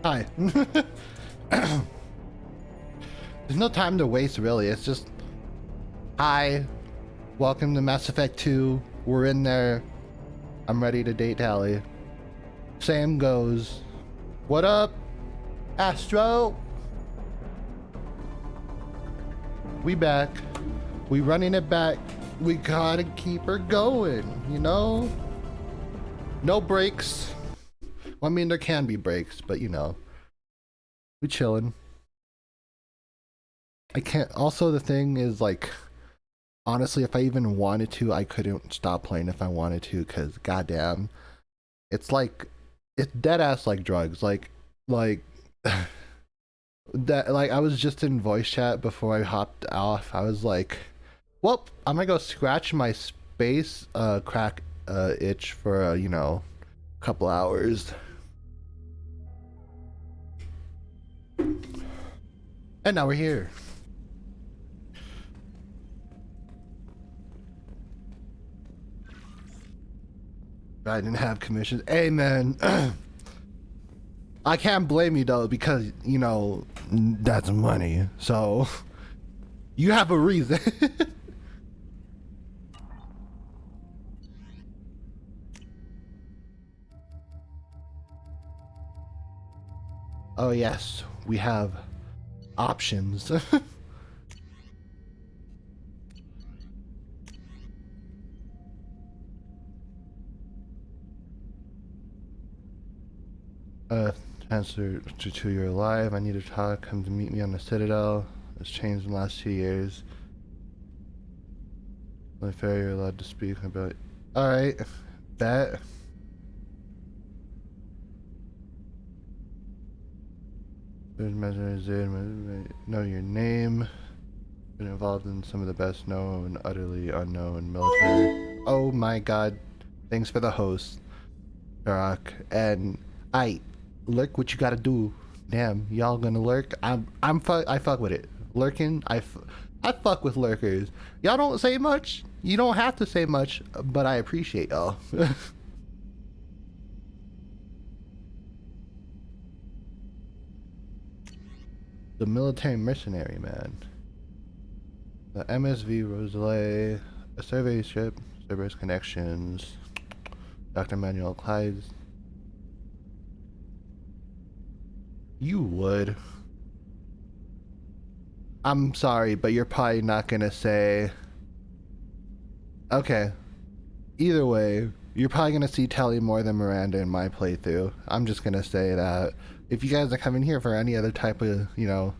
Hi. There's no time to waste, really. It's just, hi, welcome to Mass Effect 2. We're in there. I'm ready to date Tally. Same goes. What up, Astro? We back. We running it back. We gotta keep her going, you know? No breaks. Well, I mean, there can be breaks, but you know. We chilling. I can't. Also, the thing is, like, honestly, if I even wanted to, I couldn't stop playing if I wanted to, because goddamn, it's like, it's dead ass like drugs. Like that. Like, I was just in voice chat before I hopped off. I was like, well, I'm gonna go scratch my space crack itch for you know, a couple hours. And now we're here. I didn't have commissions. Hey, man. I can't blame you, though, because, you know, that's money. So, you have a reason. Oh, yes. We have options. Answer to you're alive. I need to talk. Come to meet me on the Citadel. It's changed in the last 2 years. Only fair you're allowed to speak about. Alright. Bet. Know your name. Been involved in some of the best known, utterly unknown military. Oh my god. Thanks for the host, Harrot. And lurk what you gotta do. Damn, y'all gonna lurk? I fuck with it. Lurking, I fuck with lurkers. Y'all don't say much. You don't have to say much, but I appreciate y'all. The military mercenary, man. The MSV Rosalie, a survey ship, Cerberus connections, Dr. Manuel Clyde's. You would. I'm sorry, but you're probably not gonna say. Okay. Either way, you're probably gonna see Telly more than Miranda in my playthrough. I'm just gonna say that. If you guys are coming here for any other type of, you know,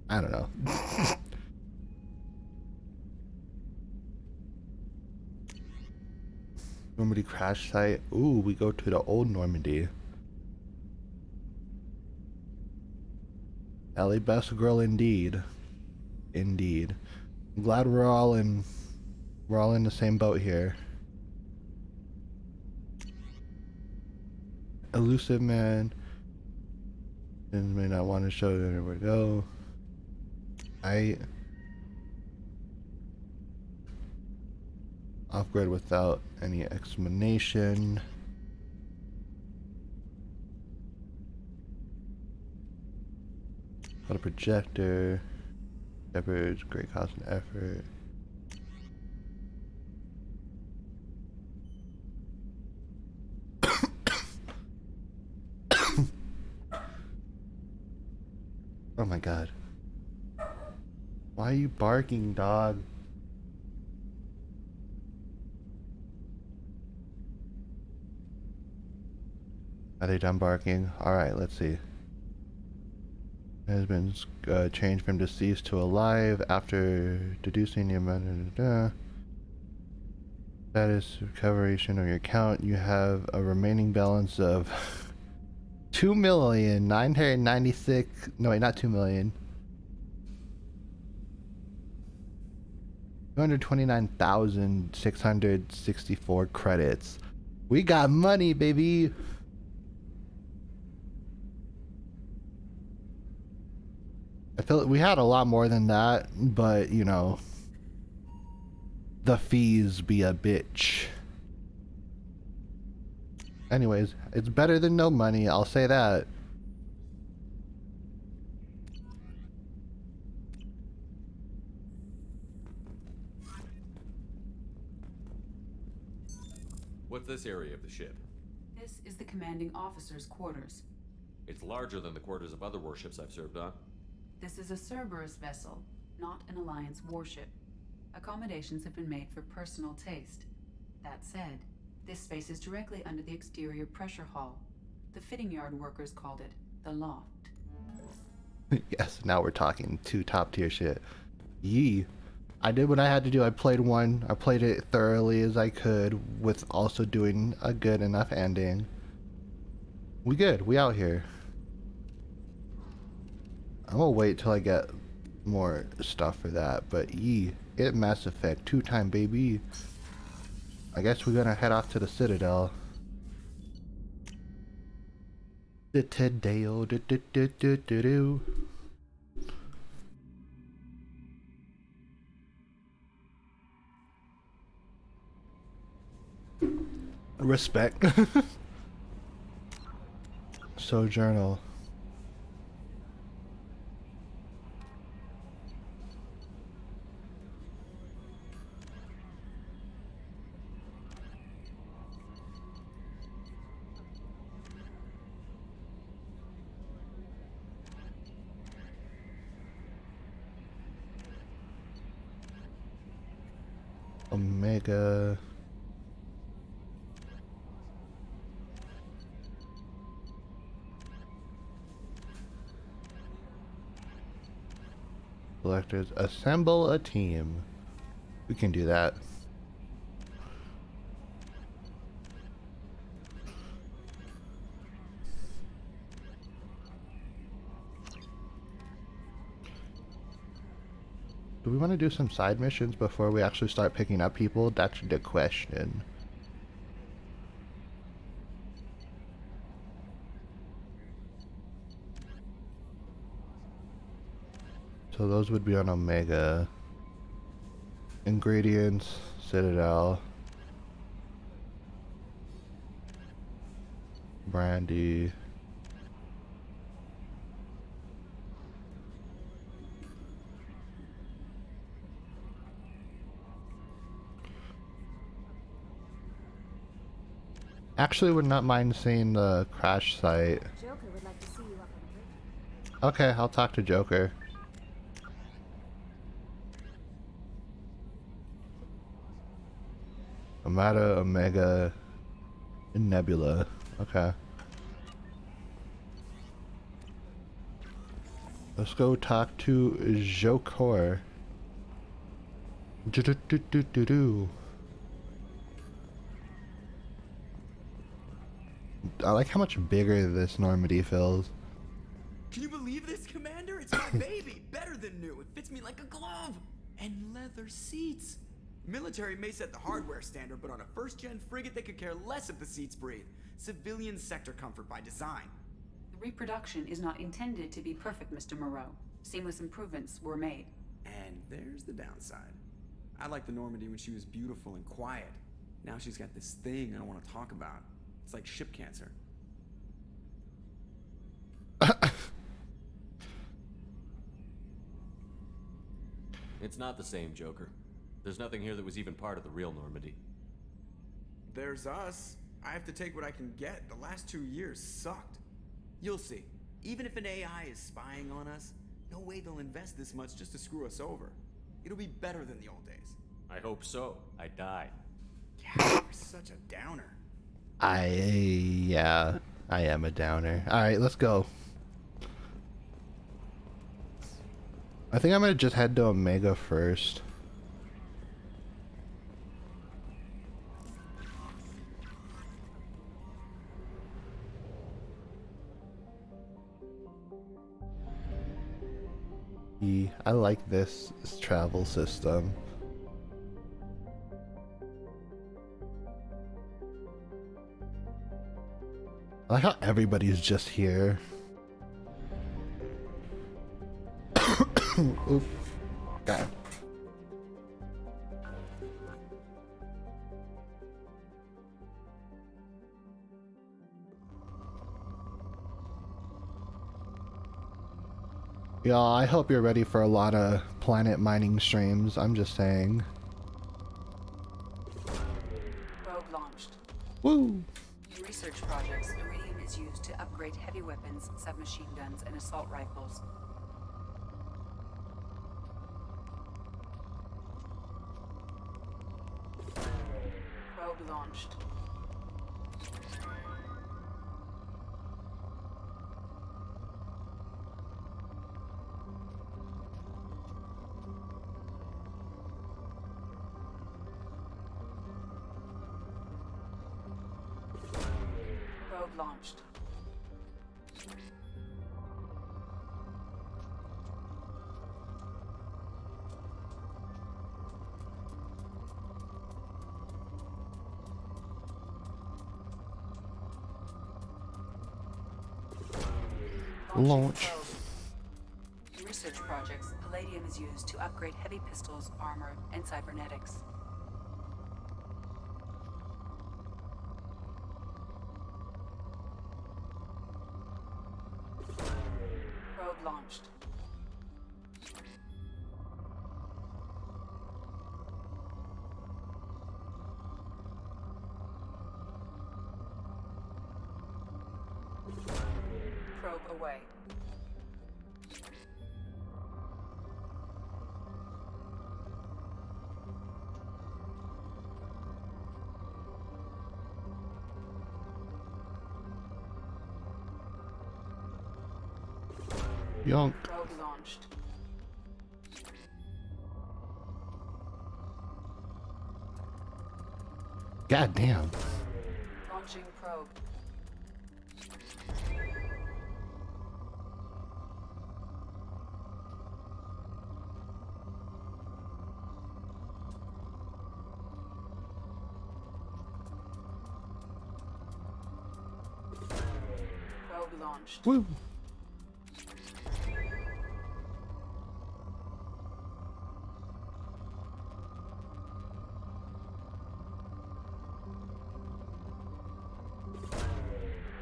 I don't know. Normandy crash site. Ooh, we go to the old Normandy. Ellie, best girl indeed. Indeed. I'm glad we're all in the same boat here. Elusive man. May not want to show you anywhere to go. Off grid without any explanation. Got a projector. Shepherds, great cost and effort. Oh my god. Why are you barking, dog? Are they done barking? Alright, let's see. Has been changed from deceased to alive after deducing the amount of status recoveration of your account. You have a remaining balance of 2,996. No, wait, not 2 million. 229,664 credits. We got money, baby. I feel we had a lot more than that, but you know, the fees be a bitch. Anyways, it's better than no money, I'll say that. What's this area of the ship? This is the commanding officer's quarters. It's larger than the quarters of other warships I've served on. This is a Cerberus vessel, not an Alliance warship. Accommodations have been made for personal taste. That said, this space is directly under the exterior pressure hull. The fitting yard workers called it the loft. Yes, now we're talking to top tier shit. Yee. I did what I had to do. I played one. I played it thoroughly as I could with also doing a good enough ending. We good. We out here. I'm gonna wait till I get more stuff for that. But yee. It Mass Effect 2-time baby. I guess we're gonna head off to the Citadel. Citadel. Do. Respect. Sojournal. Omega. Selectors, assemble a team. We can do that. Do we want to do some side missions before we actually start picking up people? That's the question. So those would be on Omega. Ingredients, Citadel. Brandy. Actually, would not mind seeing the crash site. Joker would like to see you up on the bridge. Okay, I'll talk to Joker. Amada, Omega, and Nebula. Okay. Let's go talk to Joker. Do. I like how much bigger this Normandy feels. Can you believe this, Commander? It's my baby! Better than new. It fits me like a glove! And leather seats. Military may set the hardware standard, but on a first-gen frigate, they could care less if the seats breathe. Civilian sector comfort by design. The reproduction is not intended to be perfect, Mr. Moreau. Seamless improvements were made. And there's the downside. I liked the Normandy when she was beautiful and quiet. Now she's got this thing I don't want to talk about. It's like ship cancer. It's not the same, Joker. There's nothing here that was even part of the real Normandy. There's us. I have to take what I can get. The last 2 years sucked. You'll see. Even if an AI is spying on us, no way they'll invest this much just to screw us over. It'll be better than the old days. I hope so. I die. Yeah, you're such a downer. Yeah, I am a downer. Alright, let's go. I think I'm gonna just head to Omega first. I like this travel system. I like how everybody's just here. Oof. God. Yeah, I hope you're ready for a lot of planet mining streams. I'm just saying. Probe launched. Woo! In research projects, iridium is used to upgrade heavy weapons, submachine guns, and assault rifles. Probe launched. Probe launched. Launch. Probe. In research projects, palladium is used to upgrade heavy pistols, armor, and cybernetics. Probe launched. Probe away. Yonk. Probe launched. God damn. Launching probe. Probe launched. Woo!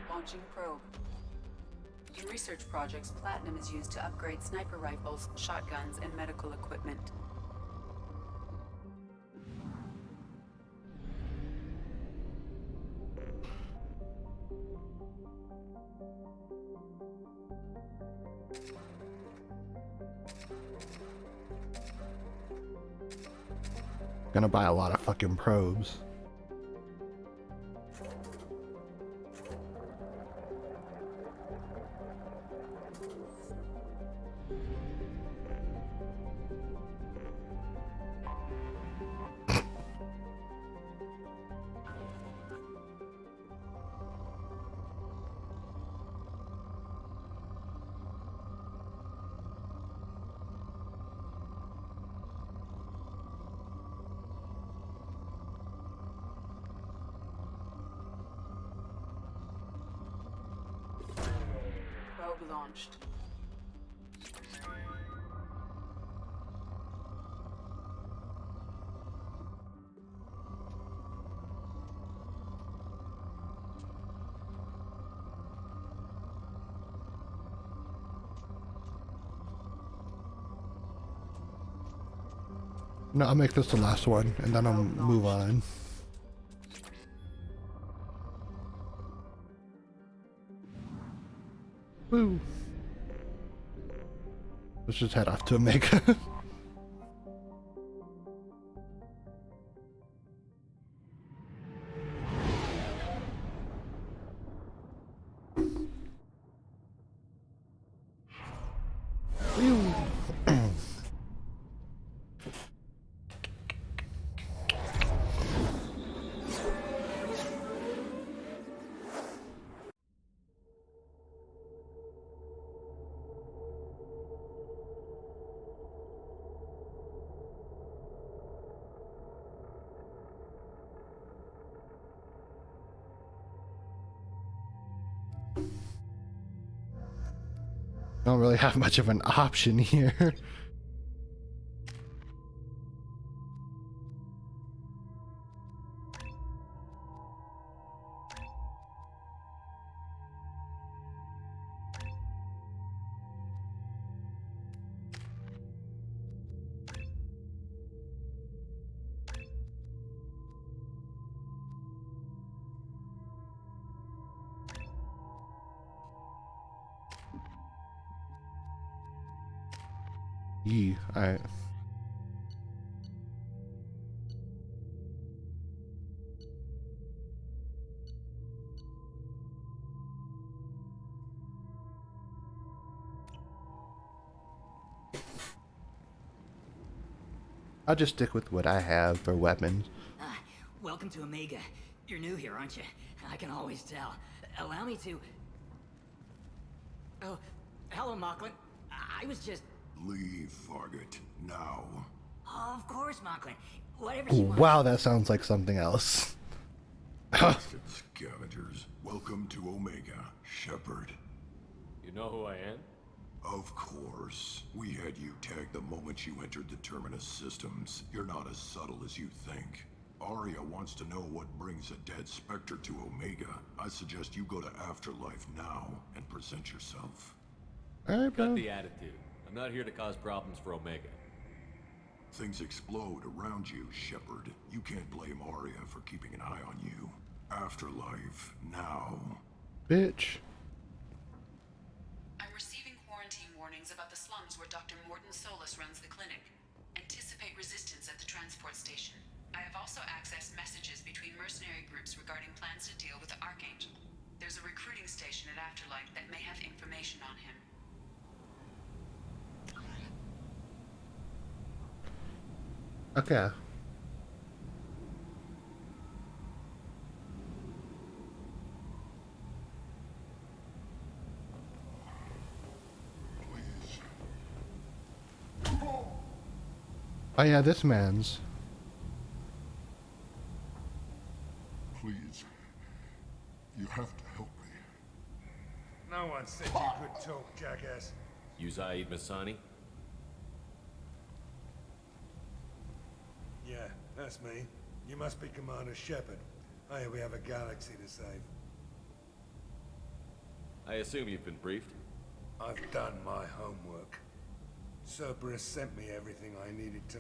Launching probe. In research projects, platinum is used to upgrade sniper rifles, shotguns, and medical equipment. Gonna buy a lot of fucking probes. Probe launched. No, I'll make this the last one, and then I'll move on. Woo! Let's just head off to Omega. Whew. Don't really have much of an option here. Yee. Alright. I'll just stick with what I have for weapons. Welcome to Omega. You're new here, aren't you? I can always tell. Allow me to... Oh, hello, Mocklin. I was just... Leave, Fargate, now. Of course, Mocklin. Whatever you want. Wow, that sounds like something else. Blasted scavengers. Welcome to Omega, Shepard. You know who I am? Of course. We had you tagged the moment you entered the Terminus systems. You're not as subtle as you think. Arya wants to know what brings a dead Spectre to Omega. I suggest you go to Afterlife now and present yourself. Alright, Got bro. the attitude. I'm not here to cause problems for Omega. Things explode around you, Shepard. You can't blame Arya for keeping an eye on you. Afterlife, now. Bitch. I'm receiving quarantine warnings about the slums where Dr. Mordin Solus runs the clinic. Anticipate resistance at the transport station. I have also accessed messages between mercenary groups regarding plans to deal with the Archangel. There's a recruiting station at Afterlife that may have information on him. Okay. Oh yeah, this man's. Please. You have to help me. No one said you could talk, jackass. You Zaid Masani? Yeah, that's me. You must be Commander Shepard. Hey, we have a galaxy to save. I assume you've been briefed. I've done my homework. Cerberus sent me everything I needed to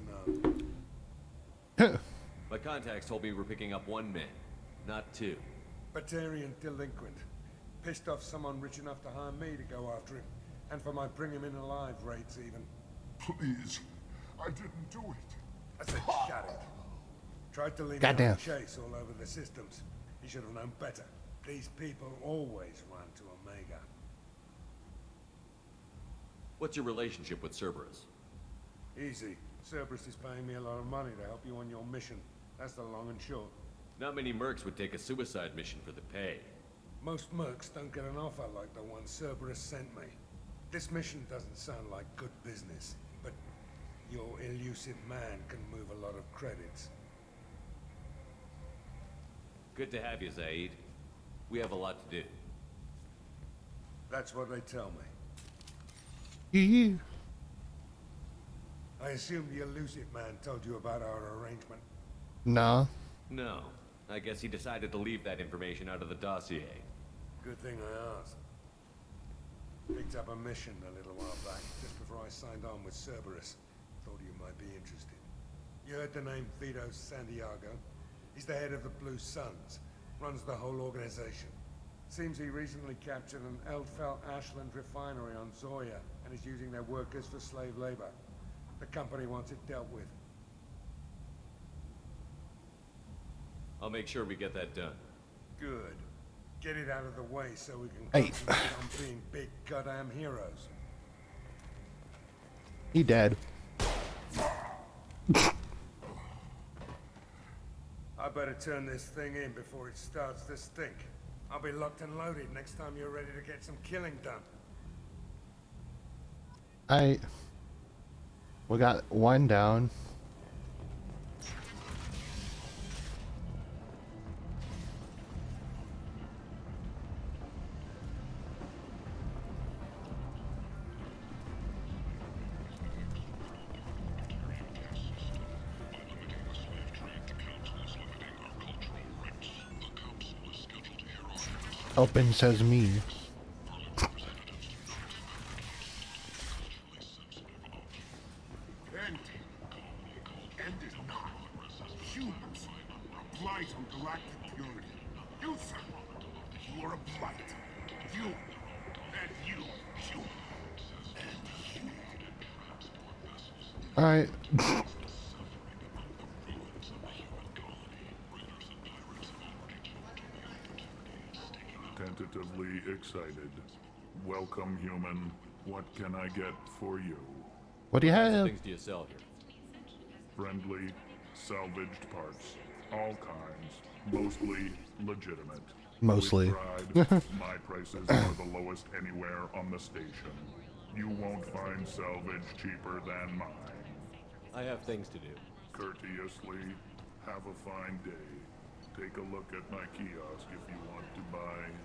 know. My contacts told me we're picking up one man, not two. Batarian delinquent. Pissed off someone rich enough to hire me to go after him. And for my bring him in alive rates even. Please. I didn't do it. I said shut it. Tried to leave Goddamn. me on chase all over the systems. He should have known better. These people always run to Omega. What's your relationship with Cerberus? Easy. Cerberus is paying me a lot of money to help you on your mission. That's the long and short. Not many mercs would take a suicide mission for the pay. Most mercs don't get an offer like the one Cerberus sent me. This mission doesn't sound like good business, but your elusive man can move a lot of credits. Good to have you, Zaid. We have a lot to do. That's what they tell me. Yee. I assume the elusive man told you about our arrangement. Nah. No. I guess he decided to leave that information out of the dossier. Good thing I asked. Picked up a mission a little while back, just before I signed on with Cerberus. Thought you might be interested. You heard the name Vito Santiago? He's the head of the Blue Suns, runs the whole organization. Seems he recently captured an Eldfell Ashland refinery on Zoya and is using their workers for slave labor. The company wants it dealt with. I'll make sure we get that done. Good. Get it out of the way so we can Hey. concentrate on being big goddamn heroes. He dead. I better turn this thing in before it starts to stink. I'll be locked and loaded next time you're ready to get some killing done. We got one down. Open says me. End is not. Humans are blight on galactic purity. You, sir, you are a blight. You, and you, human. And you. Alright. Tentatively excited. Welcome, human. What can I get for you? What do you What have? things do you sell here? Friendly, salvaged parts. All kinds. Mostly legitimate. Mostly. With pride, my prices are the lowest anywhere on the station. You won't find salvage cheaper than mine. I have things to do. Courteously, have a fine day. Take a look at my kiosk if you want to buy anything.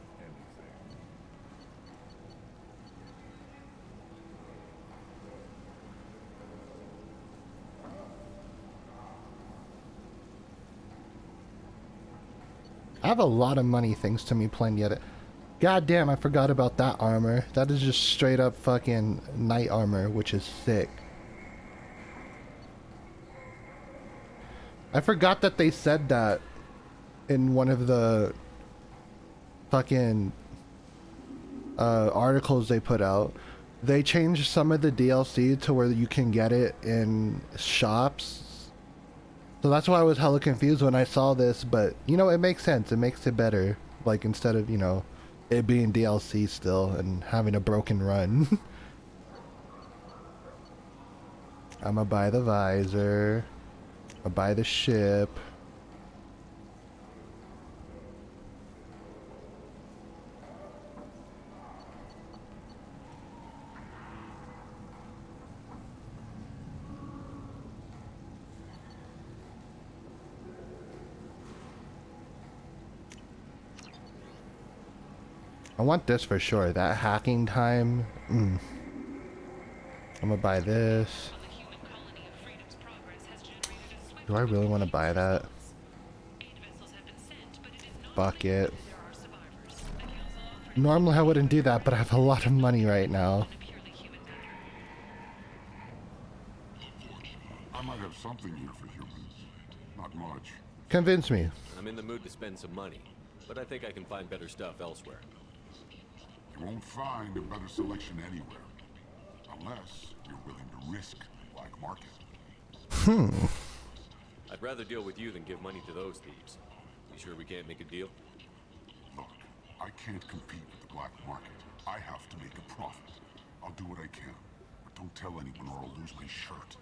I have a lot of money thanks to me playing yet. God damn, I forgot about that armor. That is just straight up fucking knight armor, which is sick. I forgot that they said that in one of the fucking articles they put out. They changed some of the DLC to where you can get it in shops. So that's why I was hella confused when I saw this, but you know, it makes sense. It makes it better. Like instead of, you know, it being DLC still and having a broken run. I'ma buy the visor. I'll buy the ship. I want this for sure. That hacking time. I'm gonna buy this. Do I really want to buy that? Fuck it. Normally I wouldn't do that, but I have a lot of money right now. I might have something here for humans. Not much. Convince me. I'm in the mood to spend some money, but I think I can find better stuff elsewhere. You won't find a better selection anywhere. Unless you're willing to risk the black market. I'd rather deal with you than give money to those thieves. You sure we can't make a deal? Look, I can't compete with the black market. I have to make a profit. I'll do what I can. But don't tell anyone or I'll lose my shirt.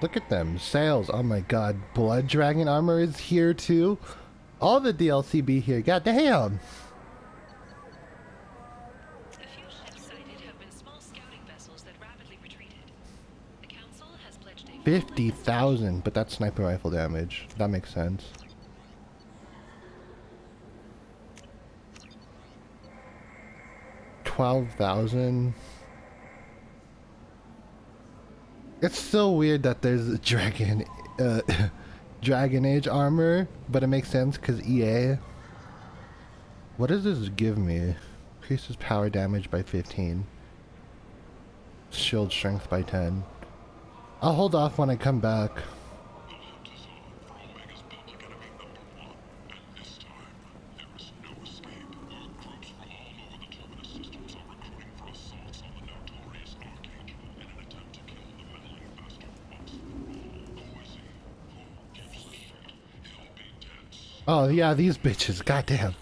Look at them. Sales. Oh my god. Blood Dragon armor is here too. All the DLC be here. God damn. 50,000, but that's sniper rifle damage. That makes sense. $12,000. It's still weird that there's a Dragon Age armor, but it makes sense because EA. What does this give me? Increases power damage by 15. Shield strength by 10. I'll hold off when I come back. Oh yeah, these bitches, goddamn.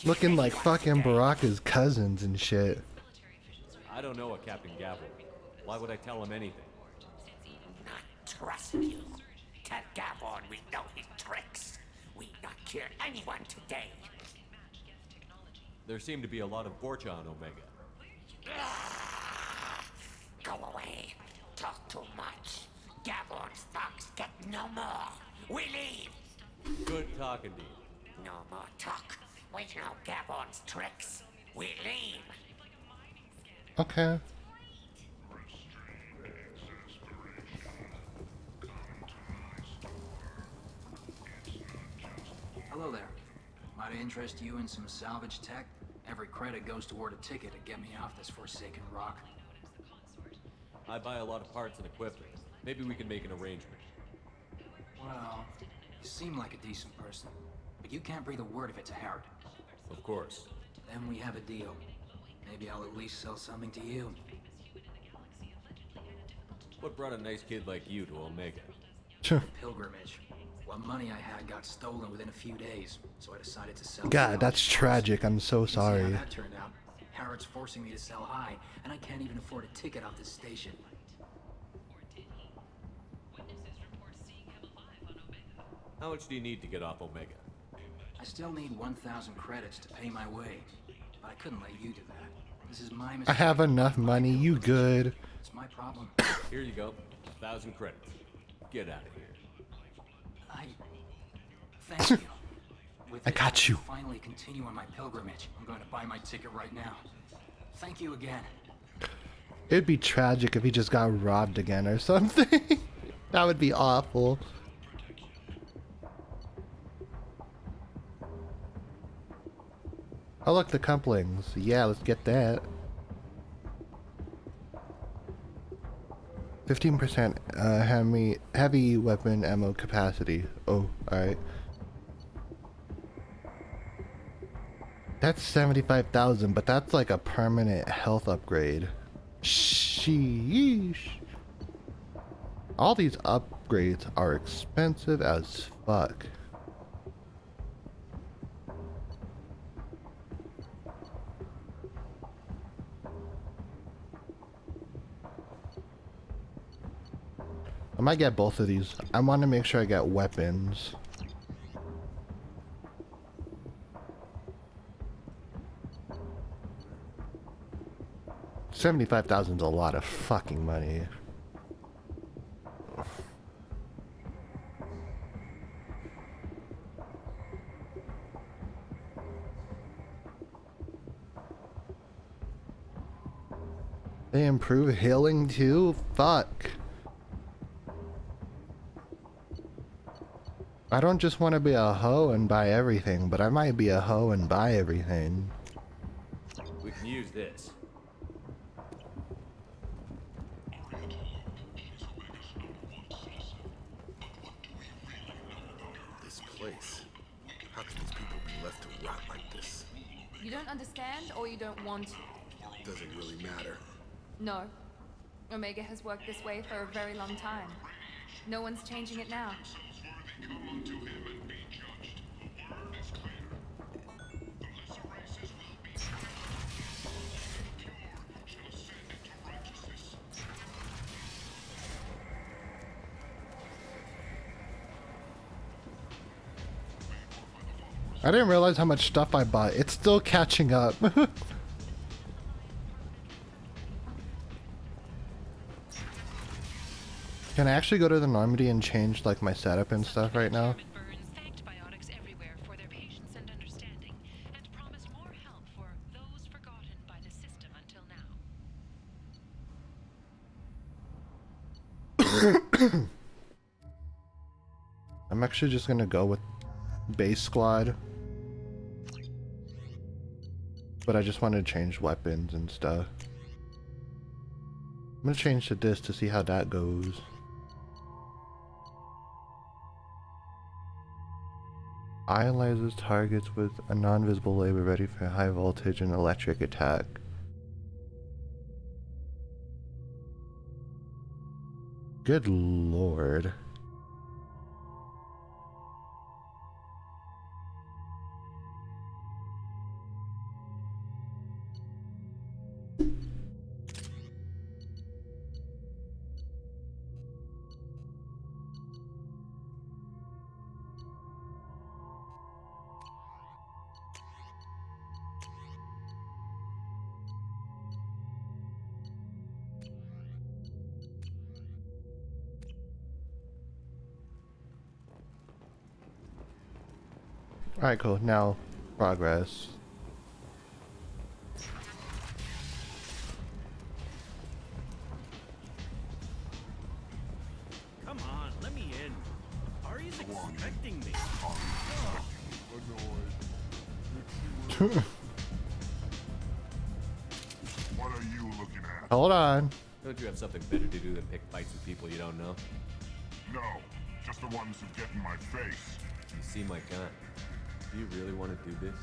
Looking like fucking Baraka's cousins and shit. I don't know a Captain Gavel. Why would I tell him anything? Not trust you. Tell Gavon we know his tricks. We not kill anyone today. There seem to be a lot of Borcha on Omega. Go away. Talk too much. Gavon's thugs get no more. We leave. Good talking to you. No more talk. We know Gavon's tricks. We leave. Okay. Hello there. Might I interest you in some salvage tech? Every credit goes toward a ticket to get me off this forsaken rock. I buy a lot of parts and equipment. Maybe we can make an arrangement. Well, you seem like a decent person. but you can't breathe a word of it to Harrot. Of course. Then we have a deal. Maybe I'll at least sell something to you. What brought a nice kid like you to Omega? Pilgrimage. What money I had got stolen within a few days, so I decided to sell. God, that's tragic. I'm so See how sorry. that turned out. Harrot's forcing me to sell high, and I can't even afford a ticket off this station. How much do you need to get off Omega? I still need 1,000 credits to pay my way, but I couldn't let you do that. This is my I mistake. have enough money. You good? It's my problem. Here you go. 1,000 credits. Get out of here. Thank you. With I this, got can you. Finally continue on my pilgrimage. I'm going to buy my ticket right now. Thank you again. It'd be tragic if he just got robbed again or something. That would be awful. Oh look, the couplings. Yeah, let's get that. 15% heavy weapon ammo capacity. Oh, alright. That's 75,000, but that's like a permanent health upgrade. Sheesh. All these upgrades are expensive as fuck. I might get both of these. I want to make sure I get weapons. $75,000 is a lot of fucking money. They improve healing too? Fuck. I don't just want to be a hoe and buy everything, but I might be a hoe and buy everything. We can use this. This place. How can these people be left to rot like this? You don't understand, or you don't want to? Doesn't really matter. No. Omega has worked this way for a very long time. No one's changing it now. I didn't realize how much stuff I bought. It's still catching up. Can I actually go to the Normandy and change like my setup and stuff right now? I'm actually just gonna go with base squad, but I just wanted to change weapons and stuff. I'm gonna change to this to see how that goes. Ionizes targets with a non-visible label ready for high voltage and electric attack. Good lord. Alright, cool. Now, progress. Come on, let me in. Ari's expecting me. What are you looking at? Hold on. Don't you have something better to do than pick fights with people you don't know? No, just the ones who get in my face. You see my gun. Do you really want to do this?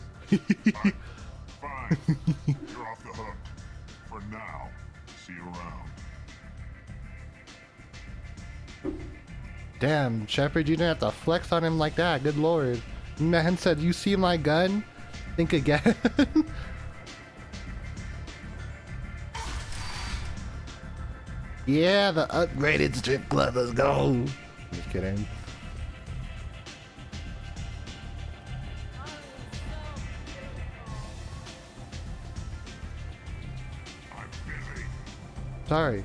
Fine. You're off the hook. For now. See you around. Damn, Shepard, you didn't have to flex on him like that. Good lord. Man said, "You see my gun? Think again." Yeah, the upgraded strip club, let's go. Just kidding. Sorry.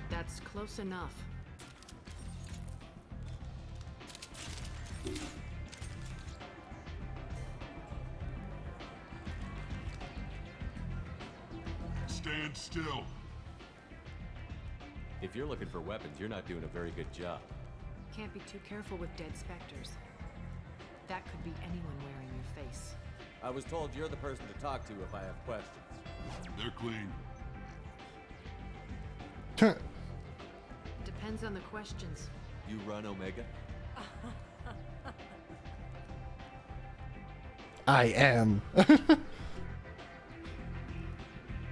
That's close enough. Stand still. If you're looking for weapons, you're not doing a very good job. Can't be too careful with dead specters. That could be anyone wearing your face. I was told you're the person to talk to if I have questions. They're clean. Depends on the questions. You run Omega? I am.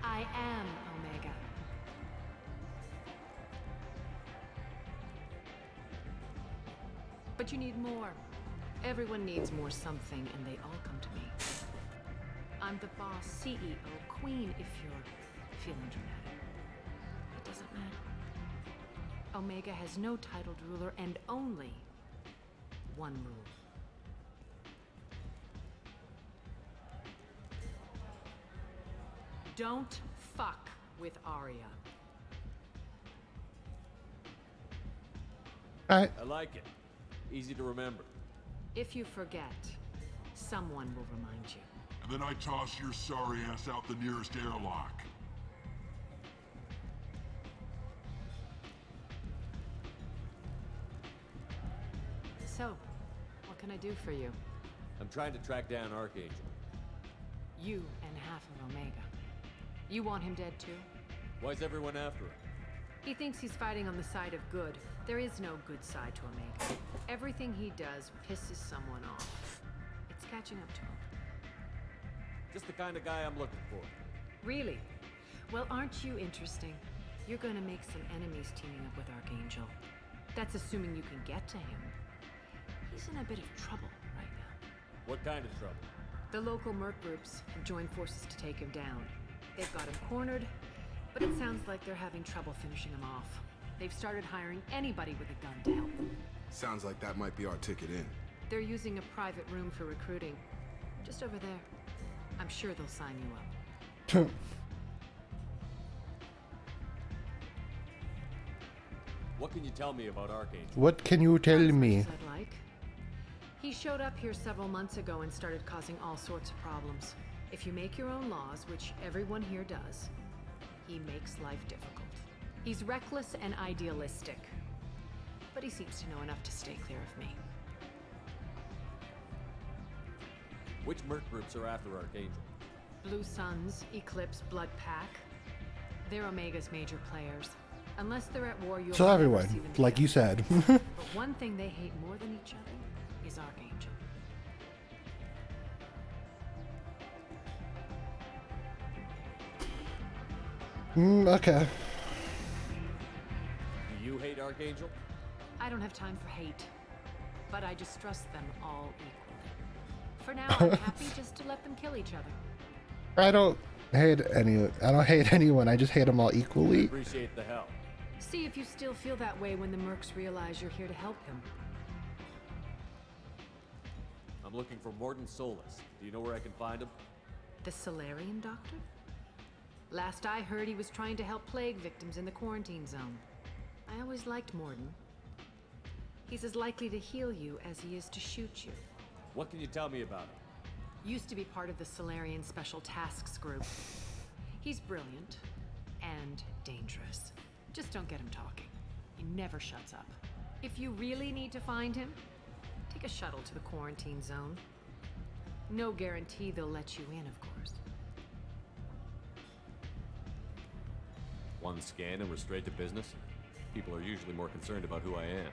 I am Omega. But you need more. Everyone needs more something, and they all come to me. I'm the boss, CEO, queen, if you're feeling dramatic. It doesn't matter. Omega has no titled ruler and only one rule. Don't fuck with Arya. Alright. I like it. Easy to remember. If you forget, someone will remind you. And then I toss your sorry ass out the nearest airlock. So, what can I do for you? I'm trying to track down Archangel. You and half of Omega. You want him dead too? Why's everyone after him? He thinks he's fighting on the side of good. There is no good side to Omega. Everything he does pisses someone off. It's catching up to him. Just the kind of guy I'm looking for. Really? Well, aren't you interesting? You're gonna make some enemies teaming up with Archangel. That's assuming you can get to him. He's in a bit of trouble right now. What kind of trouble? The local merc groups have joined forces to take him down. They've got him cornered, but it sounds like they're having trouble finishing him off. They've started hiring anybody with a gun to help them. Sounds like that might be our ticket in. They're using a private room for recruiting. Just over there. I'm sure they'll sign you up. What can you tell me about Archangel? What can you tell me? I'd like. He showed up here several months ago and started causing all sorts of problems. If you make your own laws, which everyone here does, he makes life difficult. He's reckless and idealistic, but he seems to know enough to stay clear of me. Which merc groups are after Archangel? Blue Suns, Eclipse, Blood Pack. They're Omega's major players. Unless they're at war, you'll So never everyone, see them like you together. said. But one thing they hate more than each other is Archangel. Okay. Do you hate Archangel? I don't have time for hate, but I just trust them all equally. For now, I'm happy just to let them kill each other. I don't hate anyone. I just hate them all I equally. appreciate the help. See if you still feel that way when the mercs realize you're here to help them. I'm looking for Mordin Solus. Do you know where I can find him? The Solarian doctor? Last I heard, he was trying to help plague victims in the quarantine zone. I always liked Mordin. He's as likely to heal you as he is to shoot you. What can you tell me about him? Used to be part of the Solarian Special Tasks Group. He's brilliant and dangerous. Just don't get him talking. He never shuts up. If you really need to find him, take a shuttle to the quarantine zone. No guarantee they'll let you in, of course. One scan and we're straight to business? People are usually more concerned about who I am.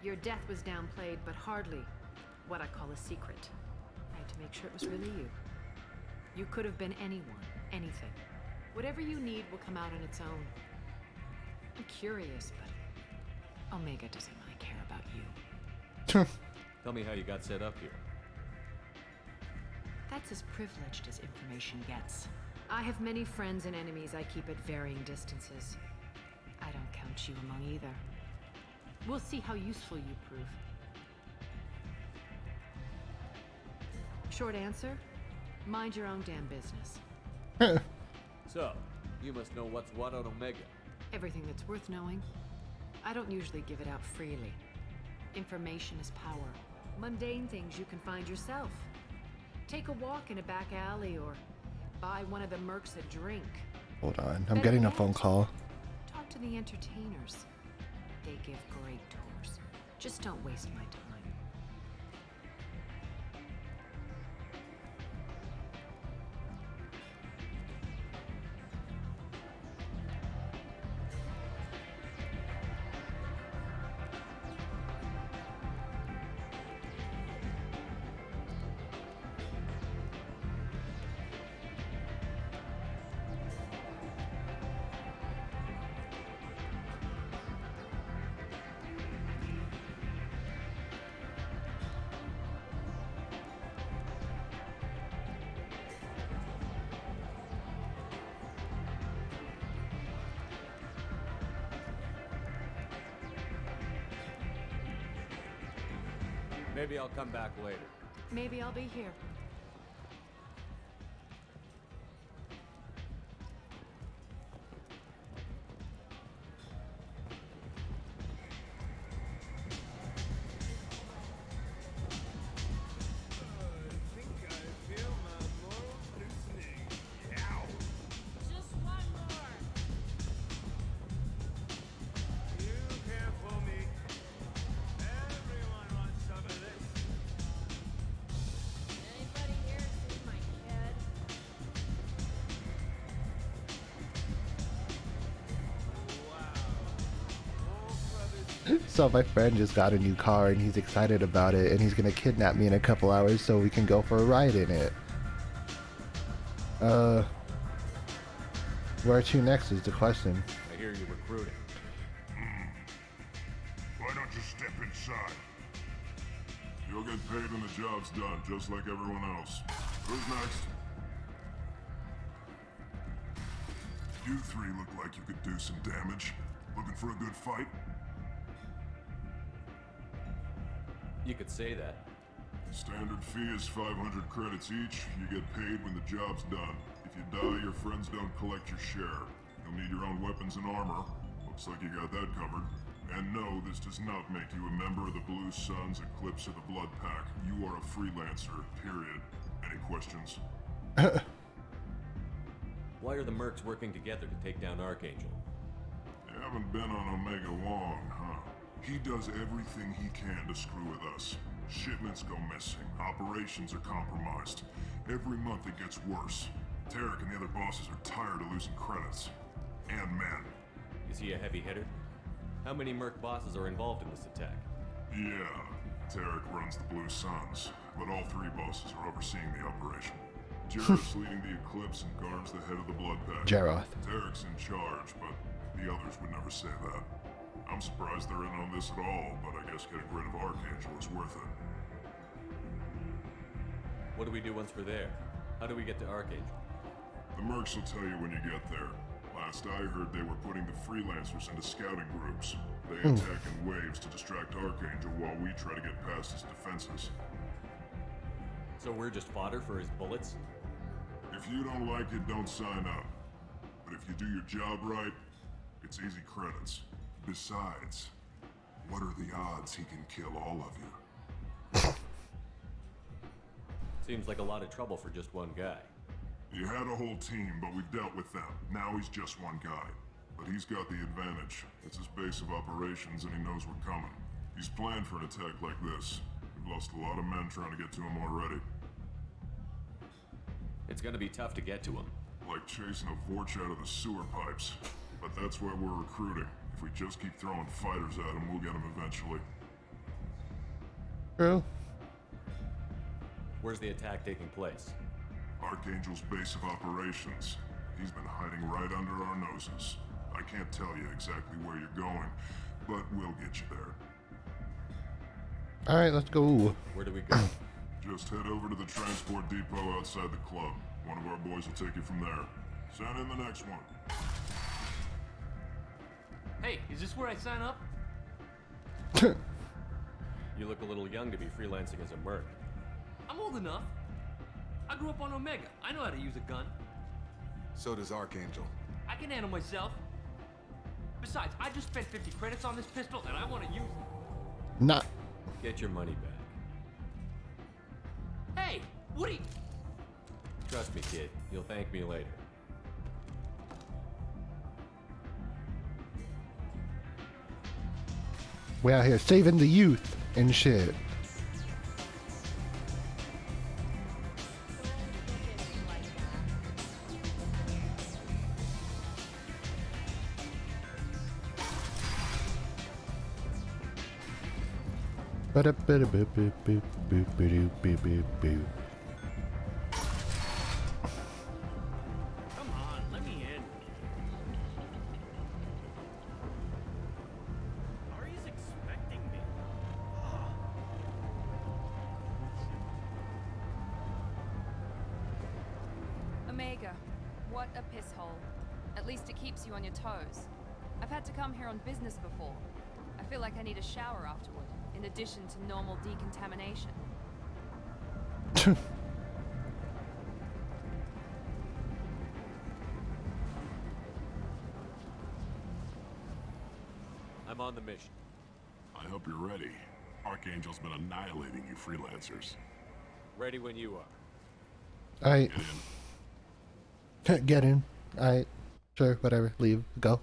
Your death was downplayed, but hardly what I call a secret. I had to make sure it was really you. You could have been anyone, anything. Whatever you need will come out on its own. I'm curious, but Omega doesn't really care about you. Tell me how you got set up here. That's as privileged as information gets. I have many friends and enemies I keep at varying distances. I don't count you among either. We'll see how useful you prove. Short answer, mind your own damn business. So, you must know what's what on Omega. Everything that's worth knowing. I don't usually give it out freely. Information is power. Mundane things you can find yourself. Take a walk in a back alley or buy one of the mercs a drink. Hold on, I'm getting a phone call. Talk to the entertainers. They give great tours. Just don't waste my time. Maybe I'll come back later. Maybe I'll be here. So my friend just got a new car and he's excited about it and he's gonna kidnap me in a couple hours so we can go for a ride in it. Where to next is the question. I hear you recruiting. Why don't you step inside? You'll get paid when the job's done, just like everyone else. Who's next? You three look like you could do some damage. Looking for a good fight? You could say that. Standard fee is 500 credits each. You get paid when the job's done. If you die, your friends don't collect your share. You'll need your own weapons and armor. Looks like you got that covered. And no, this does not make you a member of the Blue Suns, Eclipse, or the Blood Pack. You are a freelancer, period. Any questions? Why are the mercs working together to take down Archangel? You haven't been on Omega long, huh? He does everything he can to screw with us. Shipments go missing, operations are compromised. Every month it gets worse. Tarek and the other bosses are tired of losing credits. And men. Is he a heavy hitter? How many merc bosses are involved in this attack? Yeah, Tarek runs the Blue Suns, but all three bosses are overseeing the operation. Jareth's leading the Eclipse and Garm's the head of the Blood Pack. Jareth. Tarek's in charge, but the others would never say that. I'm surprised they're in on this at all, but I guess getting rid of Archangel is worth it. What do we do once we're there? How do we get to Archangel? The mercs will tell you when you get there. Last I heard, they were putting the freelancers into scouting groups. They attack in waves to distract Archangel while we try to get past his defenses. So we're just fodder for his bullets? If you don't like it, don't sign up. But if you do your job right, it's easy credits. Besides, what are the odds he can kill all of you? Seems like a lot of trouble for just one guy. You had a whole team, but we dealt with them. Now he's just one guy. But he's got the advantage. It's his base of operations and he knows we're coming. He's planned for an attack like this. We've lost a lot of men trying to get to him already. It's gonna be tough to get to him. Like chasing a Vorch out of the sewer pipes. But that's why we're recruiting. If we just keep throwing fighters at him, we'll get him eventually. True. Where's the attack taking place? Archangel's base of operations. He's been hiding right under our noses. I can't tell you exactly where you're going, but we'll get you there. Alright, let's go. Where do we go? Just head over to the transport depot outside the club. One of our boys will take you from there. Send in the next one. Hey, is this where I sign up? You look a little young to be freelancing as a merc. I'm old enough. I grew up on Omega. I know how to use a gun. So does Archangel. I can handle myself. Besides, I just spent 50 credits on this pistol, and I want to use it. Not. Get your money back. Hey, Woody! Trust me, kid. You'll thank me later. We out here saving the youth and shit. Come on, let me in. Ari's expecting me. Omega, what a piss hole. At least it keeps you on your toes. I've had to come here on business before. I feel like I need a shower afterward, in addition to normal decontamination. I'm on the mission. I hope you're ready. Archangel's been annihilating you freelancers. Ready when you are. Alright. Get in. Alright. Sure, whatever. Leave. Go.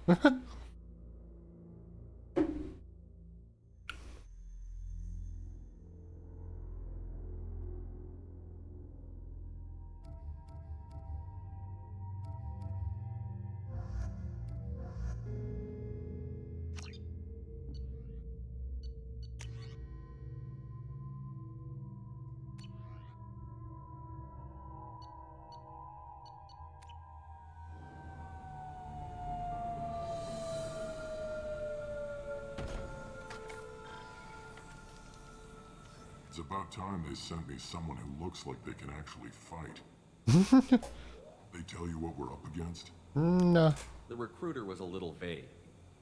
It's about time they sent me someone who looks like they can actually fight. They tell you what we're up against? No. The recruiter was a little vague.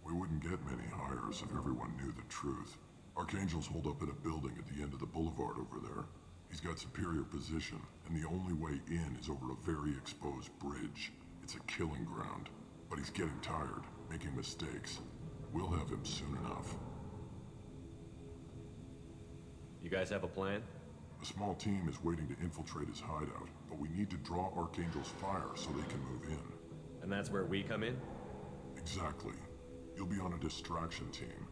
We wouldn't get many hires if everyone knew the truth. Archangel's holed up in a building at the end of the boulevard over there. He's got superior position, and the only way in is over a very exposed bridge. It's a killing ground. But he's getting tired, making mistakes. We'll have him soon enough. You guys have a plan? A small team is waiting to infiltrate his hideout, but we need to draw Archangel's fire so they can move in. And that's where we come in? Exactly. You'll be on a distraction team.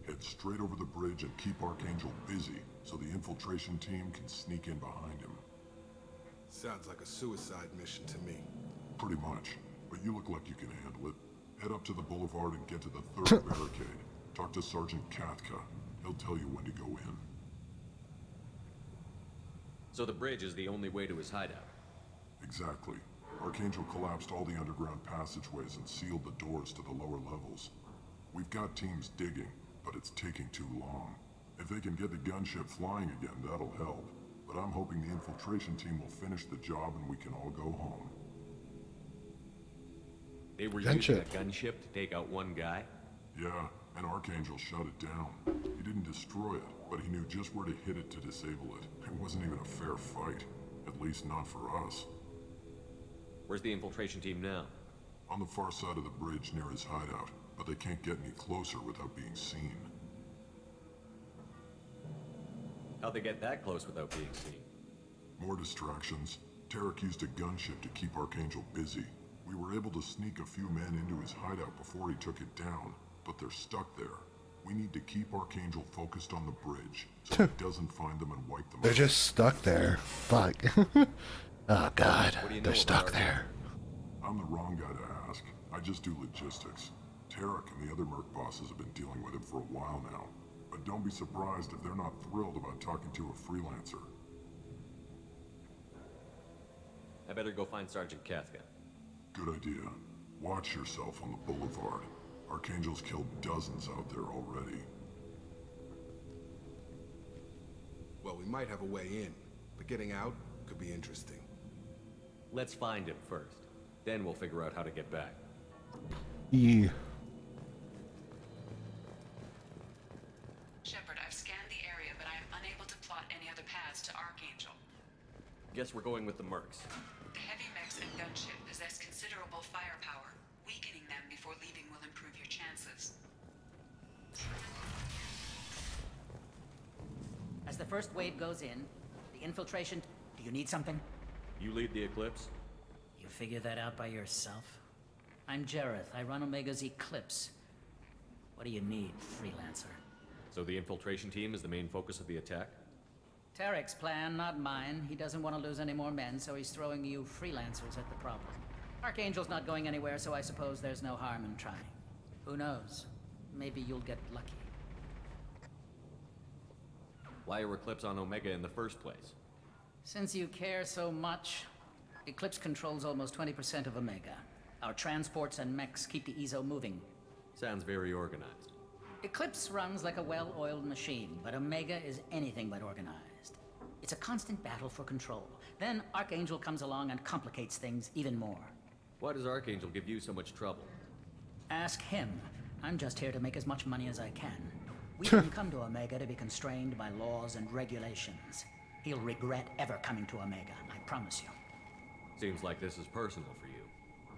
Head straight over the bridge and keep Archangel busy so the infiltration team can sneak in behind him. Sounds like a suicide mission to me. Pretty much, but you look like you can handle it. Head up to the boulevard and get to the third barricade. Talk to Sergeant Katka. He'll tell you when to go in. So the bridge is the only way to his hideout? Exactly. Archangel collapsed all the underground passageways and sealed the doors to the lower levels. We've got teams digging, but it's taking too long. If they can get the gunship flying again, that'll help. But I'm hoping the infiltration team will finish the job and we can all go home. They were using a gunship to take out one guy? Yeah, and Archangel shut it down. He didn't destroy it, but he knew just where to hit it to disable it. It wasn't even a fair fight. At least not for us. Where's the infiltration team now? On the far side of the bridge near his hideout, but they can't get any closer without being seen. How'd they get that close without being seen? More distractions. Tarek used a gunship to keep Archangel busy. We were able to sneak a few men into his hideout before he took it down, but they're stuck there. We need to keep Archangel focused on the bridge, so he doesn't find them and wipe them out. They're just stuck there. Fuck. Oh god, they're stuck there. I'm the wrong guy to ask. I just do logistics. Tarek and the other merc bosses have been dealing with him for a while now. But don't be surprised if they're not thrilled about talking to a freelancer. I better go find Sergeant Kafka. Good idea. Watch yourself on the boulevard. Archangel's killed dozens out there already. Well, we might have a way in, but getting out could be interesting. Let's find him first. Then we'll figure out how to get back. Yeah. Shepard, I've scanned the area, but I am unable to plot any other paths to Archangel. Guess we're going with the mercs. The heavy mechs and gunship possess considerable firepower. Weakening them before leaving will improve your chances. As the first wave goes in, the infiltration... Do you need something? You lead the Eclipse? You figure that out by yourself? I'm Jareth. I run Omega's Eclipse. What do you need, freelancer? So the infiltration team is the main focus of the attack? Tarek's plan, not mine. He doesn't want to lose any more men, so he's throwing you freelancers at the problem. Archangel's not going anywhere, so I suppose there's no harm in trying. Who knows? Maybe you'll get lucky. Why are Eclipse on Omega in the first place? Since you care so much, Eclipse controls almost 20% of Omega. Our transports and mechs keep the EZO moving. Sounds very organized. Eclipse runs like a well-oiled machine, but Omega is anything but organized. It's a constant battle for control. Then Archangel comes along and complicates things even more. Why does Archangel give you so much trouble? Ask him. I'm just here to make as much money as I can. We didn't come to Omega to be constrained by laws and regulations. He'll regret ever coming to Omega, I promise you. Seems like this is personal for you.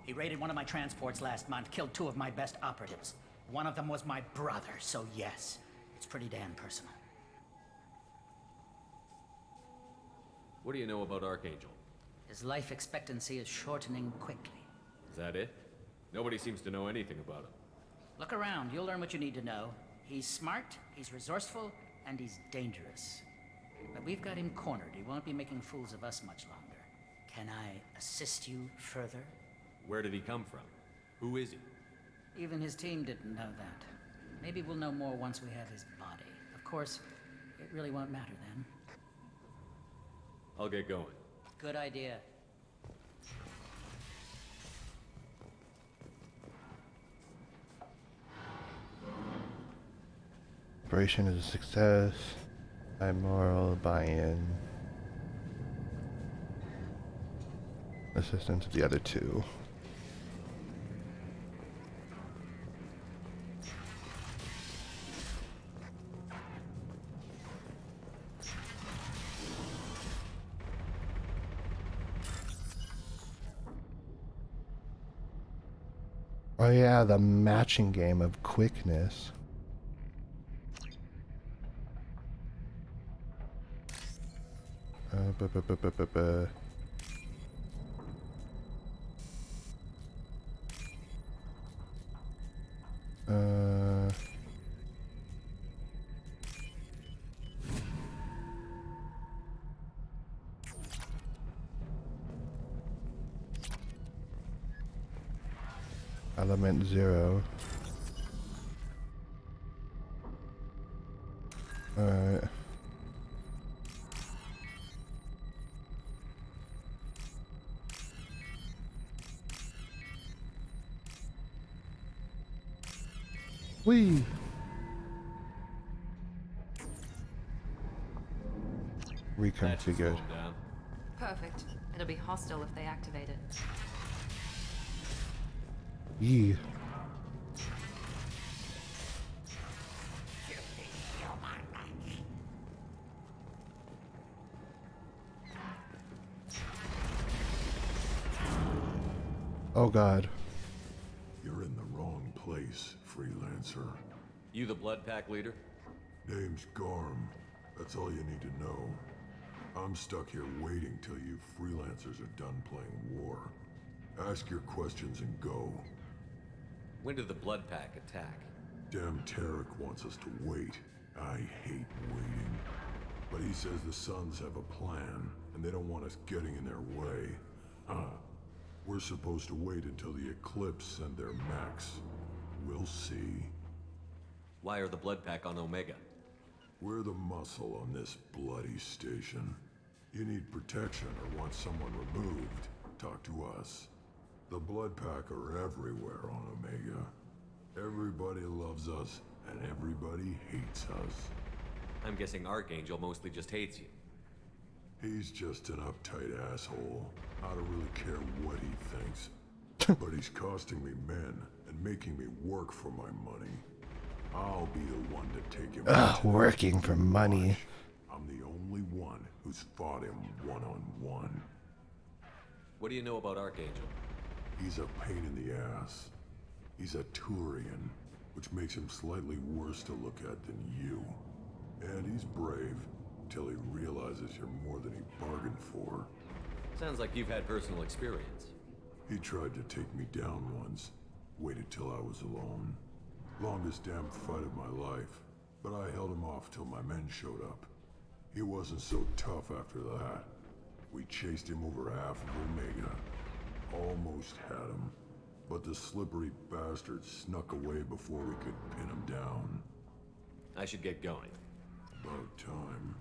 He raided one of my transports last month, killed 2 of my best operatives. One of them was my brother, so yes, it's pretty damn personal. What do you know about Archangel? His life expectancy is shortening quickly. Is that it? Nobody seems to know anything about him. Look around, you'll learn what you need to know. He's smart, he's resourceful, and he's dangerous. But we've got him cornered. He won't be making fools of us much longer. Can I assist you further? Where did he come from? Who is he? Even his team didn't know that. Maybe we'll know more once we have his body. Of course, it really won't matter then. I'll get going. Good idea. Operation is a success. High moral buy-in. Assistance of the other 2. Oh yeah, the matching game of quickness. Element 0. Alright. Whee! Reconfigured. Perfect. It'll be hostile if they activate it. Yee. Oh God. You're in the wrong place, freelancer. You the Blood Pack leader? Name's Garm. That's all you need to know. I'm stuck here waiting till you freelancers are done playing war. Ask your questions and go. When did the Blood Pack attack? Damn Tarek wants us to wait. I hate waiting. But he says the Sons have a plan, and they don't want us getting in their way. Huh. We're supposed to wait until the Eclipse send their mechs. We'll see. Why are the Blood Pack on Omega? We're the muscle on this bloody station. You need protection or want someone removed, talk to us. The Blood Pack are everywhere on Omega. Everybody loves us, and everybody hates us. I'm guessing Archangel mostly just hates you. He's just an uptight asshole. I don't really care what he thinks. But he's costing me men and making me work for my money. I'll be the one to take him out. Working for money. I'm the only one who's fought him one-on-one. What do you know about Archangel? He's a pain in the ass. He's a Turian, which makes him slightly worse to look at than you. And he's brave, till he realizes you're more than he bargained for. Sounds like you've had personal experience. He tried to take me down once. Waited till I was alone. Longest damn fight of my life. But I held him off till my men showed up. He wasn't so tough after that. We chased him over half of Omega. Almost had him. But the slippery bastard snuck away before we could pin him down. I should get going. About time.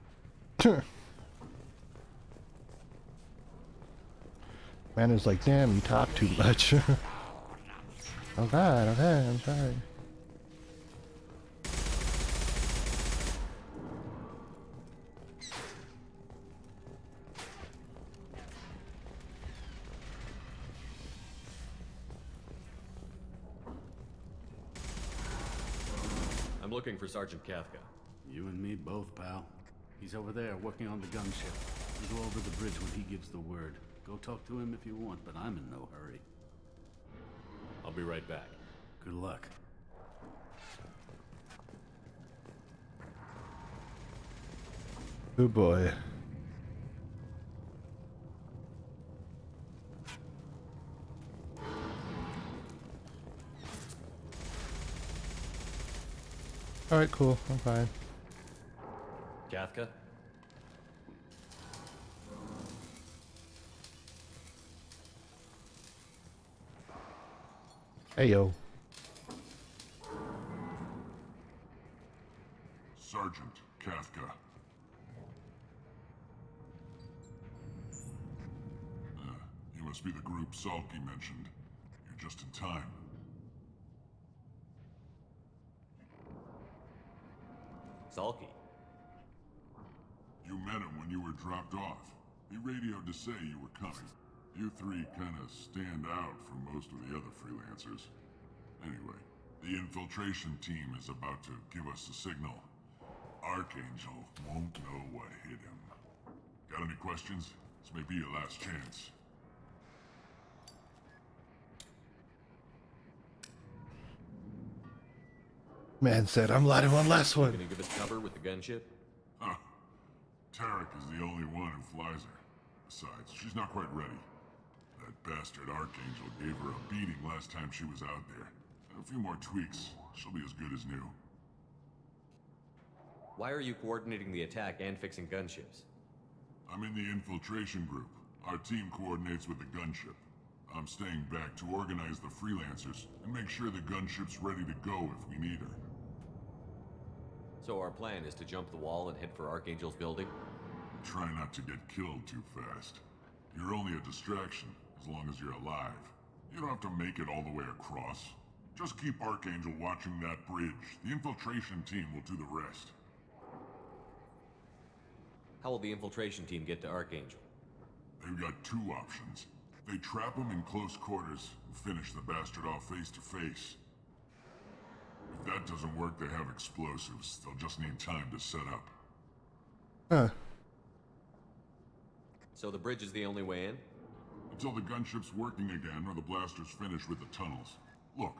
Man is like, damn, you talk too much. Oh god, okay, I'm sorry. I'm looking for Sergeant Kafka. You and me both, pal. He's over there working on the gunship. We'll go over the bridge when he gives the word. Go talk to him if you want, but I'm in no hurry. I'll be right back. Good luck. Good boy. Alright, cool. I'm fine. Kafka? Hey, yo. Sergeant Kafka. You must be the group Salky mentioned. You're just in time. Salky? You met him when you were dropped off. He radioed to say you were coming. You three kinda stand out from most of the other freelancers. Anyway, the infiltration team is about to give us a signal. Archangel won't know what hit him. Got any questions? This may be your last chance. Man said, I'm letting one last one. Can you give us cover with the gunship? Huh. Tarek is the only one who flies her. Besides, she's not quite ready. That bastard Archangel gave her a beating last time she was out there. A few more tweaks, she'll be as good as new. Why are you coordinating the attack and fixing gunships? I'm in the infiltration group. Our team coordinates with the gunship. I'm staying back to organize the freelancers and make sure the gunship's ready to go if we need her. So our plan is to jump the wall and head for Archangel's building? Try not to get killed too fast. You're only a distraction, as long as you're alive. You don't have to make it all the way across. Just keep Archangel watching that bridge. The infiltration team will do the rest. How will the infiltration team get to Archangel? They've got two options. They trap him in close quarters and finish the bastard off face to face. If that doesn't work, they have explosives. They'll just need time to set up. Huh. So the bridge is the only way in? Until the gunship's working again or the blasters finish with the tunnels. Look,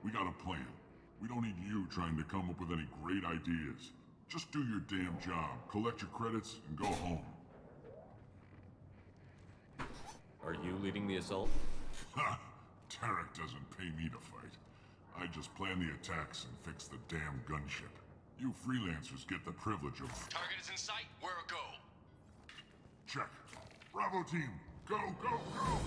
we got a plan. We don't need you trying to come up with any great ideas. Just do your damn job, collect your credits, and go home. Are you leading the assault? Ha! Tarek doesn't pay me to fight. I just plan the attacks and fix the damn gunship. You freelancers get the privilege of... Target is in sight. Where a go? Check. Bravo team, go, go, go!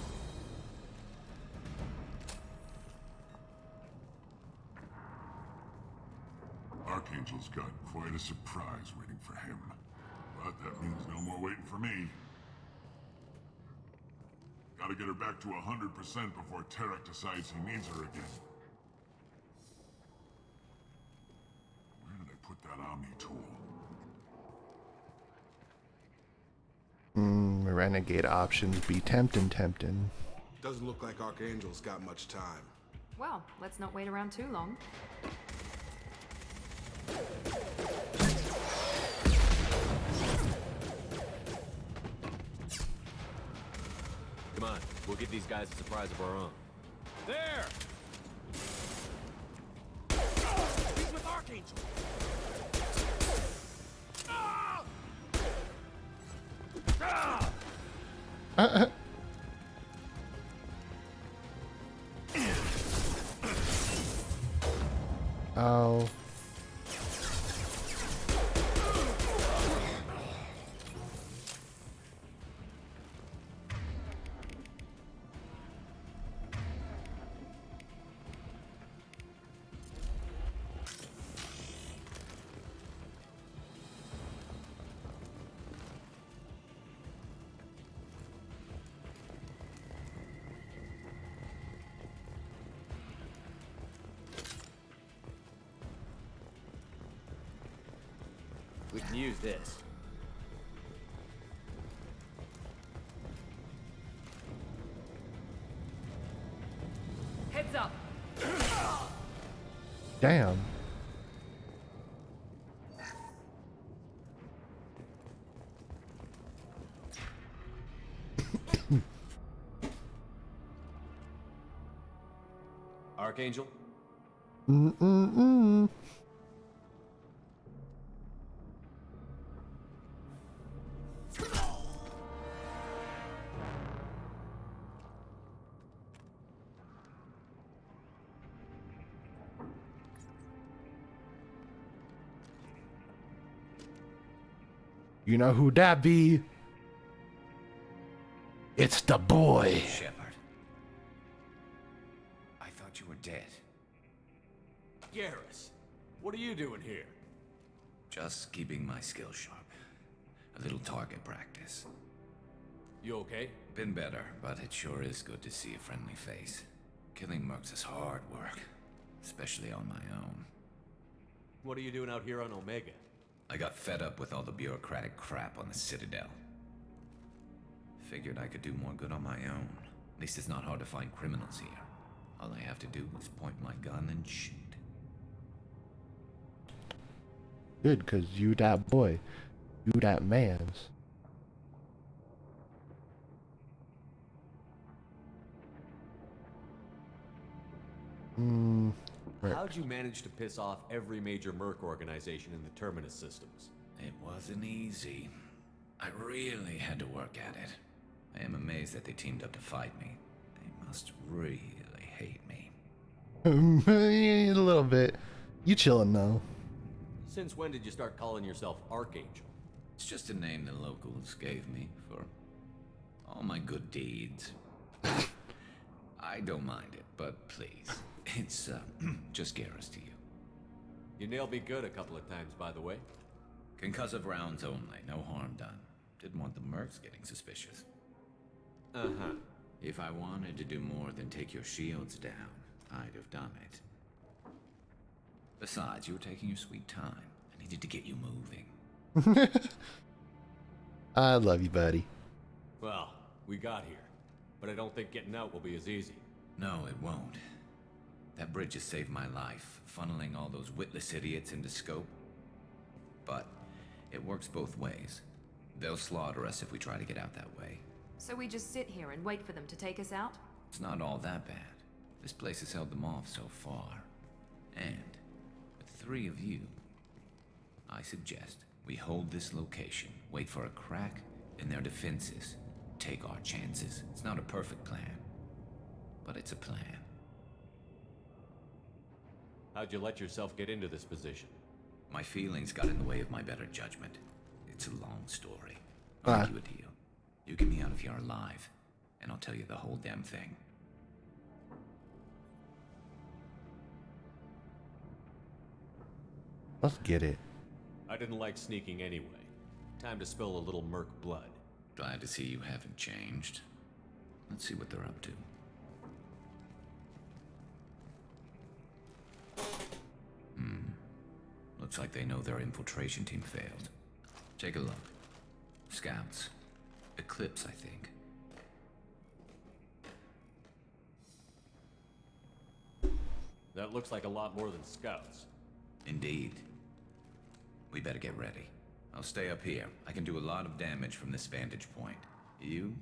Archangel's got quite a surprise waiting for him. But that means no more waiting for me. Gotta get her back to 100% before Tarek decides he needs her again. Where did I put that Omni tool? Renegade options be tempting. Doesn't look like Archangel's got much time. Well, let's not wait around too long. Come on, we'll give these guys a surprise of our own. There! He's with Archangel! Ah! Ah! Oh. We can use this. Heads up! Damn. Archangel? You know who that be? It's the boy. Shepard. I thought you were dead. Garrus, what are you doing here? Just keeping my skills sharp. A little target practice. You okay? Been better, but it sure is good to see a friendly face. Killing mercs is hard work, especially on my own. What are you doing out here on Omega? I got fed up with all the bureaucratic crap on the Citadel. Figured I could do more good on my own. At least it's not hard to find criminals here. All I have to do is point my gun and shoot. Good, cause you that boy. You that man's. How'd you manage to piss off every major merc organization in the Terminus systems? It wasn't easy. I really had to work at it. I am amazed that they teamed up to fight me. They must really hate me. A little bit. You chillin' though. Since when did you start calling yourself Archangel? It's just a name the locals gave me for all my good deeds. I don't mind it, but please, it's just Garrus to you. You nailed me good a couple of times, by the way. Concussive rounds only, no harm done. Didn't want the mercs getting suspicious. Uh-huh. If I wanted to do more than take your shields down, I'd have done it. Besides, you were taking your sweet time. I needed to get you moving. I love you, buddy. Well, we got here, but I don't think getting out will be as easy. No, it won't. That bridge has saved my life, funneling all those witless idiots into scope. But it works both ways. They'll slaughter us if we try to get out that way. So we just sit here and wait for them to take us out? It's not all that bad. This place has held them off so far. And with 3 of you, I suggest we hold this location, wait for a crack in their defenses, take our chances. It's not a perfect plan, but it's a plan. How'd you let yourself get into this position? My feelings got in the way of my better judgment. It's a long story. I'll give it to you. You get me out of here alive, and I'll tell you the whole damn thing. Let's get it. I didn't like sneaking anyway. Time to spill a little merc blood. Glad to see you haven't changed. Let's see what they're up to. Looks like they know their infiltration team failed. Take a look. Scouts. Eclipse, I think. That looks like a lot more than scouts. Indeed. We better get ready. I'll stay up here. I can do a lot of damage from this vantage point. You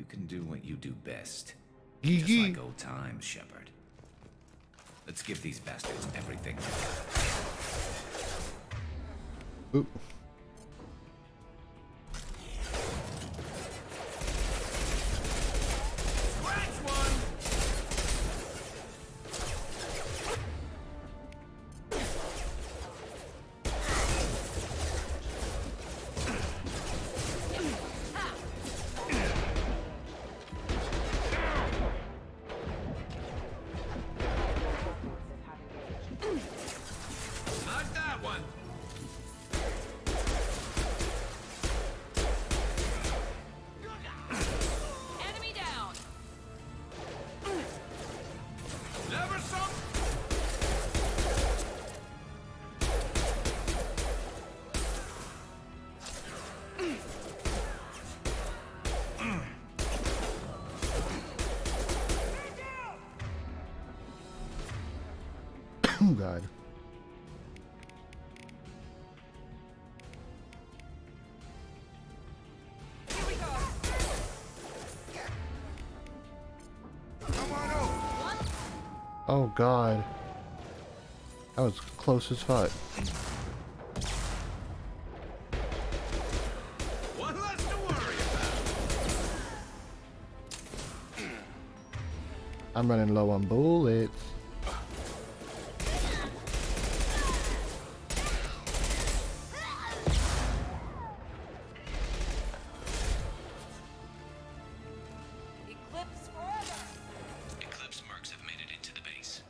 can do what you do best. Just like old times, Shepard. Let's give these bastards everything they got. Oop. Oh God. Here we go. Come on over. Oh God. That was close as fuck. One less to worry about. I'm running low on bullets. Eclipse forever. Eclipse mercs have made it into the base.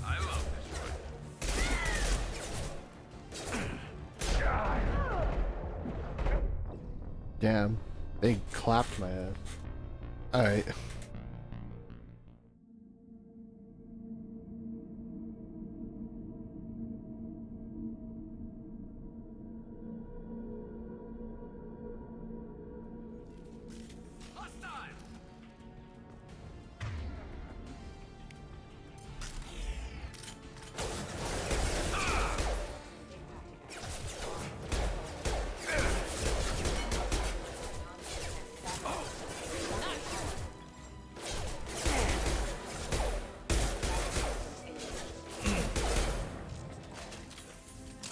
I love Damn. They clapped my ass. Alright.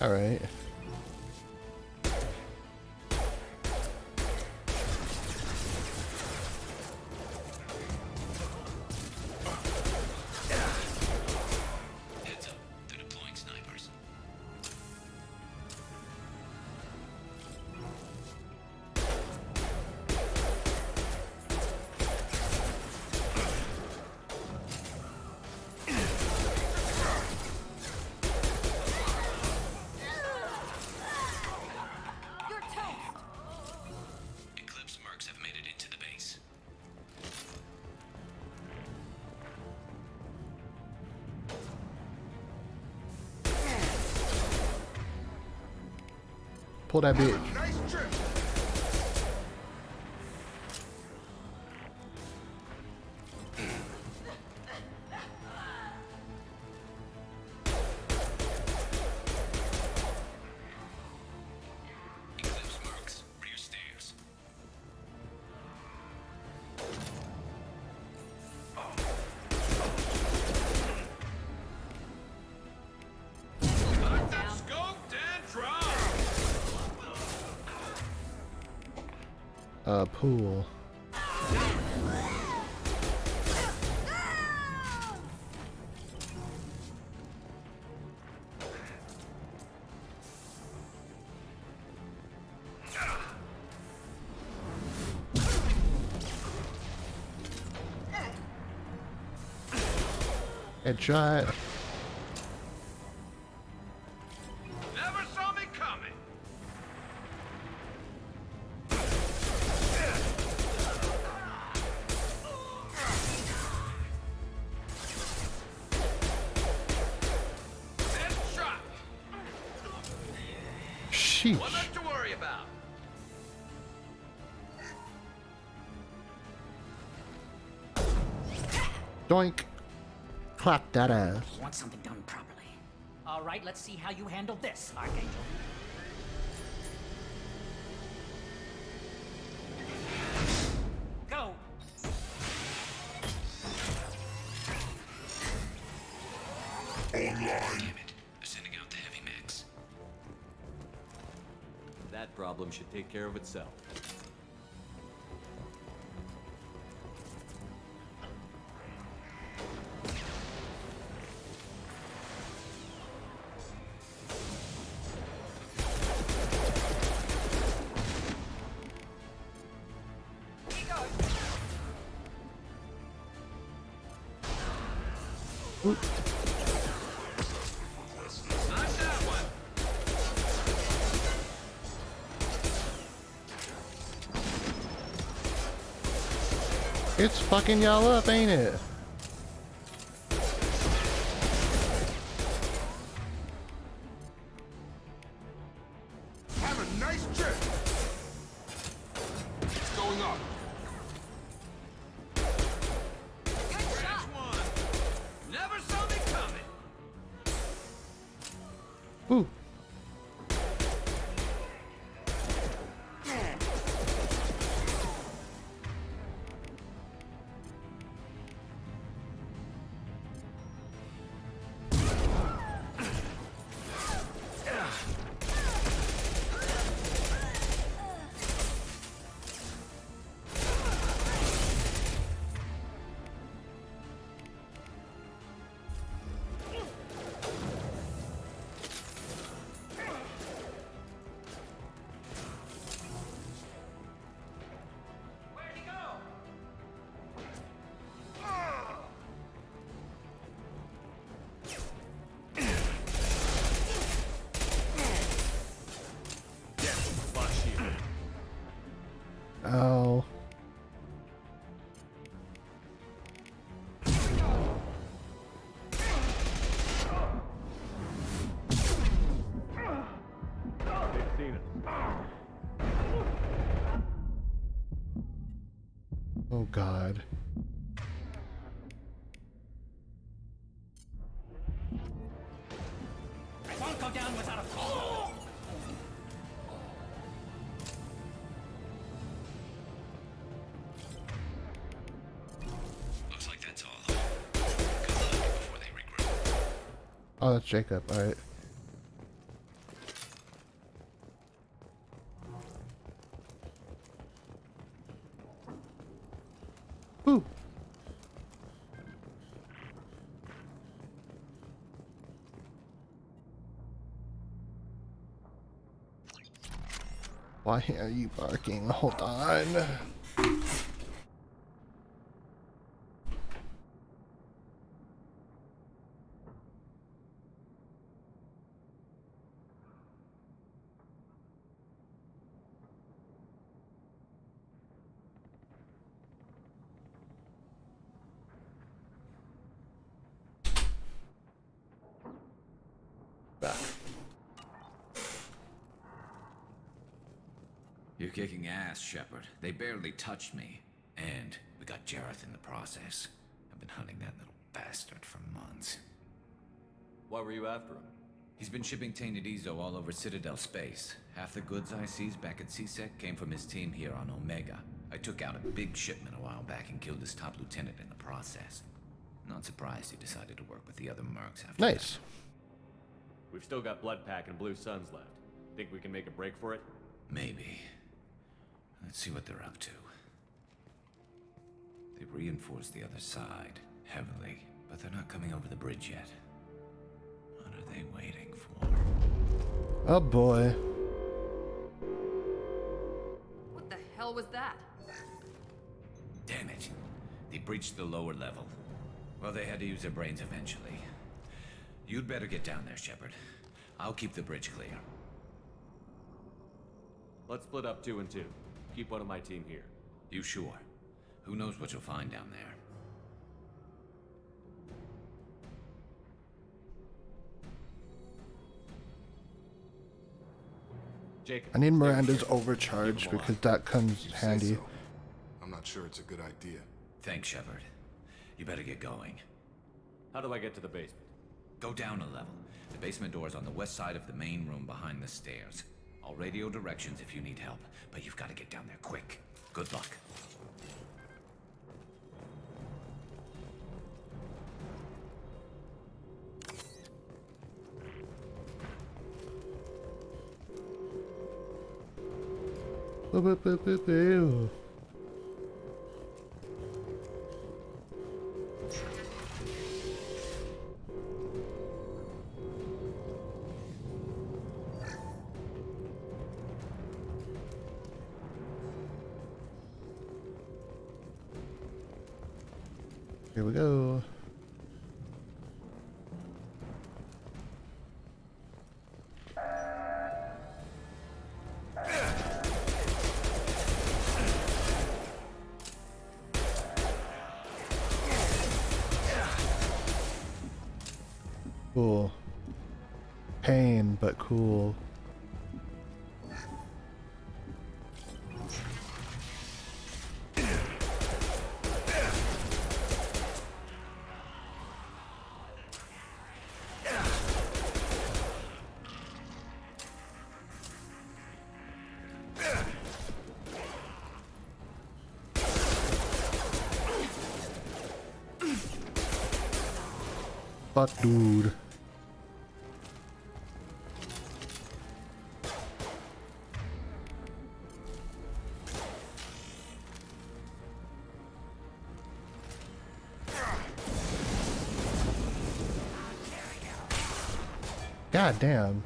Alright. Heads up. They're deploying snipers. You're toast. Eclipse mercs have made it into the base. Pull that bitch. Nice trip. Eclipse mercs, rear stairs. Let them scoped and dropped. Pool. Headshot. Never saw me coming. Headshot. Sheesh. One left to worry about. Doink. Clap that ass. Want something done properly. All right, let's see how you handle this, Archangel. Go! Damn it. They're sending out the heavy mechs. That problem should take care of itself. It's fucking y'all up, ain't it? Have a nice trip. It's going up. Good shot. One. Never saw me coming. Ooh. Oh. Oh God. I won't go down without a fall. Looks like that's all. Good luck before they regroup. Oh, that's Jacob. All right. Ooh. Why are you barking? Hold on. Back. You're kicking ass, Shepard. They barely touched me. And we got Jareth in the process. I've been hunting that little bastard for months. Why were you after him? He's been shipping tainted Ezo all over Citadel space. Half the goods I seized back at CSEC came from his team here on Omega. I took out a big shipment a while back and killed his top lieutenant in the process. Not surprised he decided to work with the other mercs after Nice. that. We've still got Bloodpack and Blue Suns left. Think we can make a break for it? Maybe. Let's see what they're up to. They reinforced the other side, heavily, but they're not coming over the bridge yet. What are they waiting for? Oh boy. What the hell was that? Damn it. They breached the lower level. Well, they had to use their brains eventually. You'd better get down there, Shepard. I'll keep the bridge clear. Let's split up 2 and 2. Keep one of my team here. You sure? Who knows what you'll find down there? Jacob, I need Miranda's overcharge because that comes handy. So. I'm not sure it's a good idea. Thanks, Shepard. You better get going. How do I get to the basement? Go down a level. The basement door is on the west side of the main room behind the stairs. I'll radio directions if you need help, but you've got to get down there quick. Good luck. Boo, boo, boo, boo, boo. Here we go. Cool. Pain, but cool. Fuck, dude. God damn.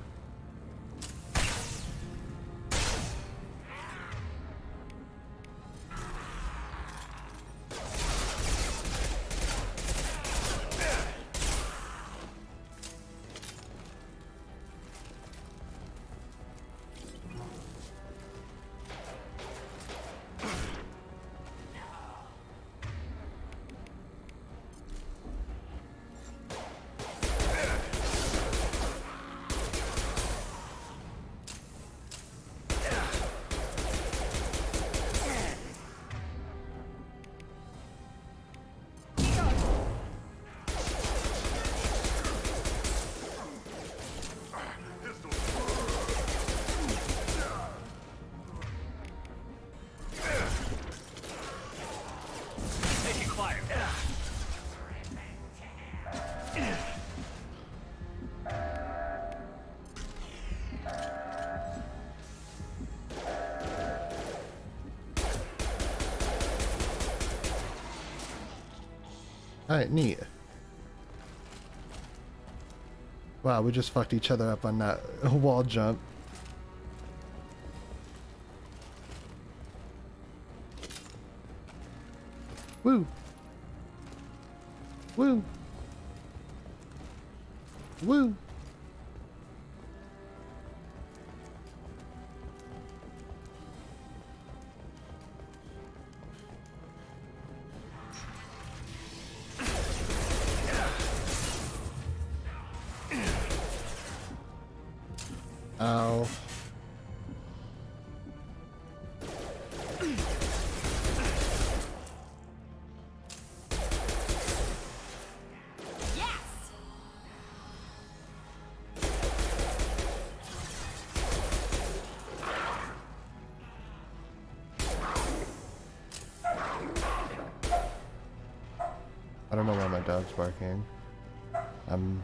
Alright, neat. Wow, we just fucked each other up on that wall jump. Woo! Woo! Woo! Ow. I don't know why my dog's barking. I'm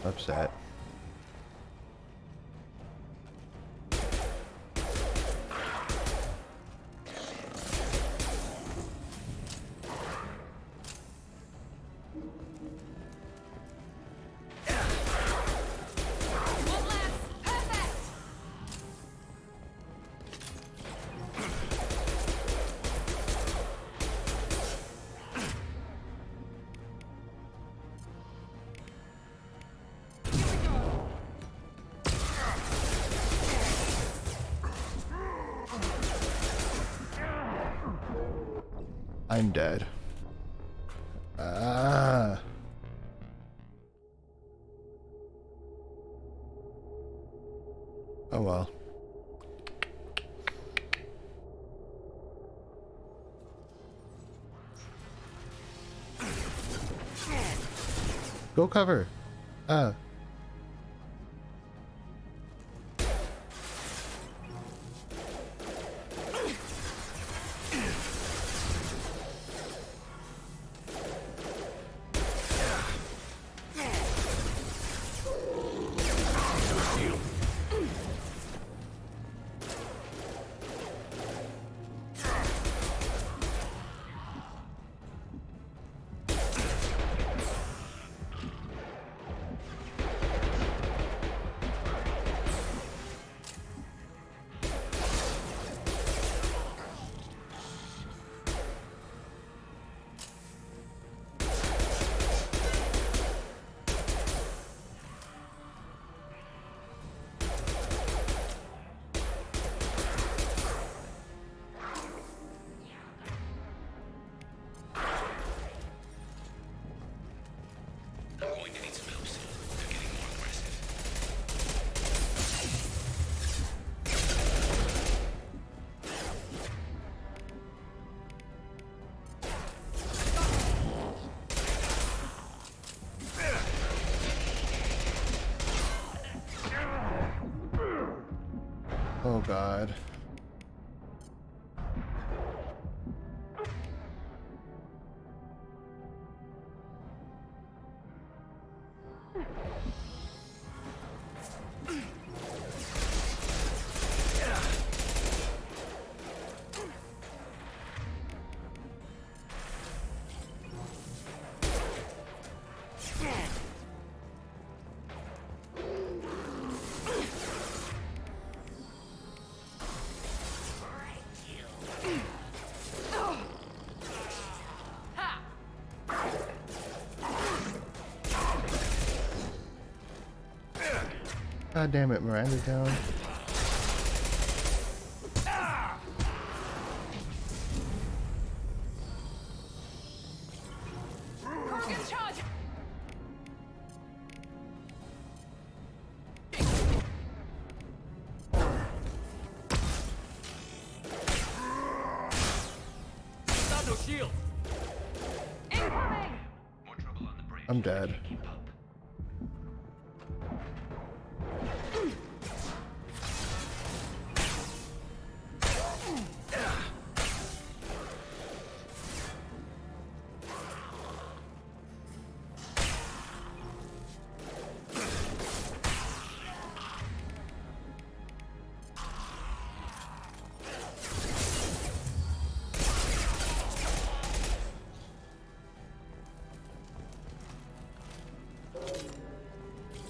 upset. I'm dead. Ah. Oh well. Go cover. Oh God. God damn it, Miranda's down. I'm dead.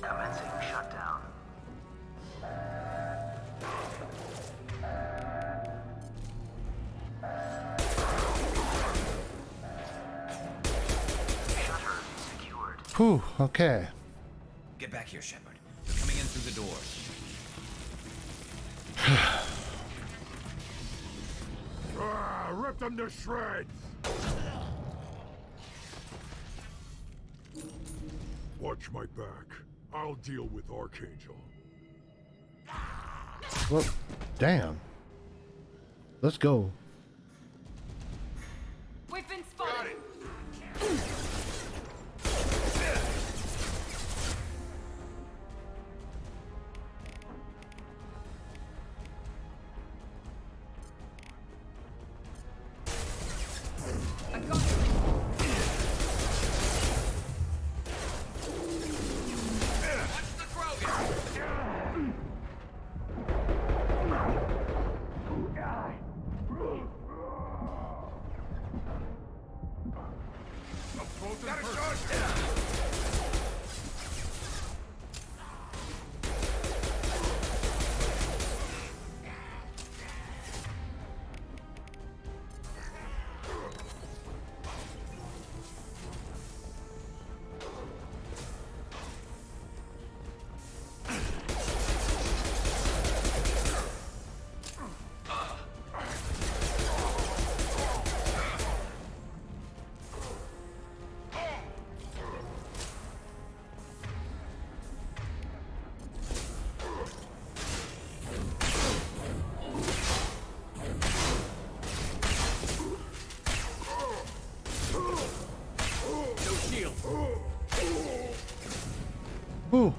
Commencing shutdown. Shutter secured. Whew, okay. Get back here, Shepard. They're coming in through the doors. Rip them to shreds! Watch my back. I'll deal with Archangel. Well, damn. Let's go. We've been spotted. Ooh.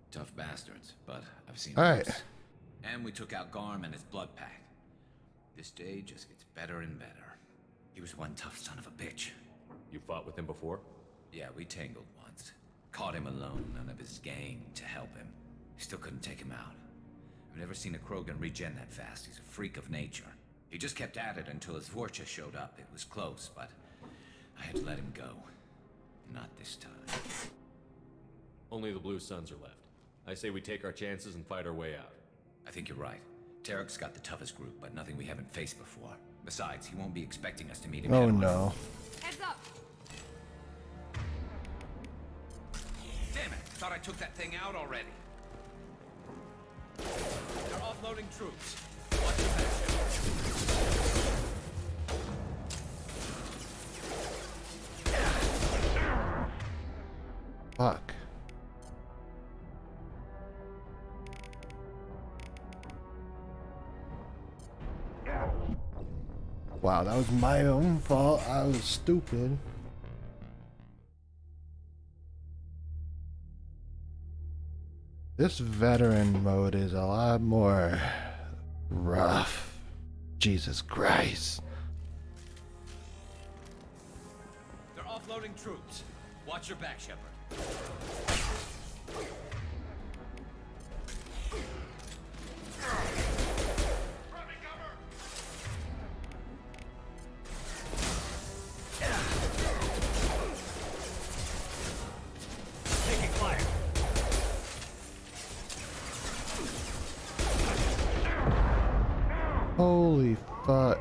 Tough bastards, but I've seen All worse. right. And we took out Garm and his blood pack. This day just gets better and better. He was one tough son of a bitch. You fought with him before? Yeah, we tangled once. Caught him alone, none of his gang to help him. Still couldn't take him out. I've never seen a Krogan regen that fast. He's a freak of nature. He just kept at it until his Vorcha showed up. It was close, but I had to let him go. Not this time. Only the Blue Suns are left. I say we take our chances and fight our way out. I think you're right. Tarek's got the toughest group, but nothing we haven't faced before. Besides, he won't be expecting us to meet him. Oh head-on. no. Heads up! Damn it! Thought I took that thing out already. They're offloading troops. Watch your back, Fuck. Wow, that was my own fault. I was stupid. This veteran mode is a lot more rough. Jesus Christ. They're offloading troops. Watch your back, Shepard. Taking fire. Holy fuck.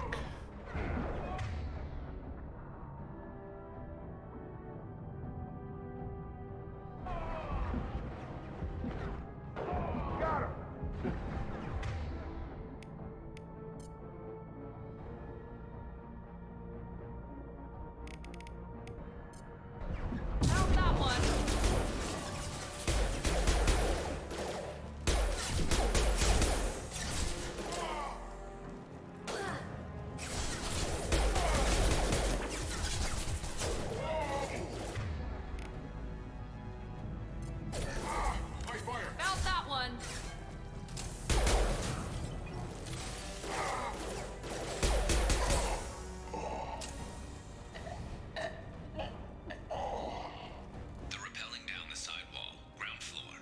How's that one? Felt that one. They're rappelling down the side wall, ground floor.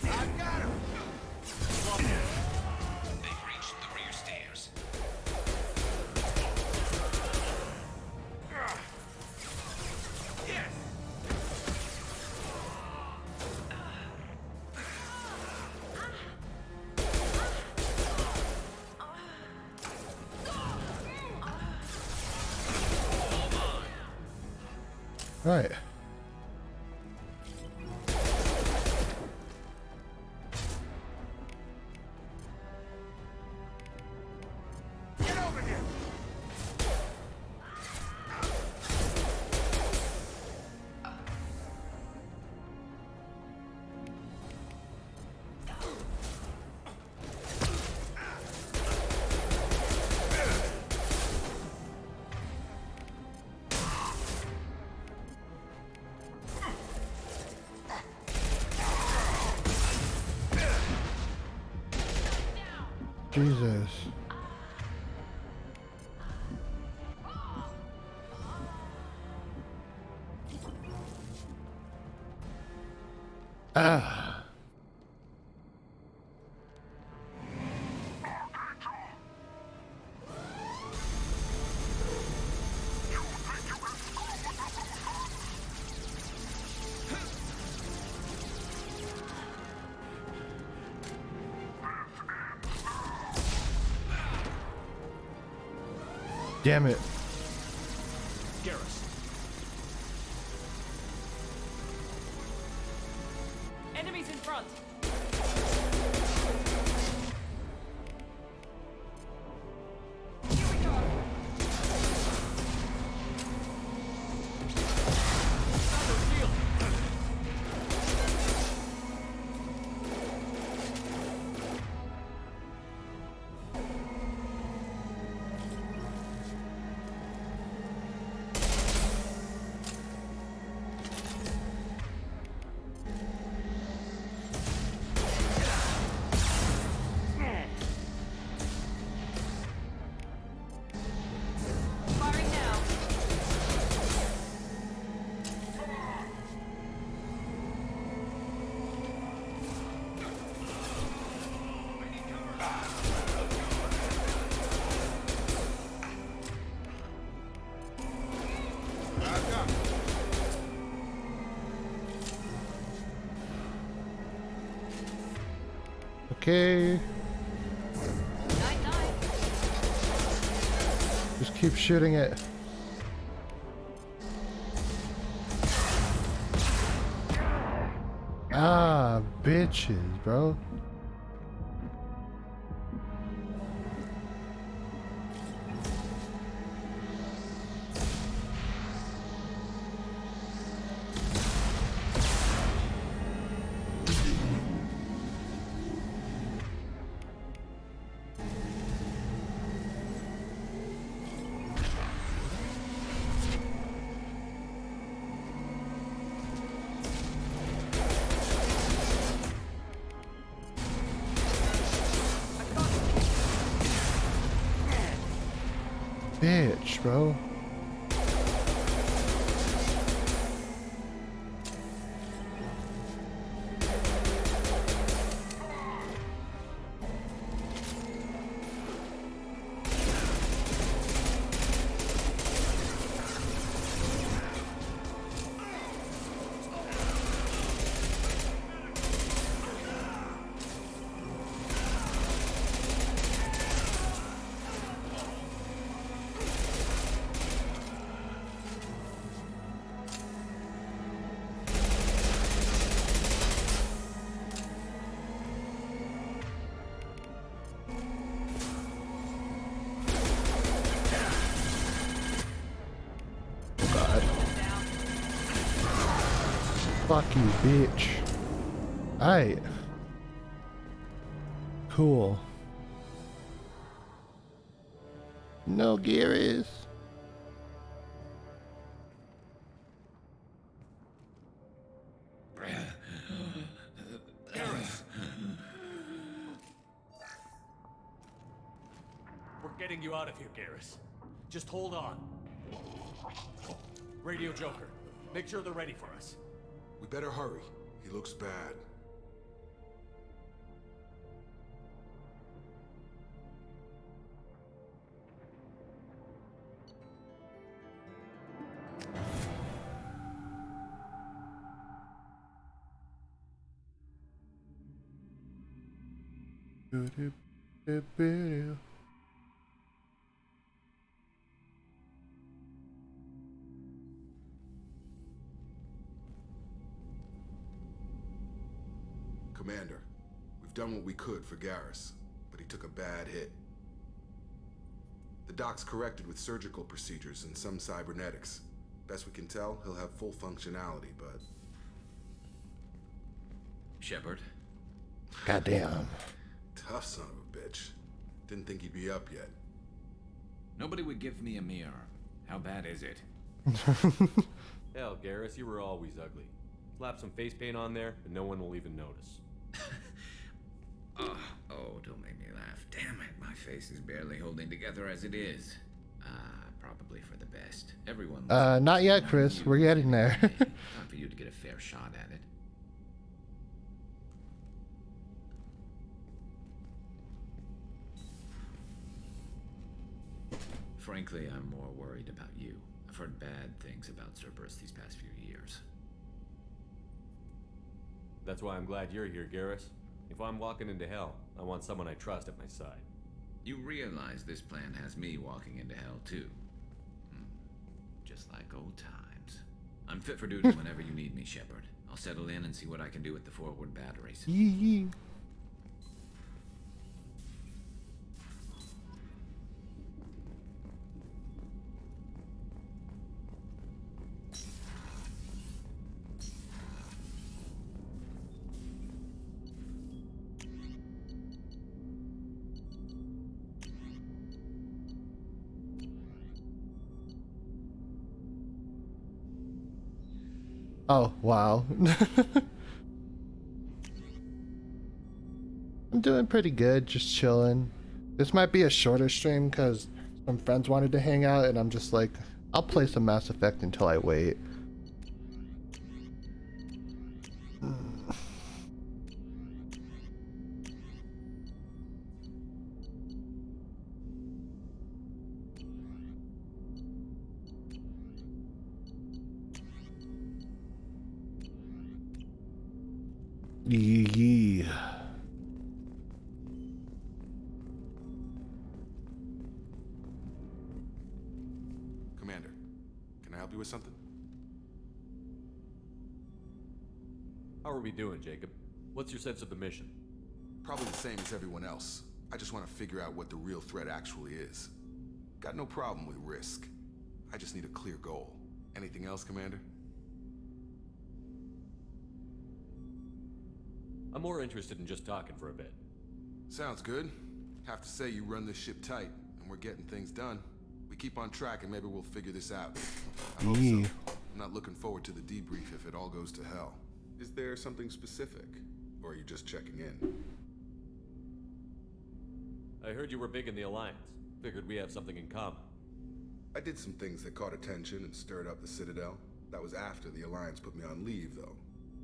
I got him! They've reached the rear stairs. Yes! Right. Get over here! Jesus. Ah. Damn it. Garrus. Enemies in front. Okay. Just keep shooting it. Ah, bitches, bro. Bitch, bro. Fuck you, bitch. Alright. Cool. No Garrus. We're getting you out of here, Garrus. Just hold on. Radio Joker, make sure they're ready for us. We better hurry. He looks bad. Commander, we've done what we could for Garrus, but he took a bad hit. The doc's corrected with surgical procedures and some cybernetics. Best we can tell, he'll have full functionality, but... Shepard? Goddamn. Tough son of a bitch. Didn't think he'd be up yet. Nobody would give me a mirror. How bad is it? Hell, Garrus, you were always ugly. Slap some face paint on there, and no one will even notice. Oh, don't make me laugh. Damn it, my face is barely holding together as it is. Probably for the best. Everyone... Not yet, Chris. We're getting there. Time for you to get a fair shot at it. Frankly, I'm more worried about you. I've heard bad things about Cerberus these past few years. That's why I'm glad you're here, Garrus. If I'm walking into hell, I want someone I trust at my side. You realize this plan has me walking into hell, too. Just like old times. I'm fit for duty whenever you need me, Shepard. I'll settle in and see what I can do with the forward batteries. Yee. Oh, wow. I'm doing pretty good, just chilling. This might be a shorter stream because some friends wanted to hang out and I'm just like, I'll play some Mass Effect until I wait. Yeah. you with something? How are we doing, Jacob? What's your sense of the mission? Probably the same as everyone else. I just want to figure out what the real threat actually is. Got no problem with risk. I just need a clear goal. Anything else, Commander? I'm more interested in just talking for a bit. Sounds good. Have to say you run this ship tight, and we're getting things done. We keep on track and maybe we'll figure this out. I hope so. I'm not looking forward to the debrief if it all goes to hell. Is there something specific? Or are you just checking in? I heard you were big in the Alliance. Figured we have something in common. I did some things that caught attention and stirred up the Citadel. That was after the Alliance put me on leave, though.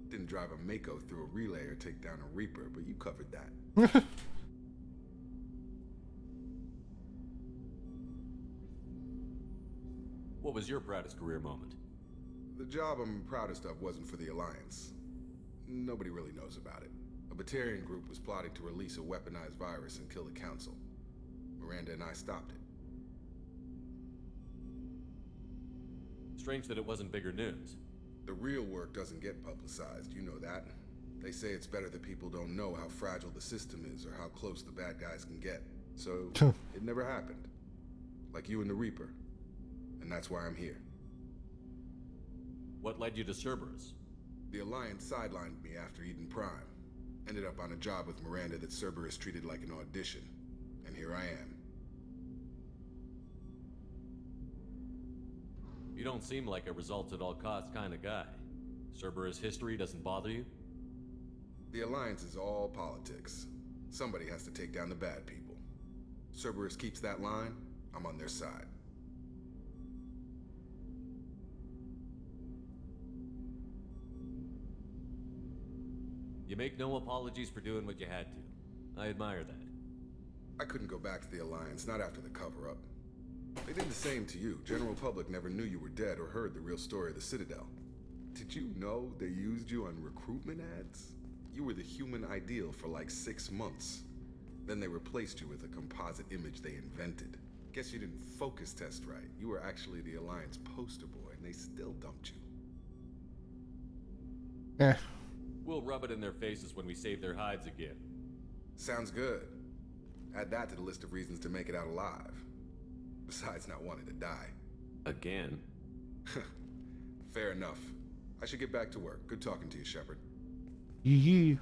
Didn't drive a Mako through a relay or take down a Reaper, but you covered that. What was your proudest career moment? The job I'm proudest of wasn't for the Alliance. Nobody really knows about it. A Batarian group was plotting to release a weaponized virus and kill the Council. Miranda and I stopped it. Strange that it wasn't bigger news. The real work doesn't get publicized, you know that. They say it's better that people don't know how fragile the system is or how close the bad guys can get. So, it never happened. Like you and the Reaper. And that's why I'm here. What led you to Cerberus? The Alliance sidelined me after Eden Prime. Ended up on a job with Miranda that Cerberus treated like an audition. And here I am. You don't seem like a results-at-all-costs kind of guy. Cerberus history doesn't bother you? The Alliance is all politics. Somebody has to take down the bad people. Cerberus keeps that line, I'm on their side. You make no apologies for doing what you had to. I admire that. I couldn't go back to the Alliance, not after the cover-up. They did the same to you. General public never knew you were dead or heard the real story of the Citadel. Did you know they used you on recruitment ads? You were the human ideal for like 6 months. Then they replaced you with a composite image they invented. Guess you didn't focus test right. You were actually the Alliance poster boy, and they still dumped you. We'll rub it in their faces when we save their hides again. Sounds good. Add that to the list of reasons to make it out alive. Besides not wanting to die. Again? Fair enough. I should get back to work. Good talking to you, Shepard. Yee.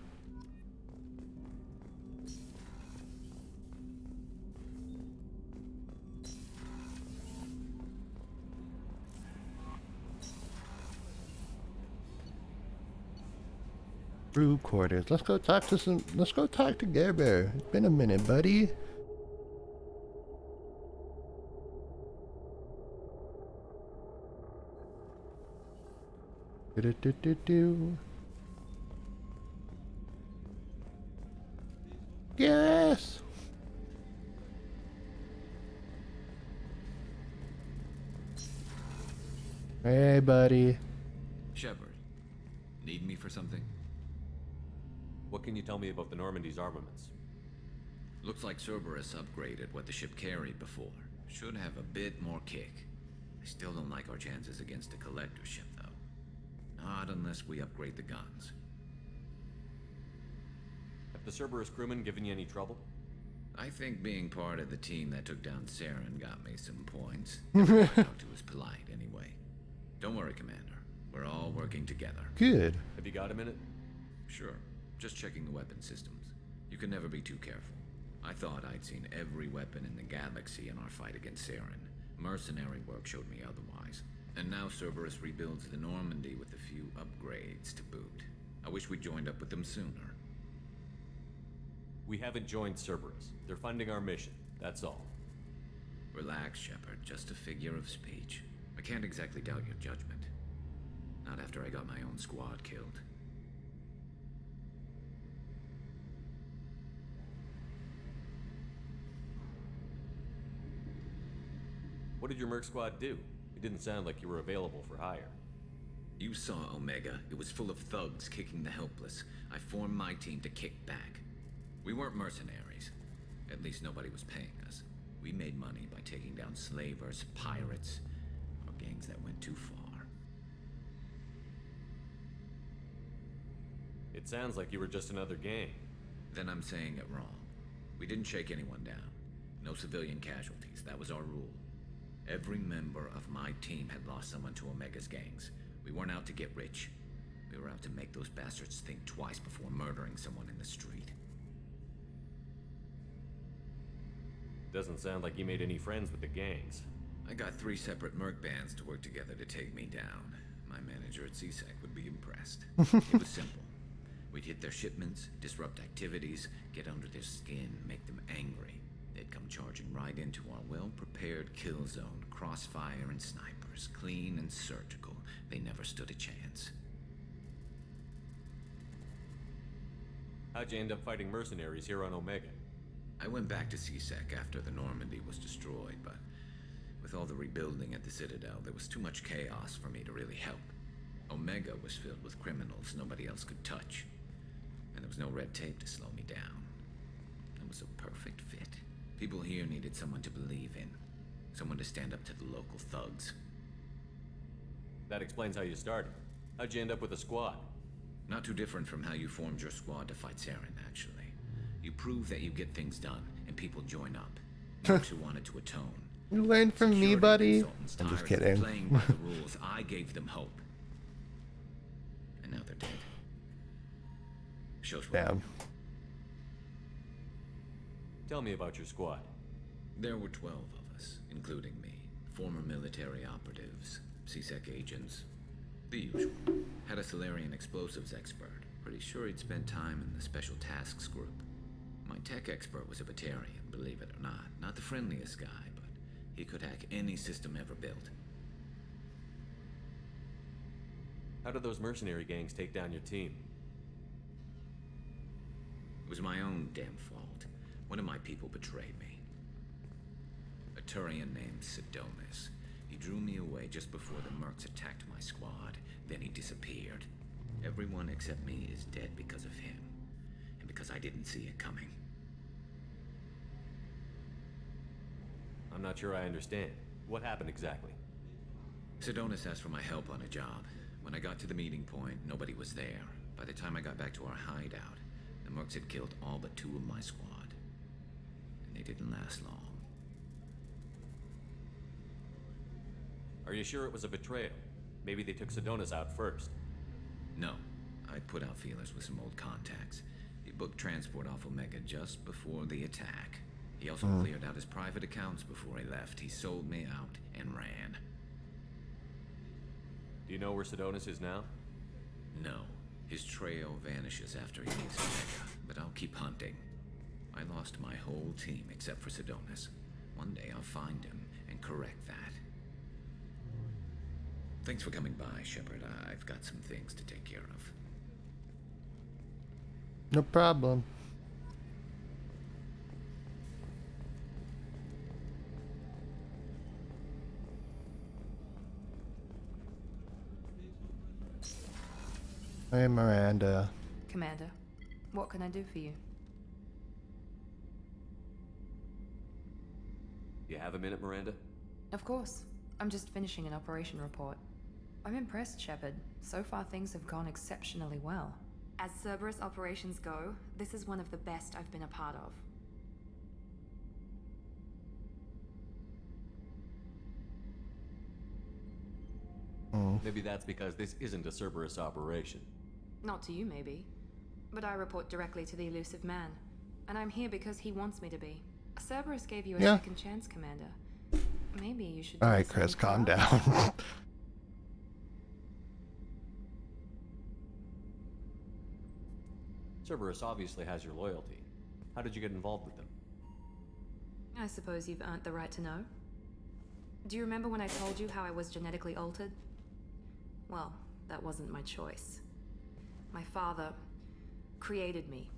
Crew quarters. Let's go talk to Gerber. It's been a minute, buddy. Do-do-do-do-do. Yes. Hey, buddy. Shepard, need me for something? What can you tell me about the Normandy's armaments? Looks like Cerberus upgraded what the ship carried before. Should have a bit more kick. I still don't like our chances against a collector ship, though. Not unless we upgrade the guns. Have the Cerberus crewmen given you any trouble? I think being part of the team that took down Saren got me some points. Everyone I talked to was polite, anyway. Don't worry, Commander. We're all working together. Good. Have you got a minute? Sure. Just checking the weapon systems. You can never be too careful. I thought I'd seen every weapon in the galaxy in our fight against Saren. Mercenary work showed me otherwise. And now Cerberus rebuilds the Normandy with a few upgrades to boot. I wish we'd joined up with them sooner. We haven't joined Cerberus. They're funding our mission. That's all. Relax, Shepard. Just a figure of speech. I can't exactly doubt your judgment. Not after I got my own squad killed. What did your merc squad do? It didn't sound like you were available for hire. You saw Omega. It was full of thugs kicking the helpless. I formed my team to kick back. We weren't mercenaries. At least nobody was paying us. We made money by taking down slavers, pirates. Our gangs that went too far. It sounds like you were just another gang. Then I'm saying it wrong. We didn't shake anyone down. No civilian casualties. That was our rule. Every member of my team had lost someone to Omega's gangs. We weren't out to get rich. We were out to make those bastards think twice before murdering someone in the street. Doesn't sound like you made any friends with the gangs. I got 3 separate merc bands to work together to take me down. My manager at CSEC would be impressed. It was simple. We'd hit their shipments, disrupt activities, get under their skin, make them angry. They'd come charging right into our well-prepared kill zone, crossfire and snipers, clean and surgical. They never stood a chance. How'd you end up fighting mercenaries here on Omega? I went back to CSEC after the Normandy was destroyed, but with all the rebuilding at the Citadel, there was too much chaos for me to really help. Omega was filled with criminals nobody else could touch, and there was no red tape to slow me down. It was a perfect fit. People here needed someone to believe in, someone to stand up to the local thugs. That explains how you started. How'd you end up with a squad? Not too different from how you formed your squad to fight Saren, actually. You prove that you get things done, and people join up. Folks who wanted to atone. You learned from me, buddy. I'm just kidding. Playing by the rules, I gave them hope. And now they're dead. Shows what. Damn. Tell me about your squad. There were 12 of us, including me. Former military operatives, CSEC agents. The usual. Had a Solarian explosives expert. Pretty sure he'd spent time in the Special Tasks Group. My tech expert was a Batarian, believe it or not. Not the friendliest guy, but he could hack any system ever built. How did those mercenary gangs take down your team? It was my own damn fault. One of my people betrayed me. A Turian named Sidonis. He drew me away just before the mercs attacked my squad. Then he disappeared. Everyone except me is dead because of him. And because I didn't see it coming. I'm not sure I understand. What happened exactly? Sidonis asked for my help on a job. When I got to the meeting point, nobody was there. By the time I got back to our hideout, the mercs had killed all but 2 of my squad. And they didn't last long. Are you sure it was a betrayal? Maybe they took Sidonis out first. No. I put out feelers with some old contacts. He booked transport off Omega just before the attack. He also cleared out his private accounts before he left. He sold me out and ran. Do you know where Sidonis is now? No. His trail vanishes after he leaves Omega, but I'll keep hunting. I lost my whole team except for Sidonis. One day I'll find him and correct that. Thanks for coming by, Shepard. I've got some things to take care of. No problem. Hey, Miranda. Commander, what can I do for you? You have a minute, Miranda? Of course. I'm just finishing an operation report. I'm impressed, Shepard. So far things have gone exceptionally well. As Cerberus operations go, this is one of the best I've been a part of. Maybe that's because this isn't a Cerberus operation. Not to you, maybe. But I report directly to the elusive man. And I'm here because he wants me to be. Cerberus gave you a second chance, Commander. Maybe you should... Alright, Chris, calm down. Cerberus obviously has your loyalty. How did you get involved with them? I suppose you've earned the right to know. Do you remember when I told you how I was genetically altered? Well, that wasn't my choice. My father created me.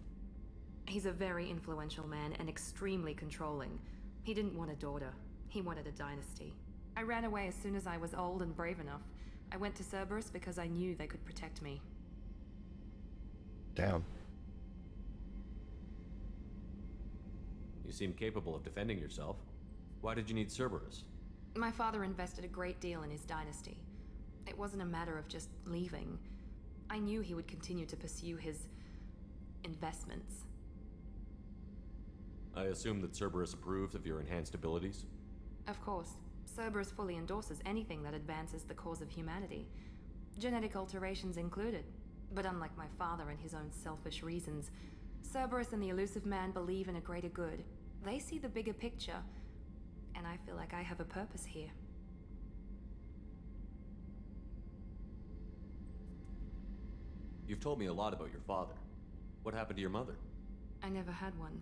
He's a very influential man and extremely controlling. He didn't want a daughter. He wanted a dynasty. I ran away as soon as I was old and brave enough. I went to Cerberus because I knew they could protect me. Damn. You seem capable of defending yourself. Why did you need Cerberus? My father invested a great deal in his dynasty. It wasn't a matter of just leaving. I knew he would continue to pursue his investments. I assume that Cerberus approves of your enhanced abilities? Of course, Cerberus fully endorses anything that advances the cause of humanity, genetic alterations included. But unlike my father and his own selfish reasons, Cerberus and the Elusive Man believe in a greater good. They see the bigger picture, and I feel like I have a purpose here. You've told me a lot about your father. What happened to your mother? I never had one.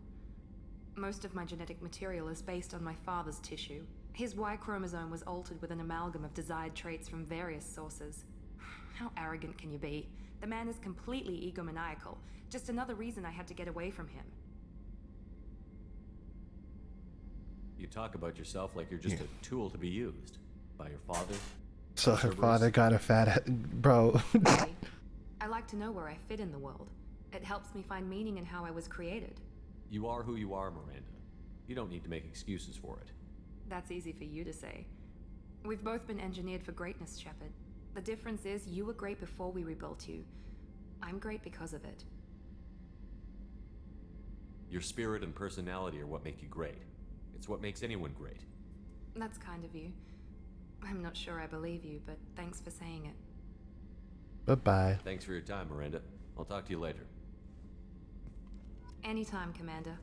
Most of my genetic material is based on my father's tissue. His Y chromosome was altered with an amalgam of desired traits from various sources. How arrogant can you be? The man is completely egomaniacal. Just another reason I had to get away from him. You talk about yourself like you're just a tool to be used. By your father? So her father got a fat bro. I like to know where I fit in the world. It helps me find meaning in how I was created. You are who you are, Miranda. You don't need to make excuses for it. That's easy for you to say. We've both been engineered for greatness, Shepard. The difference is you were great before we rebuilt you. I'm great because of it. Your spirit and personality are what make you great. It's what makes anyone great. That's kind of you. I'm not sure I believe you, but thanks for saying it. Bye-bye. Thanks for your time, Miranda. I'll talk to you later. Anytime, Commander.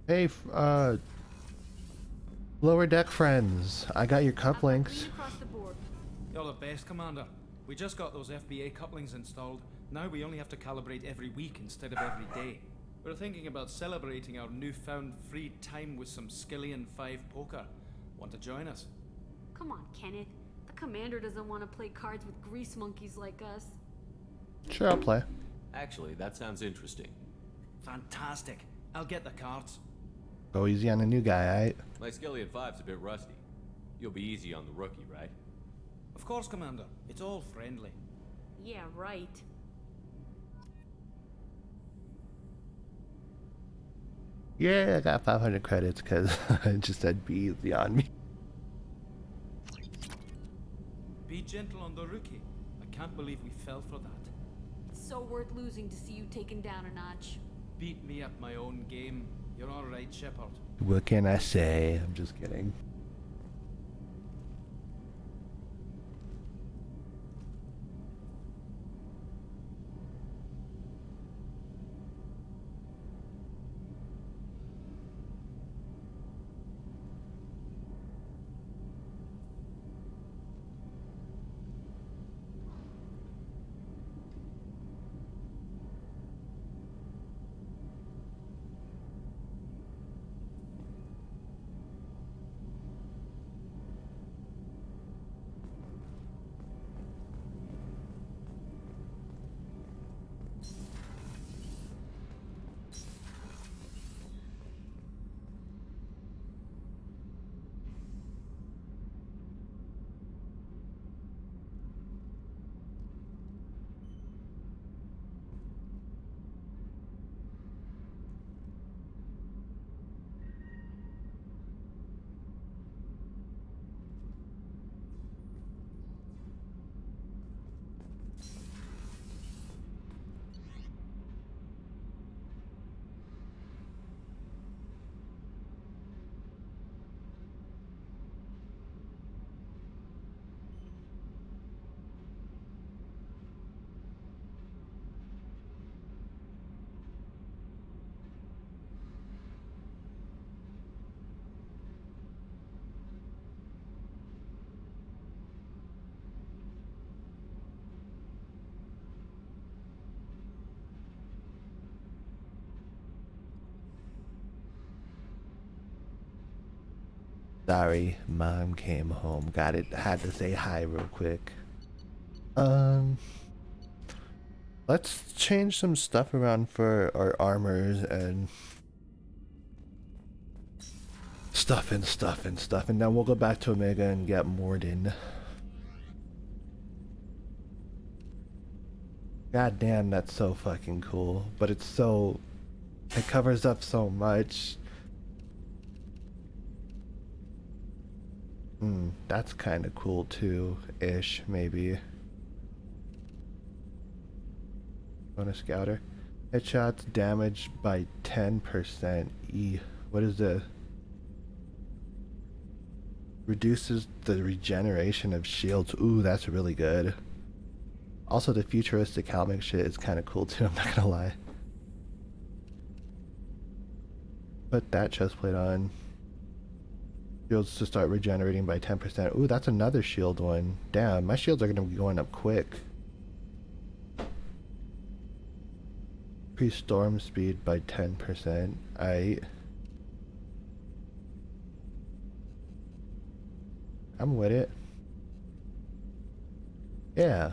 Hey, lower deck friends, I got your cufflinks. You're the best, Commander. We just got those FBA couplings installed. Now we only have to calibrate every week instead of every day. We're thinking about celebrating our newfound free time with some Skillian 5 poker. Want to join us? Come on, Kenneth. The commander doesn't want to play cards with grease monkeys like us. Sure, I'll play. Actually, that sounds interesting. Fantastic. I'll get the cards. Go easy on the new guy, aight? My Skillian 5's a bit rusty. You'll be easy on the rookie, right? Of course, Commander. It's all friendly. Yeah, right. Yeah, I got 500 credits because I just said be easy on me. Be gentle on the rookie. I can't believe we fell for that. It's so worth losing to see you taken down a notch. Beat me at my own game. You're all right, Shepard. What can I say? I'm just kidding. Sorry, mom came home. Got it. Had to say hi real quick. Let's change some stuff around for our armors and Stuff, and then we'll go back to Omega and get Mordin. God damn, that's so fucking cool. But it's so... It covers up so much. That's kind of cool too, ish, maybe. Bonus scouter. Headshots damaged by 10%. What is this? Reduces the regeneration of shields. Ooh, that's really good. Also, the futuristic helmet shit is kind of cool too, I'm not gonna lie. Put that chestplate on. Shields to start regenerating by 10%. Ooh, that's another shield one. Damn, my shields are gonna be going up quick. Increase storm speed by 10%. I'm with it. Yeah.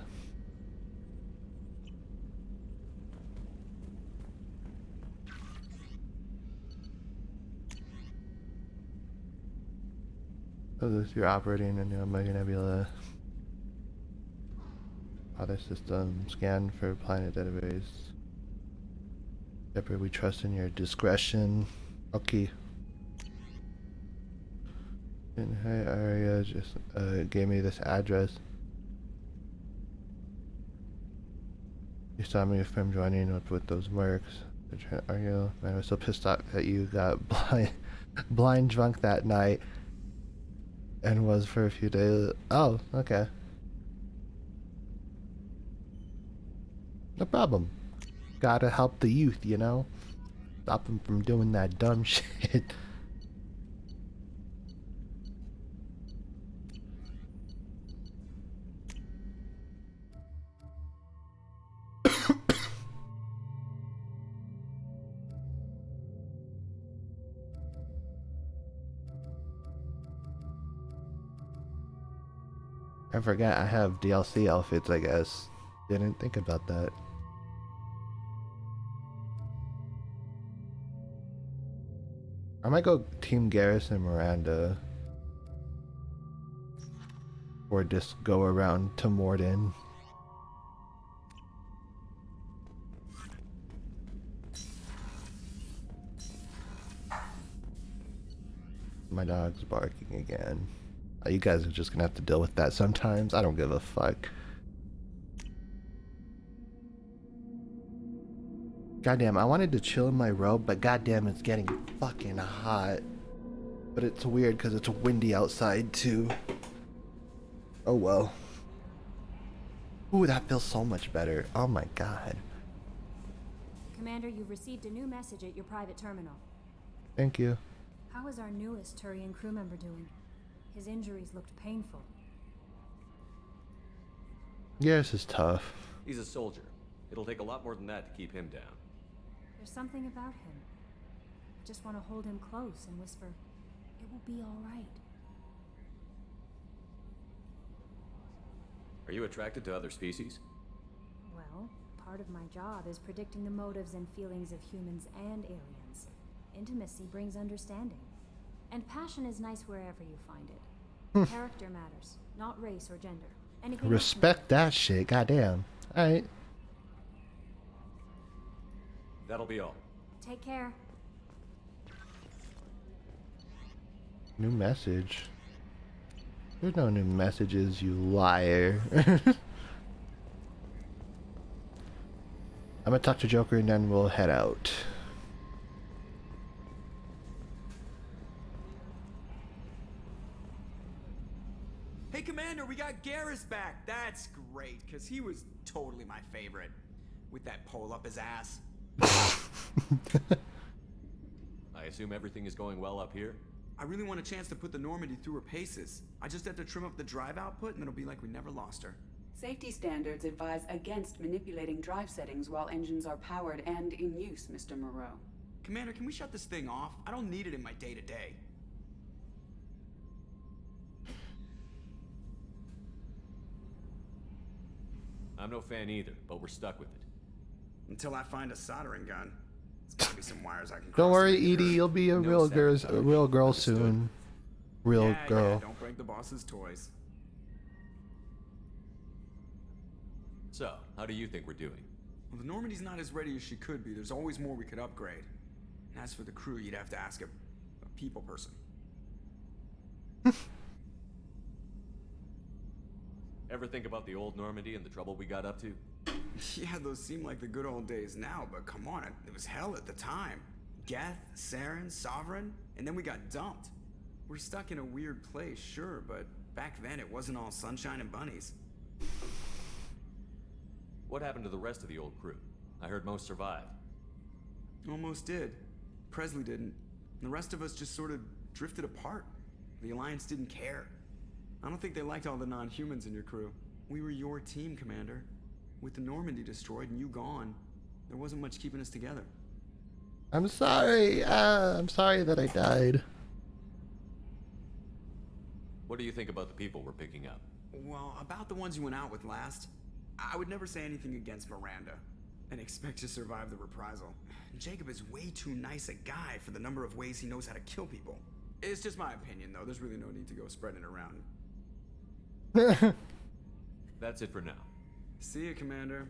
So this you're operating a new Omega Nebula. Other system. Scan for planet database. Shepard, we trust in your discretion. Okay. And hey, Arya just gave me this address. You saw me from joining up with those mercs. Arya, man, I was so pissed off that you got blind drunk that night. And was for a few days. Oh, okay. No problem. Gotta help the youth, you know? Stop them from doing that dumb shit. I forgot I have DLC outfits, I guess. Didn't think about that. I might go Team Garrus and Miranda. Or just go around to Mordin. My dog's barking again. You guys are just gonna have to deal with that sometimes. I don't give a fuck. Goddamn, I wanted to chill in my robe, but goddamn, it's getting fucking hot. But it's weird because it's windy outside too. Oh well. Ooh, that feels so much better. Oh my god. Commander, you've received a new message at your private terminal. Thank you. How is our newest Turian crew member doing? His injuries looked painful. Garrus is tough. He's a soldier. It'll take a lot more than that to keep him down. There's something about him. I just want to hold him close and whisper, "It will be all right." Are you attracted to other species? Well, part of my job is predicting the motives and feelings of humans and aliens. Intimacy brings understanding. And passion is nice wherever you find it. Character matters, not race or gender. Anything Respect that shit, goddamn. Alright. That'll be all. Take care. New message. There's no new messages, you liar. I'm gonna talk to Joker and then we'll head out. Hey, Commander, we got Garrus back. That's great, because he was totally my favorite. With that pole up his ass. I assume everything is going well up here? I really want a chance to put the Normandy through her paces. I just have to trim up the drive output and it'll be like we never lost her. Safety standards advise against manipulating drive settings while engines are powered and in use, Mr. Moreau. Commander, can we shut this thing off? I don't need it in my day-to-day. I'm no fan either, but we're stuck with it. Until I find a soldering gun. There's gotta be some wires I can cross. Don't worry, to make it Edie. hurt. You'll be a No real sabotage. girl. A real girl Understood. soon. Real Yeah, girl. Yeah, don't break the boss's toys. So, how do you think we're doing? Well, the Normandy's not as ready as she could be. There's always more we could upgrade. And as for the crew, you'd have to ask a people person. Ever think about the old Normandy and the trouble we got up to? Yeah, those seem like the good old days now, but come on, it was hell at the time. Geth, Saren, Sovereign, and then we got dumped. We're stuck in a weird place, sure, but back then it wasn't all sunshine and bunnies. What happened to the rest of the old crew? I heard most survived. Almost did. Presley didn't. And the rest of us just sort of drifted apart. The Alliance didn't care. I don't think they liked all the non-humans in your crew. We were your team, Commander. With the Normandy destroyed and you gone, there wasn't much keeping us together. I'm sorry. I'm sorry that I died. What do you think about the people we're picking up? Well, about the ones you went out with last, I would never say anything against Miranda and expect to survive the reprisal. Jacob is way too nice a guy for the number of ways he knows how to kill people. It's just my opinion, though. There's really no need to go spreading it around. That's it for now. See you, Commander.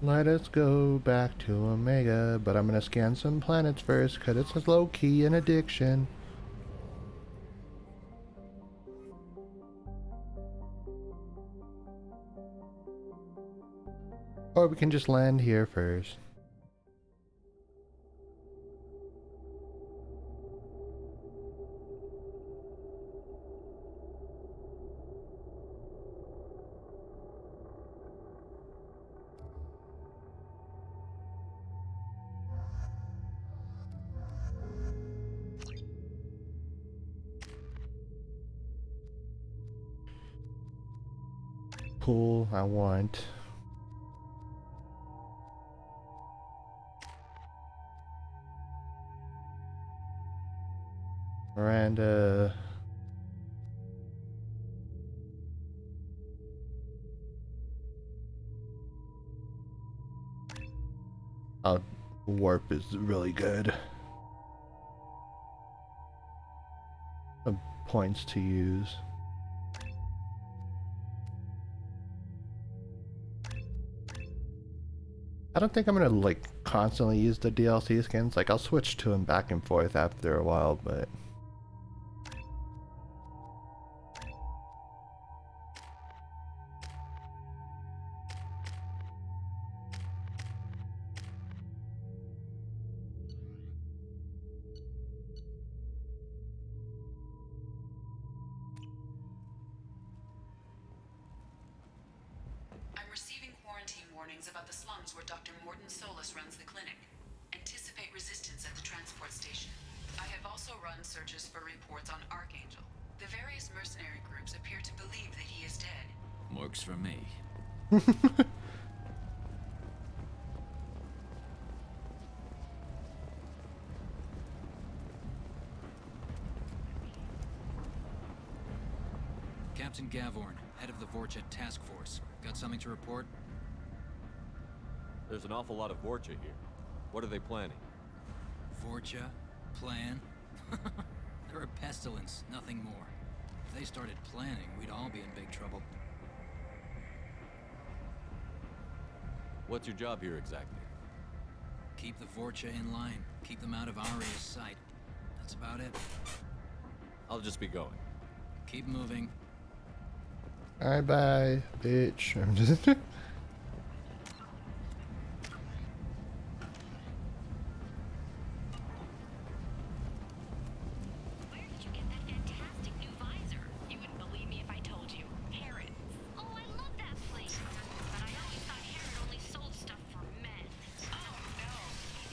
Let us go back to Omega, but I'm gonna scan some planets first, cause it's low-key an addiction. Or we can just land here first. Cool, I want. Miranda. Oh, warp is really good. Some points to use. I don't think I'm gonna like constantly use the DLC skins. Like I'll switch to them back and forth after a while, but I'm receiving quarantine warnings about the slums where Dr. Mordin runs the clinic. Anticipate resistance at the transport station. I have also run searches for reports on Archangel. The various mercenary groups appear to believe that he is dead. Works for me. Captain Gavorn, head of the Vorcha task force. Got something to report? There's an awful lot of Vorcha here. What are they planning? Vorcha? Plan? They're a pestilence, nothing more. If they started planning, we'd all be in big trouble. What's your job here exactly? Keep the Vorcha in line. Keep them out of Aria's sight. That's about it. I'll just be going. Keep moving. Alright, bye, bitch. I'm just Where did you get that fantastic new visor? You wouldn't believe me if I told you. Harrot. Oh, I love that place. But I always thought Harrot only sold stuff for men. Oh, no.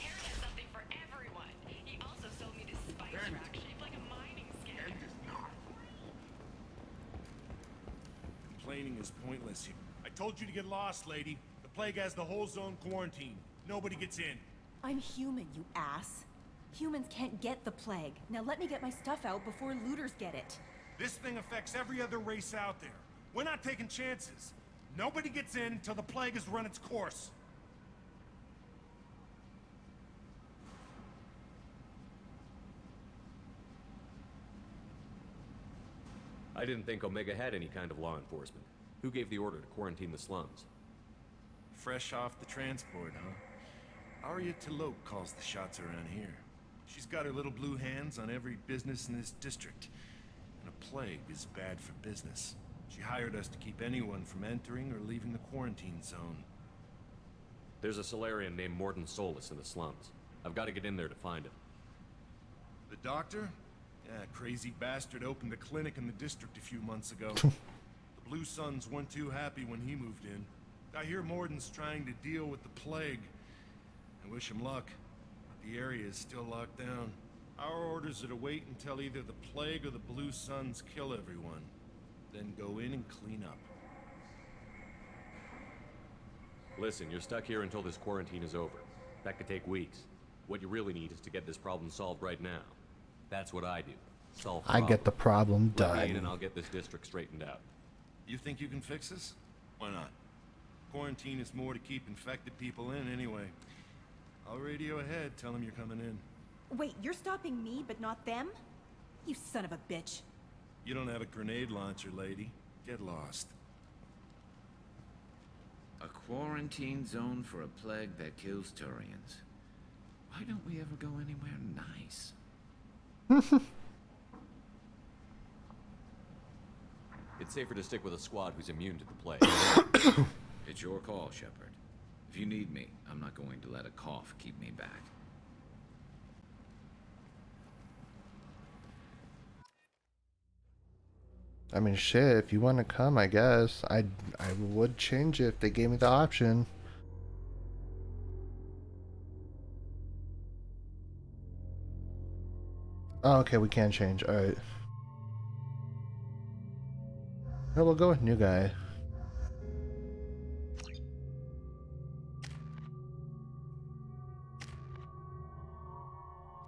Harrot has something for everyone. He also sold me this spice rack shaped like a mining scanner. Complaining is pointless here. I told you to get lost, lady. The plague has the whole zone quarantined. Nobody gets in. I'm human, you ass. Humans can't get the plague. Now let me get my stuff out before looters get it. This thing affects every other race out there. We're not taking chances. Nobody gets in until the plague has run its course. I didn't think Omega had any kind of law enforcement. Who gave the order to quarantine the slums? Fresh off the transport, huh? Arya Taloke calls the shots around here. She's got her little blue hands on every business in this district. And a plague is bad for business. She hired us to keep anyone from entering or leaving the quarantine zone. There's a Solarian named Mordin in the slums. I've got to get in there to find him. The doctor? Yeah, crazy bastard opened a clinic in the district a few months ago. The Blue Suns weren't too happy when he moved in. I hear Mordin's trying to deal with the plague. I wish him luck, but the area is still locked down. Our orders are to wait until either the plague or the Blue Suns kill everyone. Then go in and clean up. Listen, you're stuck here until this quarantine is over. That could take weeks. What you really need is to get this problem solved right now. That's what I do. Solve the I get the problem Let me in done. and I'll get this district straightened out. You think you can fix this? Why not? Quarantine is more to keep infected people in anyway. I'll radio ahead, tell them you're coming in. Wait, you're stopping me, but not them? You son of a bitch. You don't have a grenade launcher, lady. Get lost. A quarantine zone for a plague that kills Turians. Why don't we ever go anywhere nice? It's safer to stick with a squad who's immune to the plague. It's your call, Shepard. If you need me, I'm not going to let a cough keep me back. I mean, shit, if you want to come, I guess. I would change it if they gave me the option. Oh, okay, we can change. Alright. No, we'll go with new guy.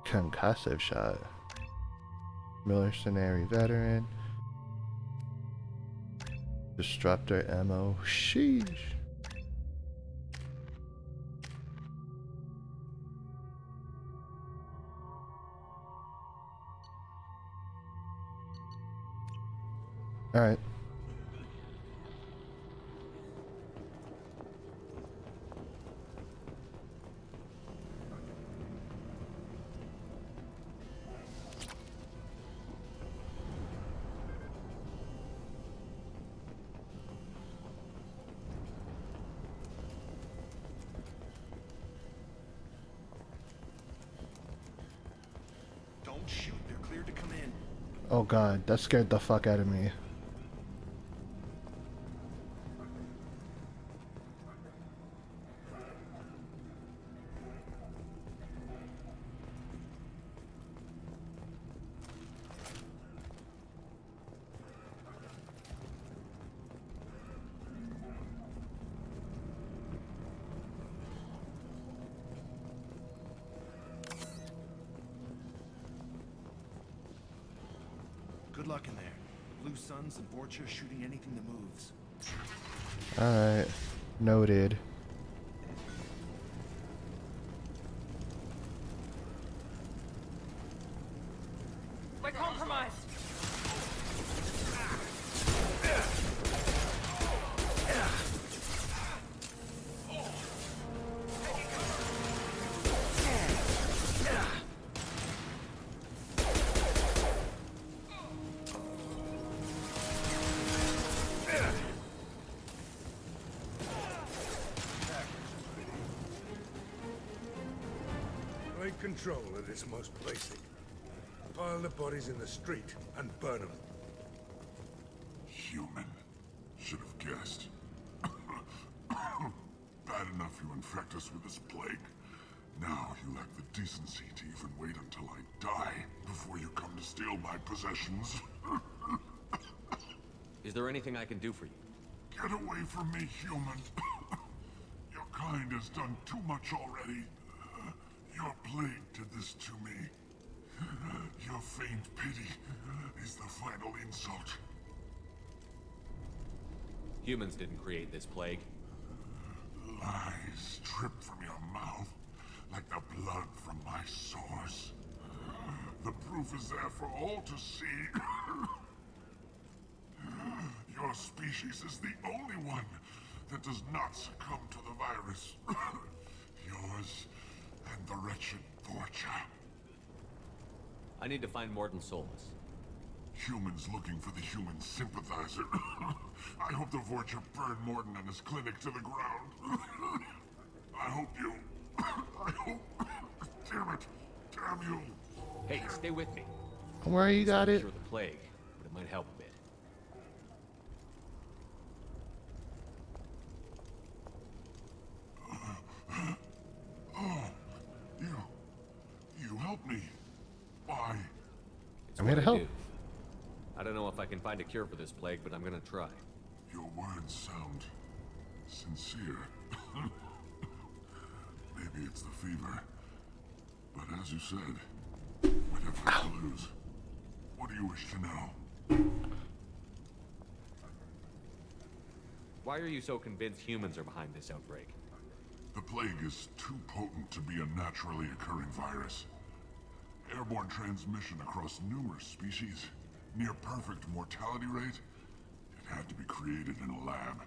Concussive shot. Mercenary veteran. Disruptor ammo. Sheesh. Alright. Don't shoot, they're cleared to come in. Oh god, that scared the fuck out of me. Good luck in there. The Blue Suns and Vorcha shooting anything that moves. Alright. Noted. We're compromised. Take control of this most basic. Pile the bodies in the street and burn them. Human. Should have guessed. Bad enough you infect us with this plague. Now you lack the decency to even wait until I die before you come to steal my possessions. Is there anything I can do for you? Get away from me, human. Your kind has done too much already. Your plague did this to me. Your faint pity is the final insult. Humans didn't create this plague. Lies drip from your mouth like the blood from my sores. The proof is there for all to see. Your species is the only one that does not succumb to the virus. Yours and the wretched Vorcha. I need to find Mordin Solus. Humans looking for the human sympathizer. I hope the Vorcha burn Mordin and his clinic to the ground. I hope you... I hope... Damn it. Damn you. Hey, stay with me. Don't worry, you got it. Cure the plague, but it might help a bit. Oh, you helped me. Why? I'm here to help. I don't know if I can find a cure for this plague, but I'm gonna try. Your words sound sincere. Maybe it's the fever. But as you said, we'd have to lose. What do you wish to know? Why are you so convinced humans are behind this outbreak? The plague is too potent to be a naturally occurring virus. Airborne transmission across numerous species, near perfect mortality rate. It had to be created in a lab.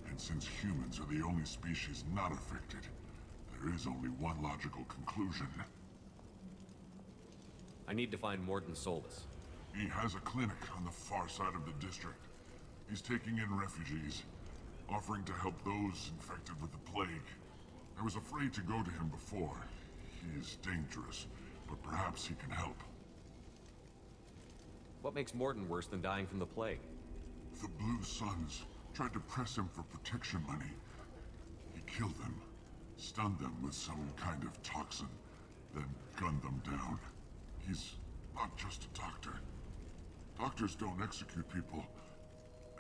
And since humans are the only species not affected, there is only one logical conclusion. I need to find Mordin Solus. He has a clinic on the far side of the district. He's taking in refugees, offering to help those infected with the plague. I was afraid to go to him before. He is dangerous, but perhaps he can help. What makes Mordin worse than dying from the plague? The Blue Suns tried to press him for protection money. He killed them, stunned them with some kind of toxin, then gunned them down. He's not just a doctor. Doctors don't execute people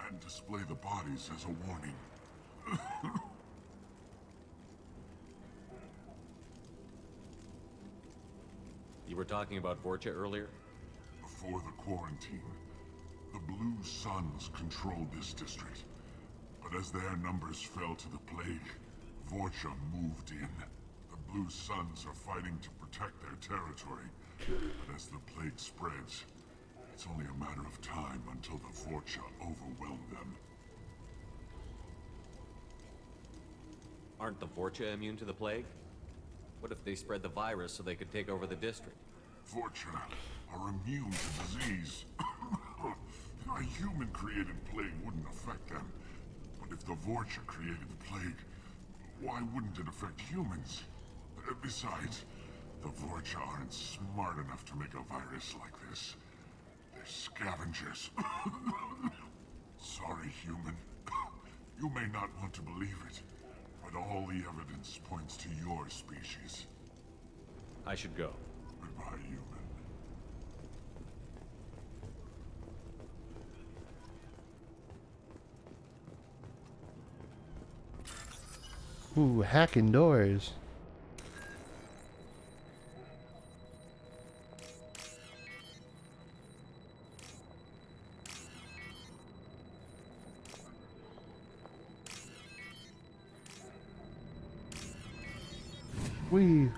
and display the bodies as a warning. You were talking about Vorcha earlier? Before the quarantine, the Blue Suns controlled this district. But as their numbers fell to the plague, Vorcha moved in. The Blue Suns are fighting to protect their territory. But as the plague spreads, it's only a matter of time until the Vorcha overwhelm them. Aren't the Vorcha immune to the plague? What if they spread the virus so they could take over the district? Vorcha are immune to disease. A human-created plague wouldn't affect them. But if the Vorcha created the plague, why wouldn't it affect humans? Besides, the Vorcha aren't smart enough to make a virus like this. They're scavengers. Sorry, human. You may not want to believe it, but all the evidence points to your species. I should go. Goodbye, human. Ooh, hacking doors. We.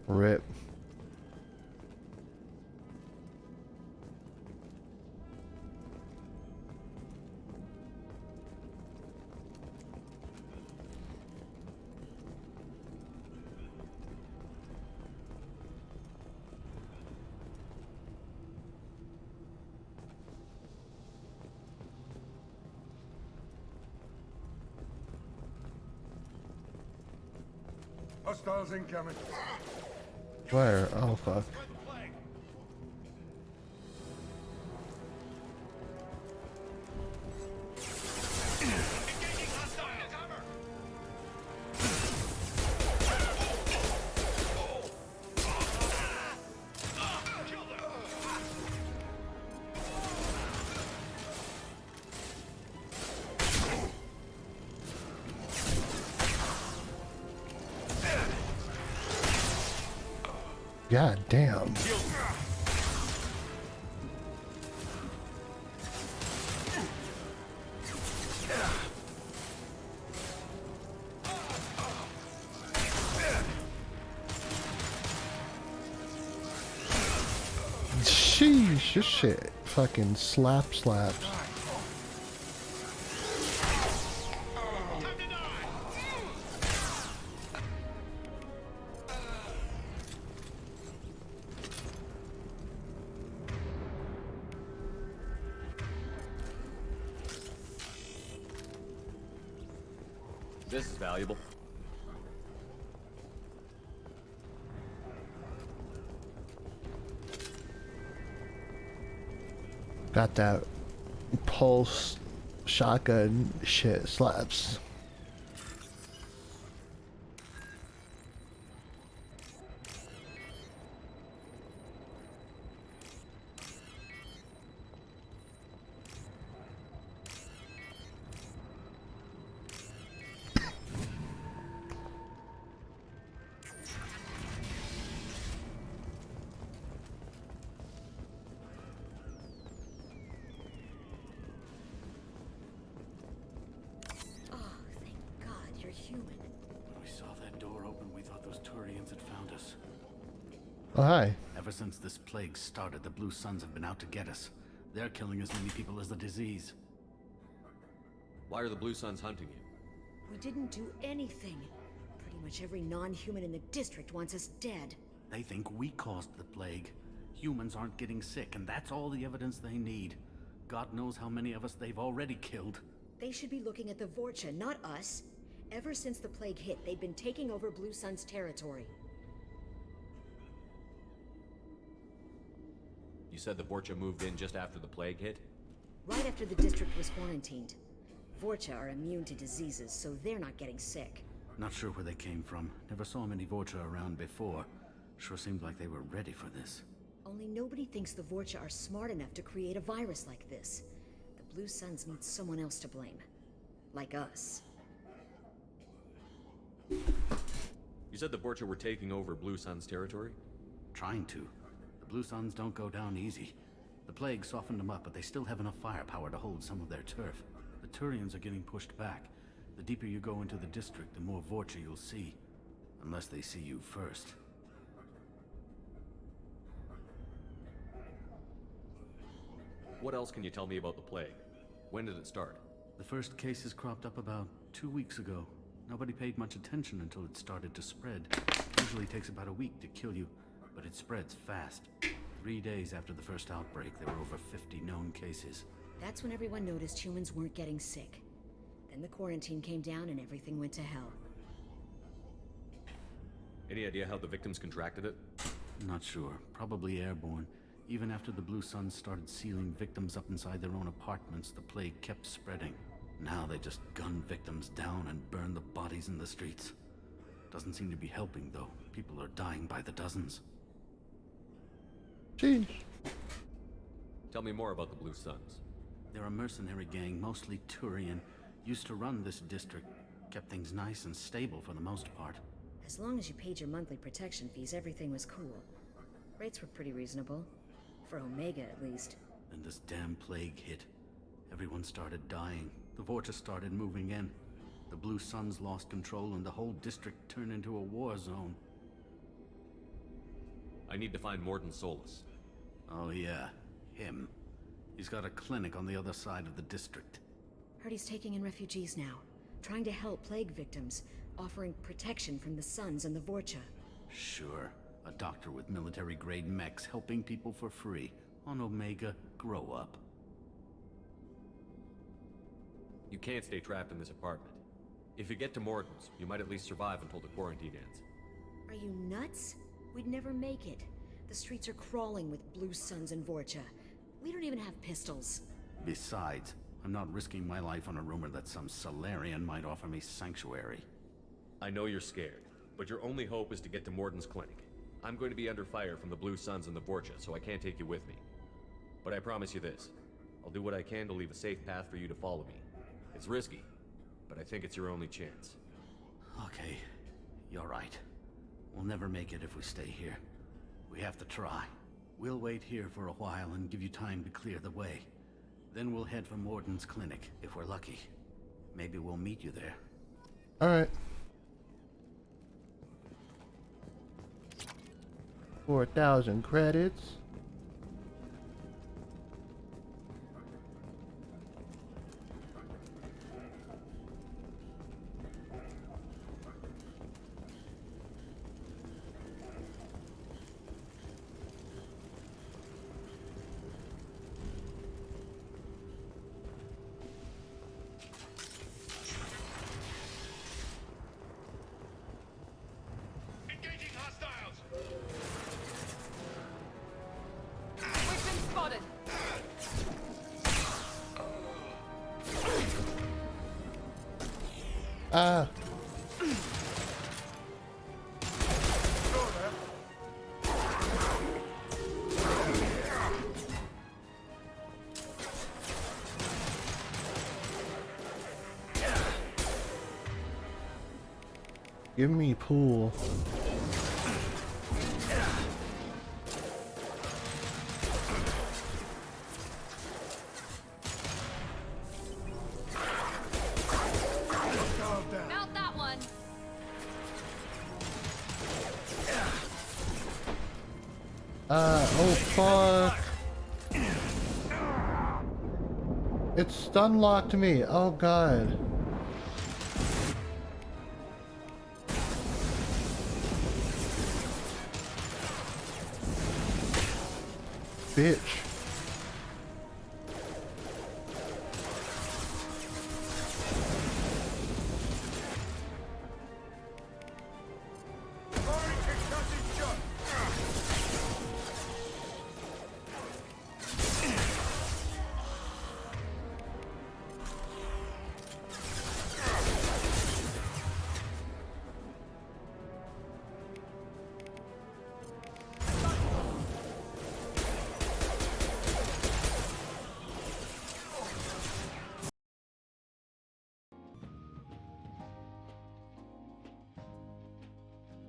Rip. Hostiles incoming. Where? Oh fuck. God damn. Sheesh, this shit fucking slaps. This is valuable. Got that pulse shotgun shit slaps. Oh, hi. Ever since this plague started, the Blue Suns have been out to get us. They're killing as many people as the disease. Why are the Blue Suns hunting you? We didn't do anything. Pretty much every non-human in the district wants us dead. They think we caused the plague. Humans aren't getting sick, and that's all the evidence they need. God knows how many of us they've already killed. They should be looking at the Vorcha, not us. Ever since the plague hit, they've been taking over Blue Sun's territory. You said the Vorcha moved in just after the plague hit? Right after the district was quarantined. Vorcha are immune to diseases, so they're not getting sick. Not sure where they came from. Never saw many Vorcha around before. Sure seemed like they were ready for this. Only nobody thinks the Vorcha are smart enough to create a virus like this. The Blue Suns need someone else to blame. Like us. You said the Vorcha were taking over Blue Sun's territory? Trying to. The Blue Suns don't go down easy. The plague softened them up, but they still have enough firepower to hold some of their turf. The Turians are getting pushed back. The deeper you go into the district, the more Vorcha you'll see. Unless they see you first. What else can you tell me about the plague? When did it start? The first cases cropped up about 2 weeks ago. Nobody paid much attention until it started to spread. Usually takes about a week to kill you, but it spreads fast. 3 days after the first outbreak, there were over 50 known cases. That's when everyone noticed humans weren't getting sick. Then the quarantine came down and everything went to hell. Any idea how the victims contracted it? Not sure. Probably airborne. Even after the Blue Suns started sealing victims up inside their own apartments, the plague kept spreading. Now they just gun victims down and burn the bodies in the streets. Doesn't seem to be helping, though. People are dying by the dozens. Jeez. Tell me more about the Blue Suns. They're a mercenary gang, mostly Turian. Used to run this district. Kept things nice and stable for the most part. As long as you paid your monthly protection fees, everything was cool. Rates were pretty reasonable. For Omega, at least. Then this damn plague hit. Everyone started dying. The Vorcha started moving in. The Blue Suns lost control and the whole district turned into a war zone. I need to find Mordin Solus. Oh yeah, him. He's got a clinic on the other side of the district. Heard he's taking in refugees now. Trying to help plague victims. Offering protection from the Suns and the Vorcha. Sure. A doctor with military-grade mechs helping people for free. On Omega, grow up. You can't stay trapped in this apartment. If you get to Mordin's, you might at least survive until the quarantine ends. Are you nuts? We'd never make it. The streets are crawling with Blue Suns and Vorcha. We don't even have pistols. Besides, I'm not risking my life on a rumor that some Solarian might offer me sanctuary. I know you're scared, but your only hope is to get to Mordin's clinic. I'm going to be under fire from the Blue Suns and the Vorcha, so I can't take you with me. But I promise you this. I'll do what I can to leave a safe path for you to follow me. It's risky, but I think it's your only chance. Okay, you're right. We'll never make it if we stay here. We have to try. We'll wait here for a while and give you time to clear the way. Then we'll head for Mordin's clinic, if we're lucky. Maybe we'll meet you there. Alright. 4,000 credits. Ah. Give me pool. Mount that one. Oh fuck. It stun locked me. Oh god. Bitch.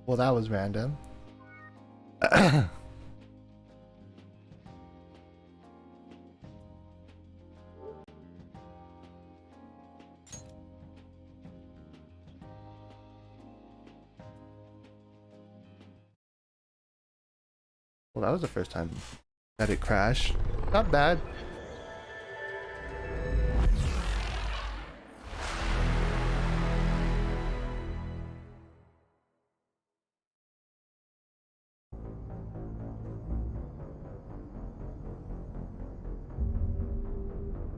Well, that was random. Well, that was the first time that it crashed. Not bad.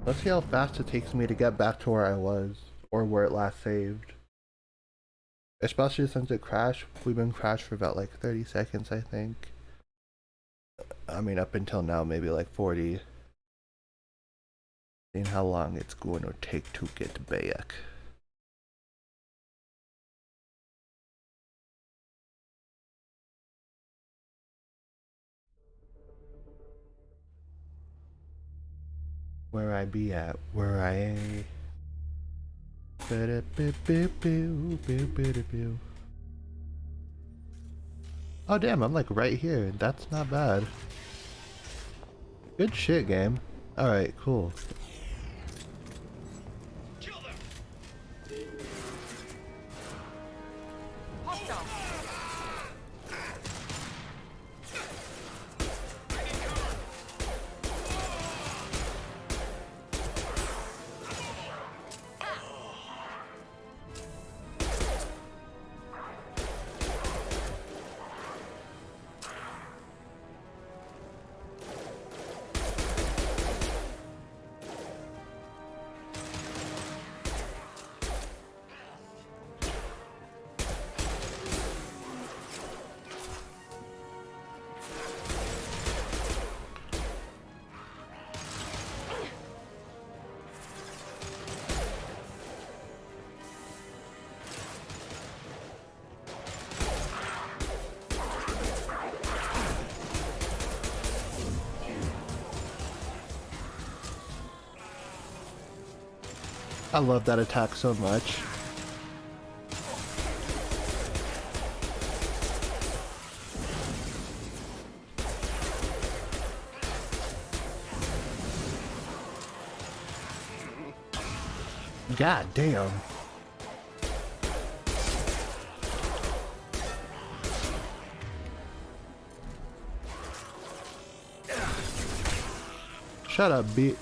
Let's see how fast it takes me to get back to where I was, or where it last saved. Especially since it crashed. We've been crashed for about like 30 seconds, I think. I mean, up until now, maybe like 40. Seeing how long it's going to take to get back. Where I be at, where I am. Oh damn, I'm like right here. That's not bad. Good shit, game. Alright, cool. I love that attack so much. God damn. Shut up, bitch.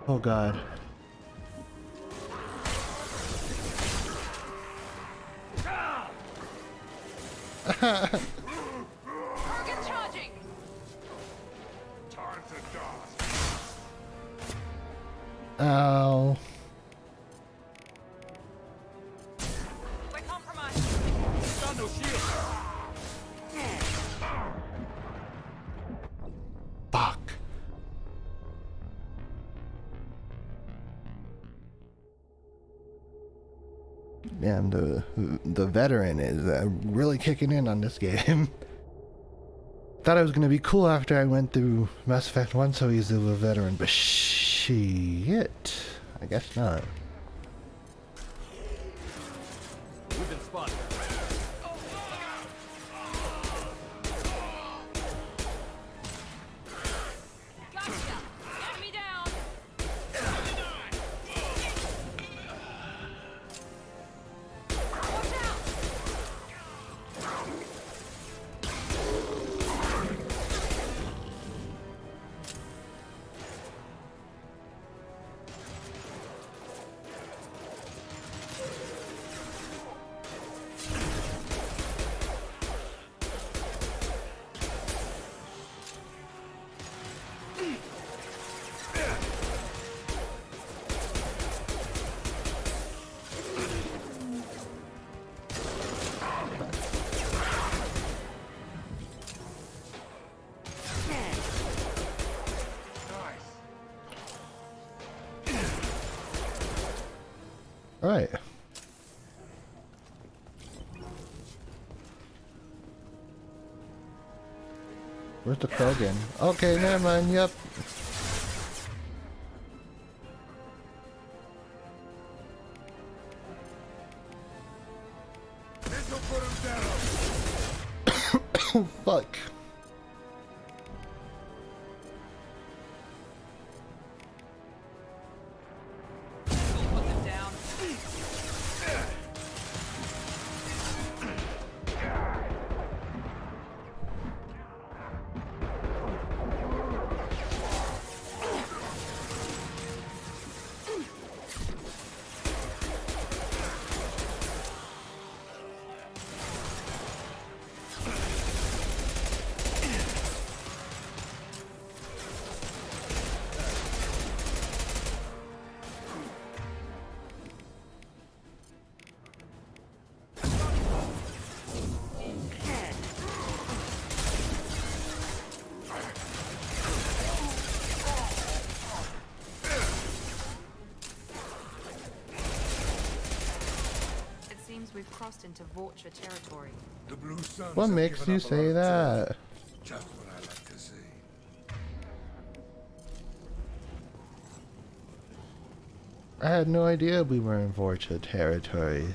Oh God. Target charging! Time to dart. Ow. We're compromised. Got no shield. Fuck. Damn, the veteran is really kicking in on this game. Thought it was gonna be cool after I went through Mass Effect 1 so easily with a veteran, but shit. I guess not. We've been spotted. Gotcha! Enemy down! Watch out! All right. Where's the Krogan? Okay, never mind. Yep. This'll put him down. Oh, fuck. Put them down. It seems we've crossed into Vorcha territory. The Blue Suns What have makes given you up a say lot of that? territory. Just what I like to see. I had no idea we were in Vorcha territory.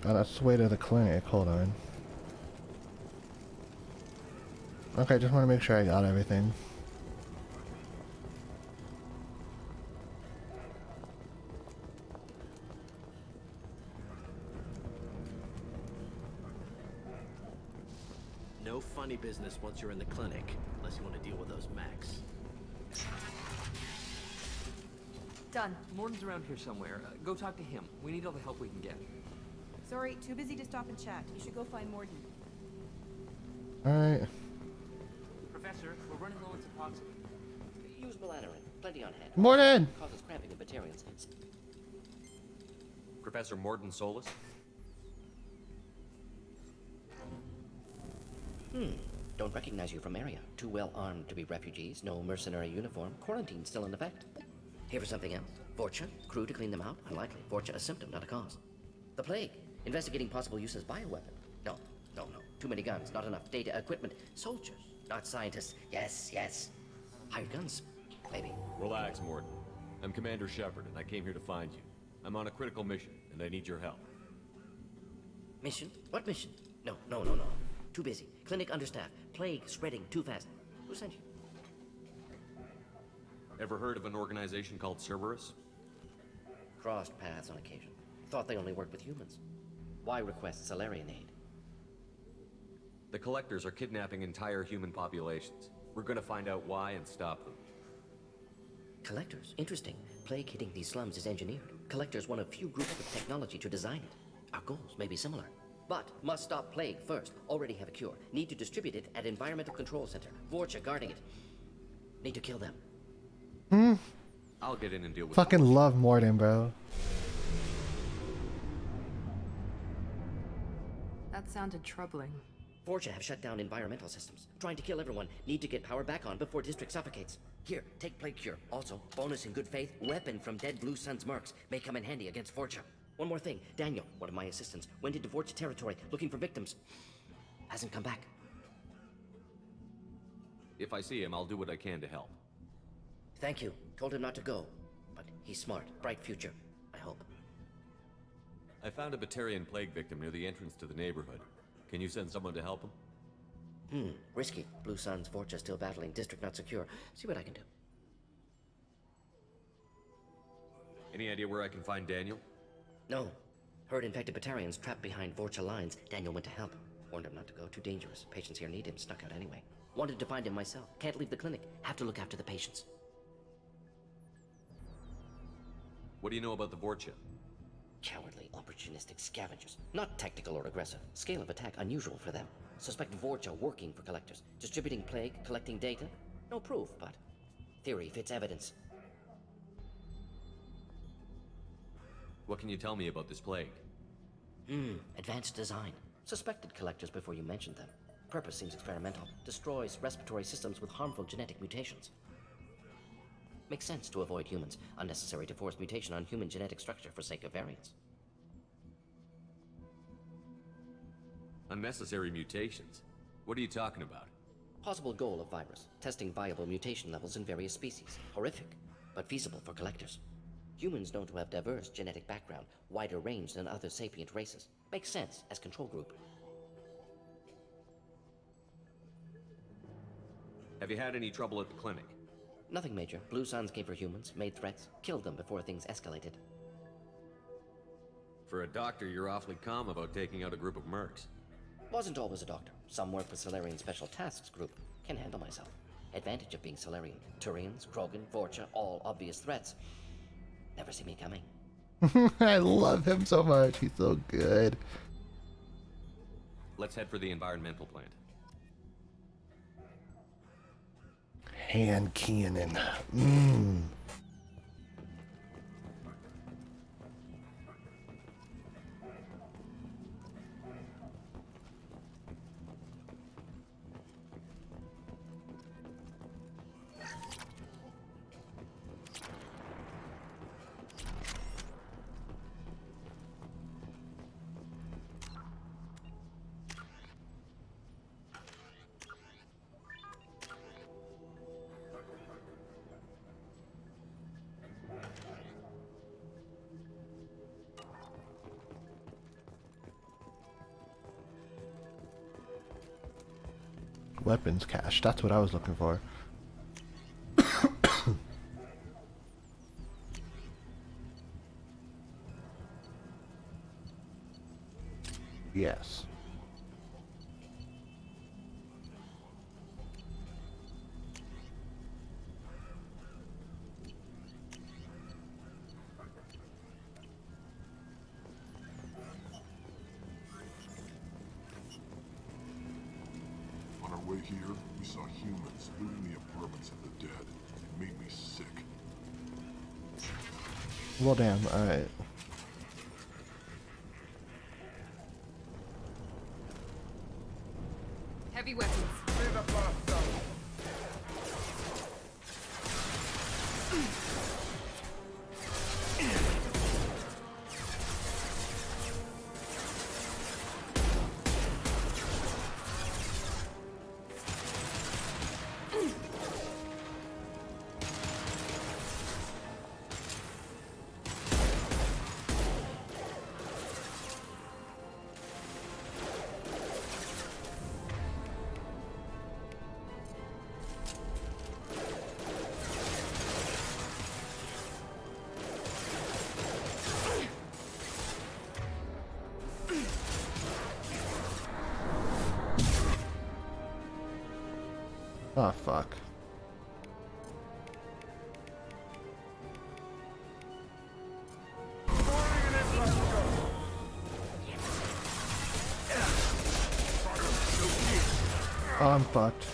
Oh, that's the way to the clinic. Hold on. Okay, just want to make sure I got everything. No funny business once you're in the clinic, unless you want to deal with those mechs. Done. Mordin's around here somewhere. Go talk to him. We need all the help we can get. Sorry, too busy to stop and chat. You should go find Mordin. Alright. Professor, we're running low on suboxone. Use Belladrin. Plenty on hand. Mordin! Causes cramping in Batarians. Professor Mordin Solus? Don't recognize you from area. Too well armed to be refugees, no mercenary uniform, quarantine still in effect. Here for something else? Vorcha? Crew to clean them out? Unlikely. Vorcha a symptom, not a cause. The plague? Investigating possible use as bioweapon? No. Too many guns, not enough data, equipment. Soldiers, not scientists. Yes. Hired guns, maybe. Relax, Mordin. I'm Commander Shepard, and I came here to find you. I'm on a critical mission, and I need your help. Mission? What mission? No. Too busy. Clinic understaffed. Plague spreading too fast. Who sent you? Ever heard of an organization called Cerberus? Crossed paths on occasion. Thought they only worked with humans. Why request Salarian aid? The Collectors are kidnapping entire human populations. We're gonna find out why and stop them. Collectors? Interesting. Plague hitting these slums is engineered. Collectors one of few groups with technology to design it. Our goals may be similar. But must stop plague first. Already have a cure. Need to distribute it at Environmental Control Center. Vorcha guarding it. Need to kill them. I'll get in and deal with Fucking love Mordin, bro. That sounded troubling. Vorcha have shut down environmental systems. Trying to kill everyone. Need to get power back on before district suffocates. Here, take plague cure. Also, bonus in good faith, weapon from dead Blue Sun's mercs. May come in handy against Vorcha. One more thing. Daniel, one of my assistants, went into Vorcha territory looking for victims. Hasn't come back. If I see him, I'll do what I can to help. Thank you. Told him not to go. But he's smart. Bright future. I hope. I found a Batarian plague victim near the entrance to the neighborhood. Can you send someone to help him? Risky. Blue Sun's Vorcha still battling. District not secure. See what I can do. Any idea where I can find Daniel? No. Heard infected Batarians trapped behind Vorcha lines. Daniel went to help. Warned him not to go. Too dangerous. Patients here need him. Snuck out anyway. Wanted to find him myself. Can't leave the clinic. Have to look after the patients. What do you know about the Vorcha? Cowardly, opportunistic scavengers. Not tactical or aggressive. Scale of attack unusual for them. Suspect Vorcha working for Collectors. Distributing plague, collecting data. No proof, but theory fits evidence. What can you tell me about this plague? Advanced design. Suspected Collectors before you mentioned them. Purpose seems experimental. Destroys respiratory systems with harmful genetic mutations. Makes sense to avoid humans. Unnecessary to force mutation on human genetic structure for sake of variance. Unnecessary mutations? What are you talking about? Possible goal of virus. Testing viable mutation levels in various species. Horrific, but feasible for Collectors. Humans known to have diverse genetic background, wider range than other sapient races. Makes sense as control group. Have you had any trouble at the clinic? Nothing major. Blue Suns came for humans, made threats, killed them before things escalated. For a doctor, you're awfully calm about taking out a group of mercs. Wasn't always a doctor. Some work with Solarian Special Tasks Group. Can handle myself. Advantage of being Solarian. Turians, Krogan, Vorcha, all obvious threats. Never see me coming. I love him so much. He's so good. Let's head for the environmental plant. Hand cannon. Weapons cache. That's what I was looking for. Yes. On our way here, we saw humans looting the apartments of the dead. It made me sick. Well, damn. Alright. Have heavy weapons. Clear the blast zone. Oh, fuck. Oh, I'm fucked.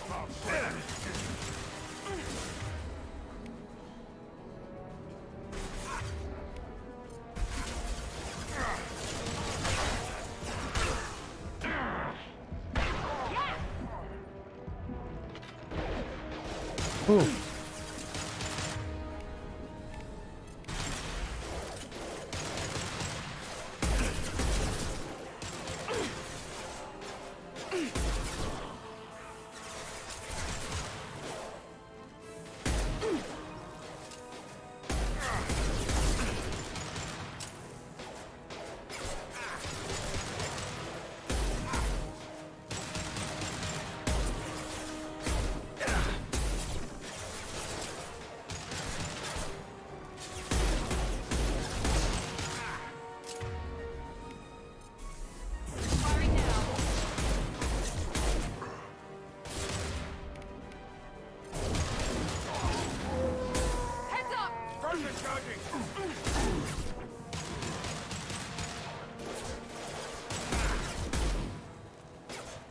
Ooh.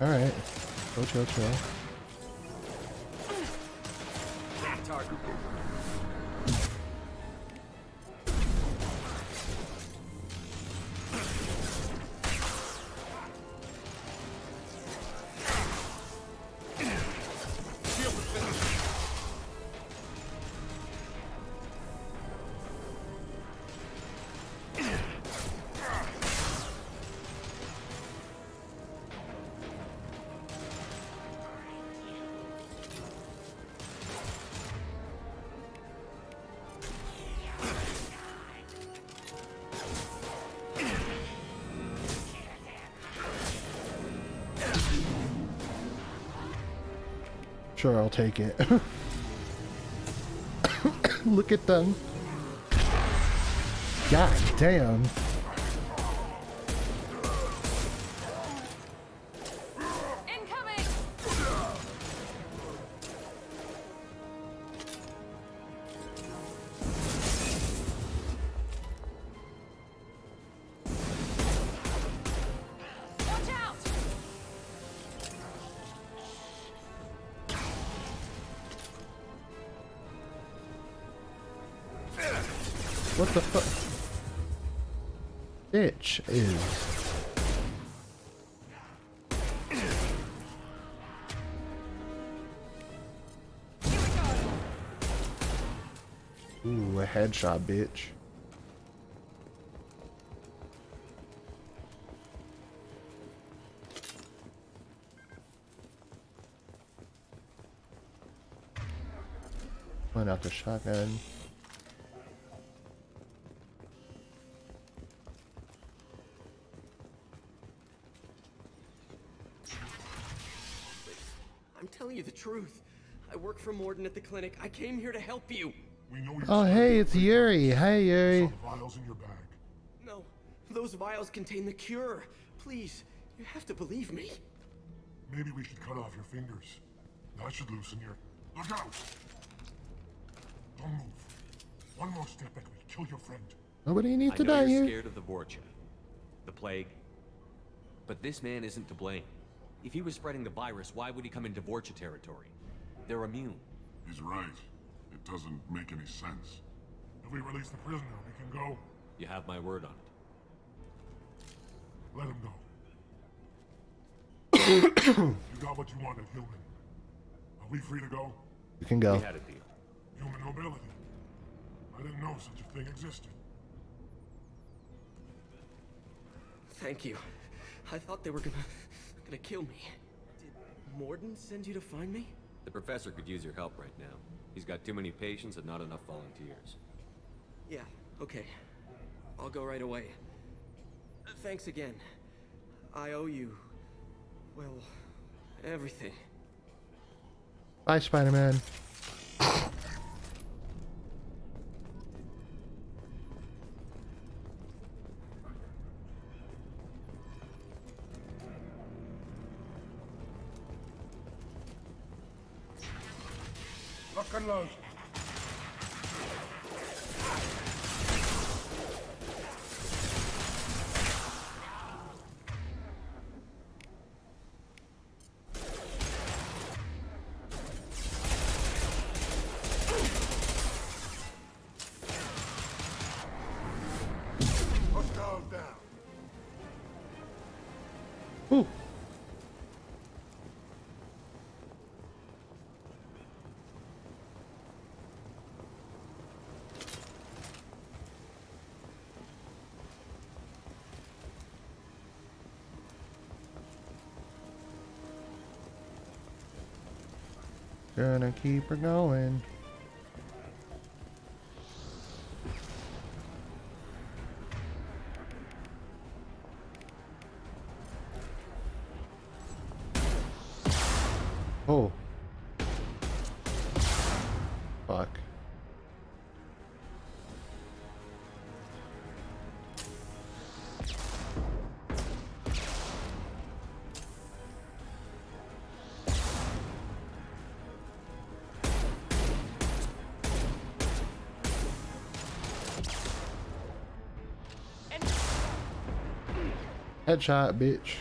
Alright. Chill. Target. Sure, I'll take it. Look at them. God damn. Incoming! Watch out! What the fuck? Bitch is. Ooh, a headshot, bitch. Pulling out the shotgun. I'm telling you the truth. I work for Mordin at the clinic. I came here to help you. We know you're Oh, hey, it's Yuri. Hey, Yuri. some vials in your bag. No, those vials contain the cure. Please, you have to believe me. Maybe we should cut off your fingers. That should loosen your... Look out! Don't move. One more step and we kill your friend. Nobody needs to I know die you're here. scared of the Vorcha, the plague, but this man isn't to blame. If he was spreading the virus, why would he come into Vorcha territory? They're immune. He's right. It doesn't make any sense. If we release the prisoner, we can go. You have my word on it. Let him go. You got what you wanted, human. Are we free to go? You can go. We had a deal. Human nobility. I didn't know such a thing existed. Thank you. I thought they were gonna kill me. Did Mordin send you to find me? The professor could use your help right now. He's got too many patients and not enough volunteers. Yeah, okay. I'll go right away. Thanks again. I owe you, well, everything. Bye, Spider-Man. Lock and load. Hostiles down. Ooh. Gonna keep her going. Oh. Fuck. Headshot, bitch.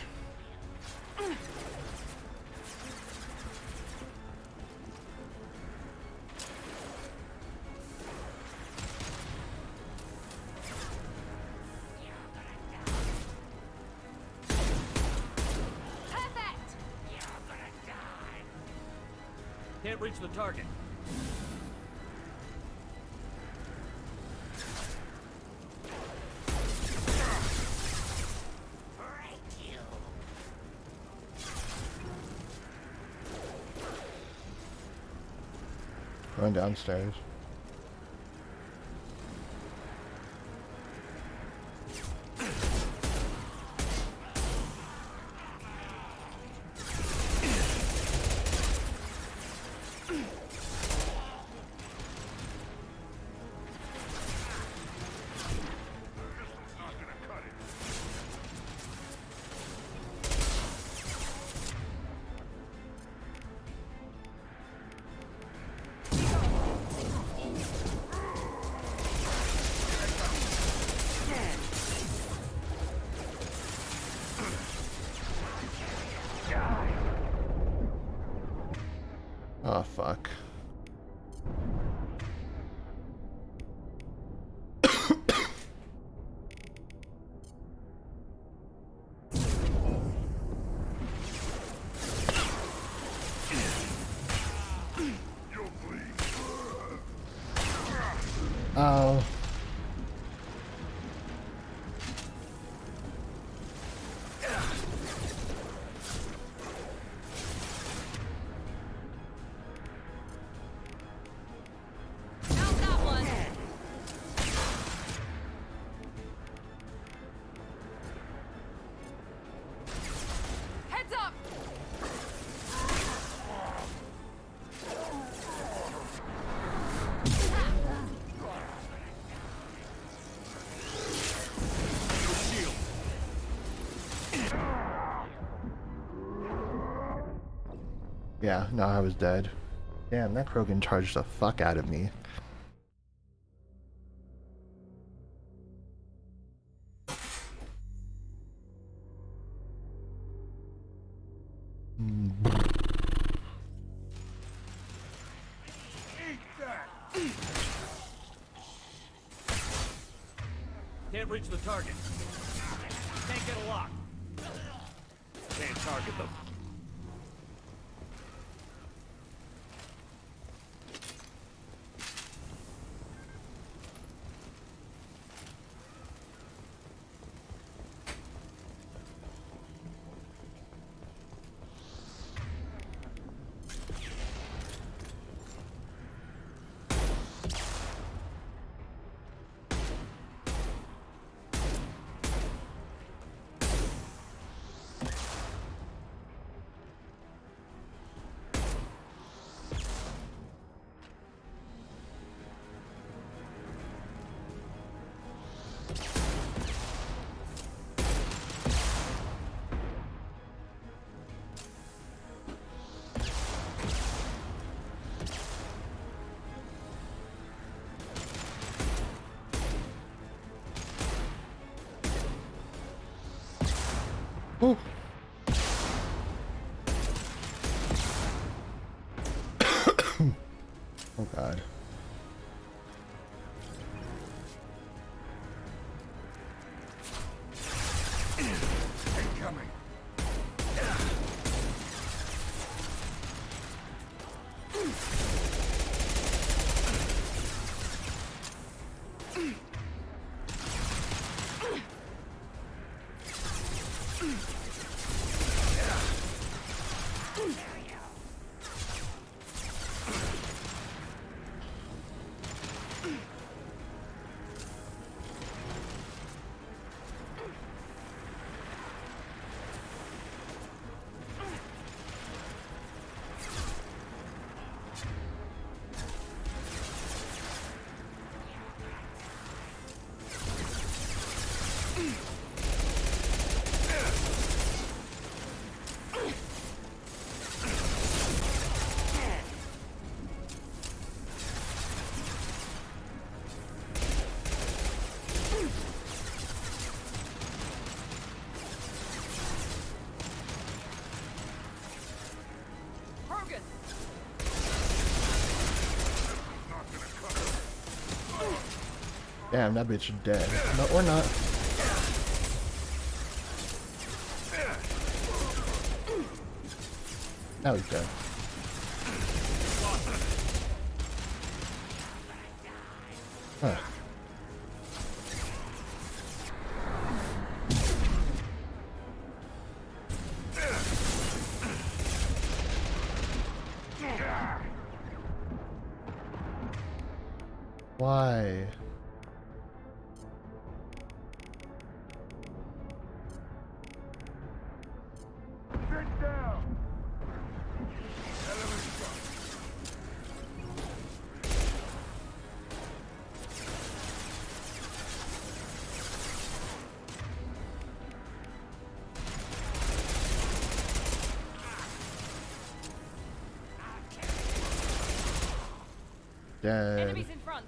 Can't reach the target. Going downstairs. Oh, fuck. Oh. Heads up! Yeah, no, I was dead. Damn, that Krogan charged the fuck out of me. Can't reach the target. Can't get a lock. Can't target them. Oh god. Incoming. Damn, that bitch is dead. No, or not. Now he's dead. Huh. Why? Sit down. Element shot. Dead. Enemies in front.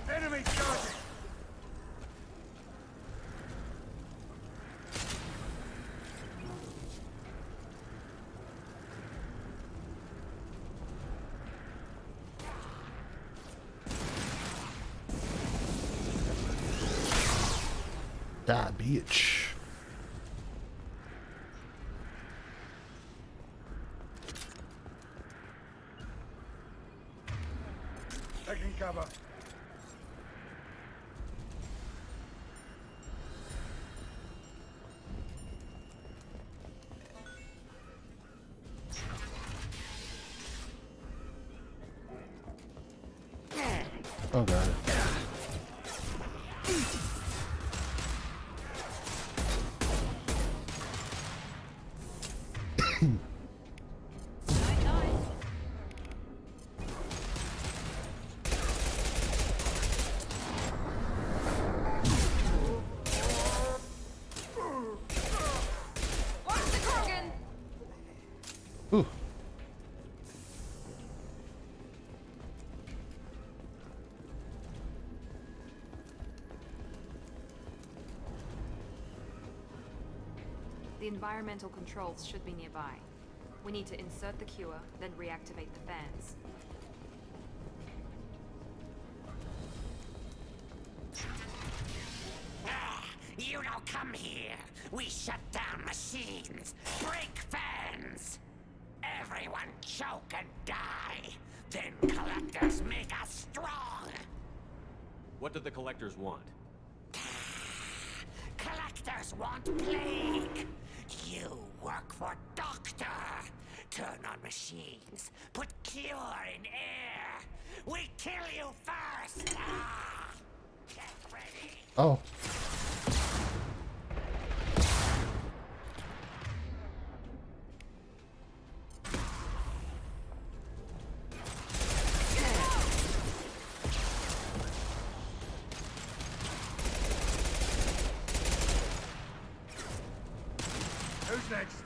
Enemy charging. Die, bitch. Taking cover. Oh god. Watch the Krogan! Ooh. The environmental controls should be nearby. We need to insert the cure, then reactivate the fans. You don't come here. We shut down machines, break fans. Everyone choke and die. Then collectors make us strong. What do the collectors want? Collectors want plague. You work for Doctor. Turn on machines. Put cure in air. We kill you first. Get ready. Oh. Who's next?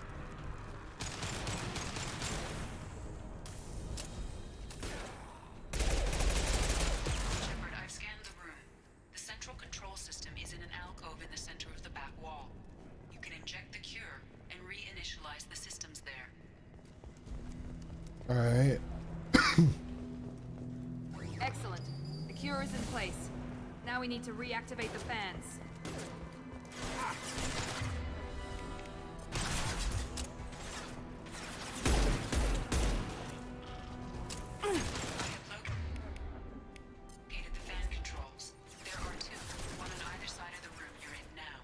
stabilize the systems there. Alright. Excellent. The cure is in place. Now we need to reactivate the fans. Located the fan controls. There are two, one on either side of the room you're in now.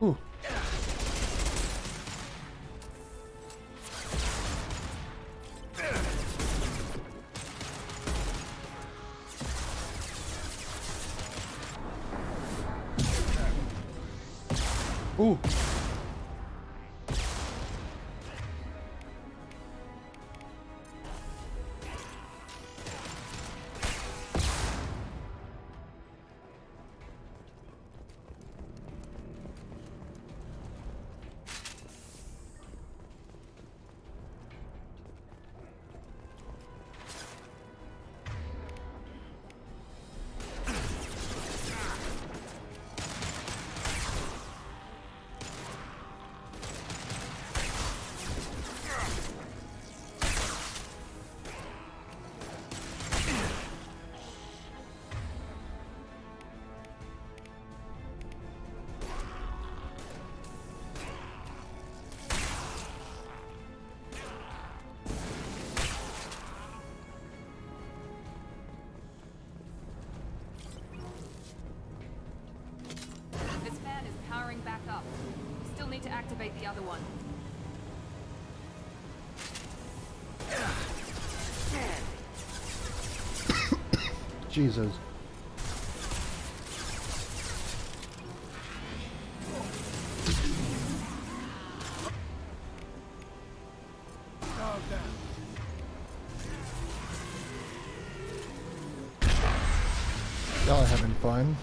Ooh. Ooh. This fan is powering back up. We still need to activate the other one. Jesus. Y'all are having fun.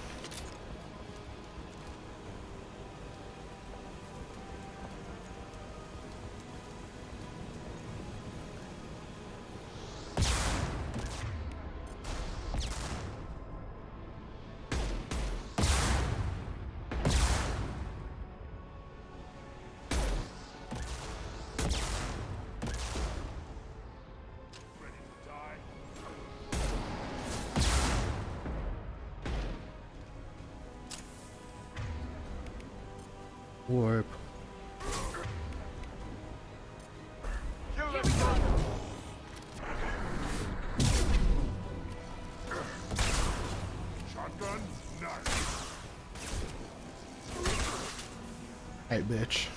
Warp. Shotgun, knife. Hey, bitch.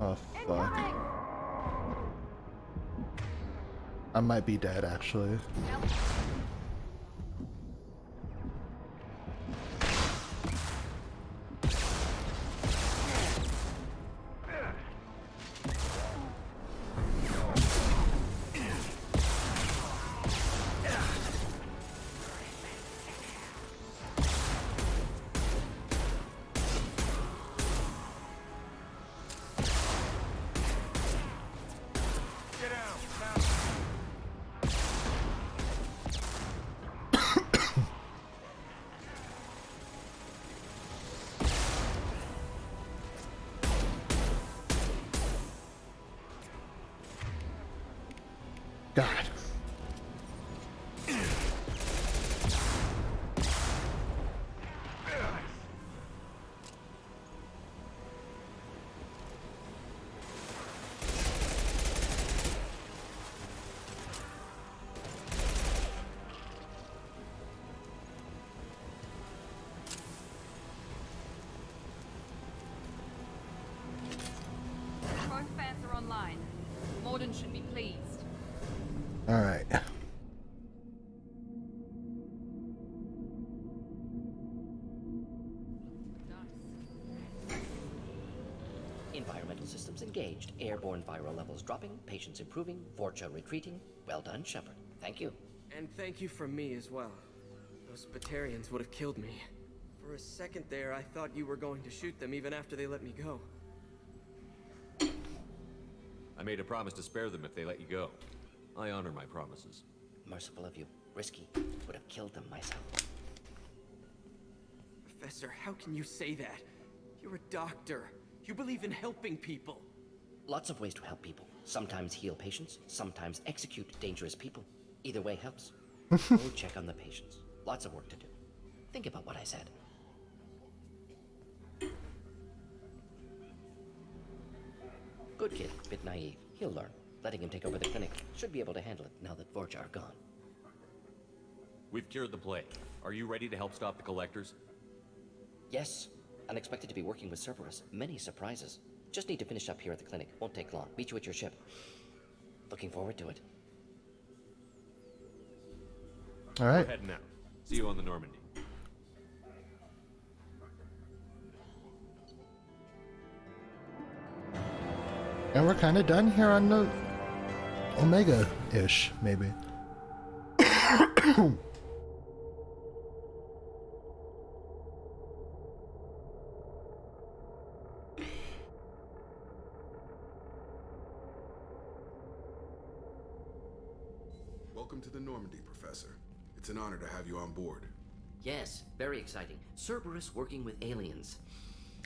Oh, fuck. I might be dead, actually. God. Both fans are online. Mordin should be pleased. All right. Environmental systems engaged. Airborne viral levels dropping, patients improving, Vorcha retreating. Well done, Shepard. Thank you. And thank you from me as well. Those Batarians would have killed me. For a second there, I thought you were going to shoot them even after they let me go. I made a promise to spare them if they let you go. I honor my promises. Merciful of you. Risky. Would have killed them myself. Professor, how can you say that? You're a doctor. You believe in helping people. Lots of ways to help people. Sometimes heal patients, sometimes execute dangerous people. Either way helps. Go check on the patients. Lots of work to do. Think about what I said. Good kid, bit naive. He'll learn. Letting him take over the clinic. Should be able to handle it now that Vorcha are gone. We've cured the plague. Are you ready to help stop the collectors? Yes. Unexpected to be working with Cerberus. Many surprises. Just need to finish up here at the clinic. Won't take long. Meet you at your ship. Looking forward to it. All right. We're heading out. See you on the Normandy. And we're kind of done here on the Omega-ish, maybe. Welcome to the Normandy, Professor. It's an honor to have you on board. Yes, very exciting. Cerberus working with aliens.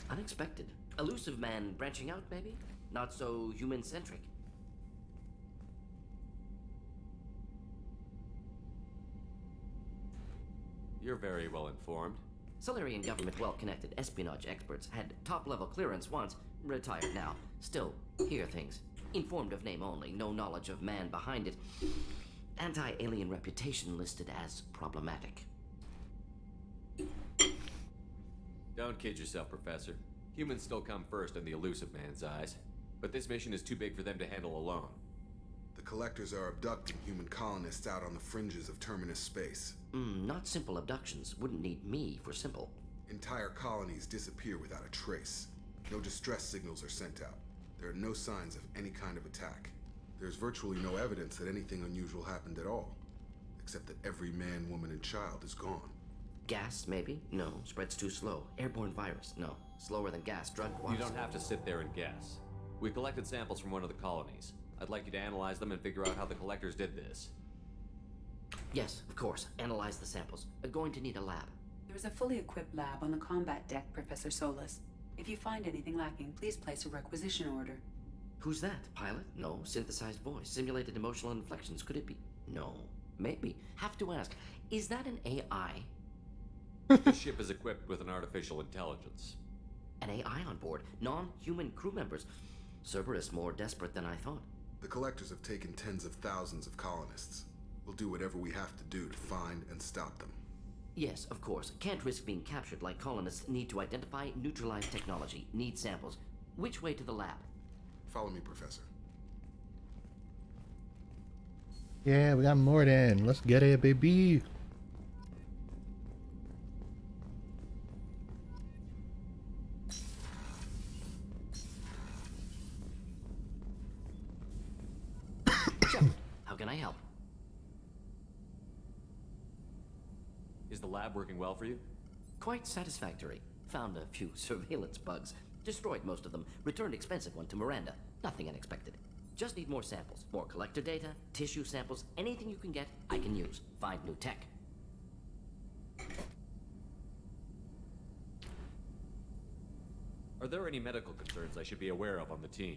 Unexpected. Elusive man branching out, maybe? Not so human-centric. You're very well informed. Solarian government well-connected espionage experts had top-level clearance once, retired now. Still, hear things. Informed of name only, no knowledge of man behind it. Anti-alien reputation listed as problematic. Don't kid yourself, Professor. Humans still come first in the elusive man's eyes. But this mission is too big for them to handle alone. The Collectors are abducting human colonists out on the fringes of terminus space. Not simple abductions. Wouldn't need me for simple. Entire colonies disappear without a trace. No distress signals are sent out. There are no signs of any kind of attack. There's virtually no evidence that anything unusual happened at all. Except that every man, woman, and child is gone. Gas, maybe? No. Spreads too slow. Airborne virus? No. Slower than gas. Drug-wise? You don't have to sit there and guess. We collected samples from one of the colonies. I'd like you to analyze them and figure out how the Collectors did this. Yes, of course. Analyze the samples. Going to need a lab. There is a fully equipped lab on the combat deck, Professor Solis. If you find anything lacking, please place a requisition order. Who's that? Pilot? No. Synthesized voice. Simulated emotional inflections. Could it be? No. Maybe. Have to ask. Is that an AI? This ship is equipped with an artificial intelligence. An AI on board. Non-human crew members. Cerberus more desperate than I thought. The Collectors have taken tens of thousands of colonists. We'll do whatever we have to do to find and stop them. Yes, of course. Can't risk being captured like colonists. Need to identify, neutralize technology. Need samples. Which way to the lab? Follow me, Professor. Yeah, we got Mordin. Let's get it, baby. How can I help? Is the lab working well for you? Quite satisfactory. Found a few surveillance bugs. Destroyed most of them. Returned expensive one to Miranda. Nothing unexpected. Just need more samples. More collector data, tissue samples, anything you can get, I can use. Find new tech. Are there any medical concerns I should be aware of on the team?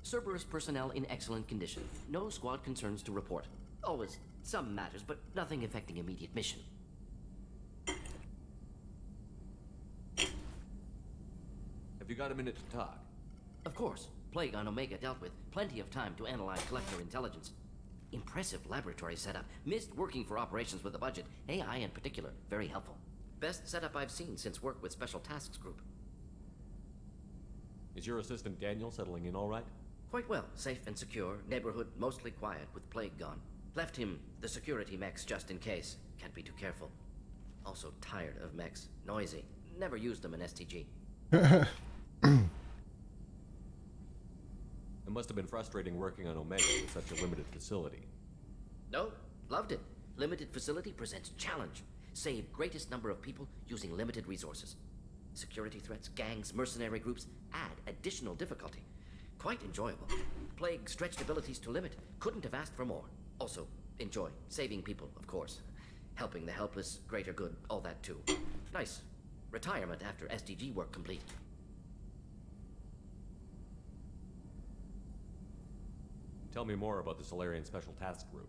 Cerberus personnel in excellent condition. No squad concerns to report. Always some matters, but nothing affecting immediate mission. Have you got a minute to talk? Of course. Plague on Omega dealt with. Plenty of time to analyze collector intelligence. Impressive laboratory setup. Missed working for operations with a budget. AI in particular. Very helpful. Best setup I've seen since work with Special Tasks Group. Is your assistant Daniel settling in all right? Quite well. Safe and secure. Neighborhood mostly quiet with Plague gone. Left him the security mechs just in case. Can't be too careful. Also tired of mechs. Noisy. Never used them in STG. must have been frustrating working on Omega with such a limited facility. No, loved it. Limited facility presents challenge. Save greatest number of people using limited resources. Security threats, gangs, mercenary groups add additional difficulty. Quite enjoyable. Plague stretched abilities to limit. Couldn't have asked for more. Also, enjoy. Saving people, of course. Helping the helpless, greater good, all that too. Nice. Retirement after SDG work complete. Tell me more about the Solarian Special Task Group.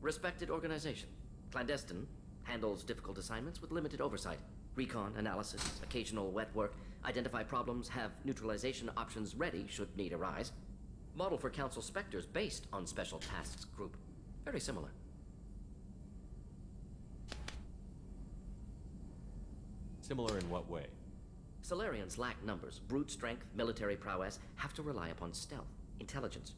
Respected organization. Clandestine. Handles difficult assignments with limited oversight. Recon, analysis, occasional wet work. Identify problems, have neutralization options ready should need arise. Model for Council Spectres based on Special Tasks Group. Very similar. Similar in what way? Solarians lack numbers, brute strength, military prowess, have to rely upon stealth, intelligence.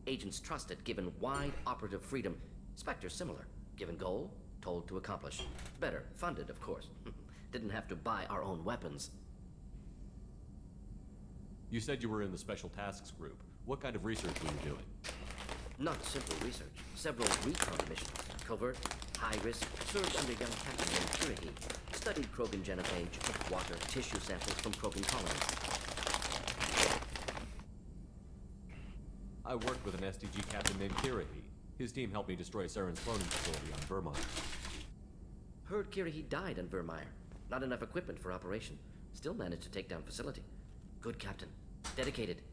Agents trusted, given wide operative freedom. Spectres similar, given goal, told to accomplish. Better, funded, of course. Didn't have to buy our own weapons. You said you were in the Special Tasks Group. What kind of research were you doing? Not simple research. Several recon missions. Covert, high risk, served under young Captain named Kirihee. Studied Krogan genophage, water, tissue samples from Krogan colonies. I worked with an SDG captain named Kirihee. His team helped me destroy Saren's cloning facility on Vermont. Heard Kirihee died on Vermeer. Not enough equipment for operation. Still managed to take down facility. Good captain. Dedicated.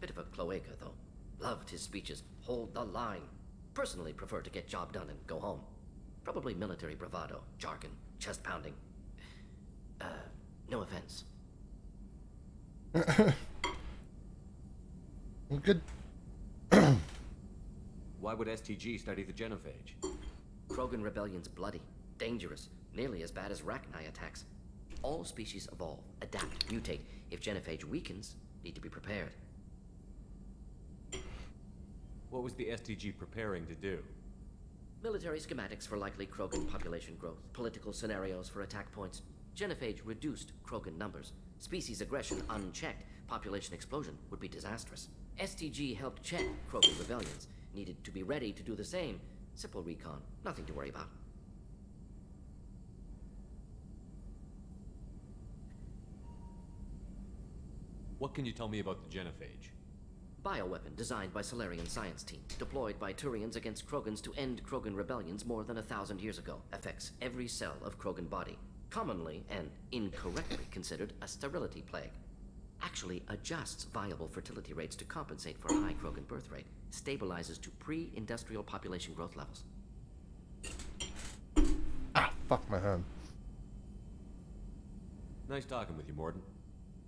Bit of a cloaca, though. Loved his speeches. Hold the line. Personally prefer to get job done and go home. Probably military bravado, jargon, chest pounding. No offense. Well, good. Why would STG study the genophage? Krogan rebellion's bloody, dangerous, nearly as bad as Rachni attacks. All species evolve, adapt, mutate. If genophage weakens, need to be prepared. What was the STG preparing to do? Military schematics for likely Krogan population growth, political scenarios for attack points. Genophage reduced Krogan numbers. Species aggression unchecked, population explosion would be disastrous. STG helped check Krogan rebellions. Needed to be ready to do the same. Simple recon, nothing to worry about. What can you tell me about the genophage? Bioweapon designed by Solarian science team, deployed by Turians against Krogans to end Krogan rebellions more than 1,000 years ago. Affects every cell of Krogan body. Commonly and incorrectly considered a sterility plague. Actually adjusts viable fertility rates to compensate for high Krogan birth rate. Stabilizes to pre-industrial population growth levels. Ah, fuck my hand. Nice talking with you, Mordin.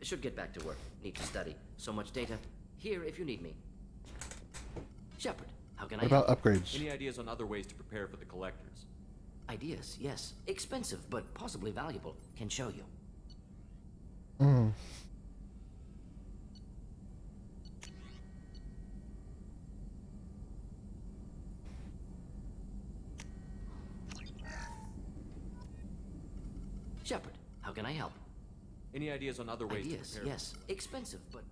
Should get back to work. Need to study. So much data. Here if you need me. Shepard, how can I What about help? upgrades? Any ideas on other ways to prepare for the collectors? Ideas, yes. Expensive, but possibly valuable. Can show you. Shepard, how can I help? Any ideas on other ways Ideas, to prepare? yes. Expensive, but...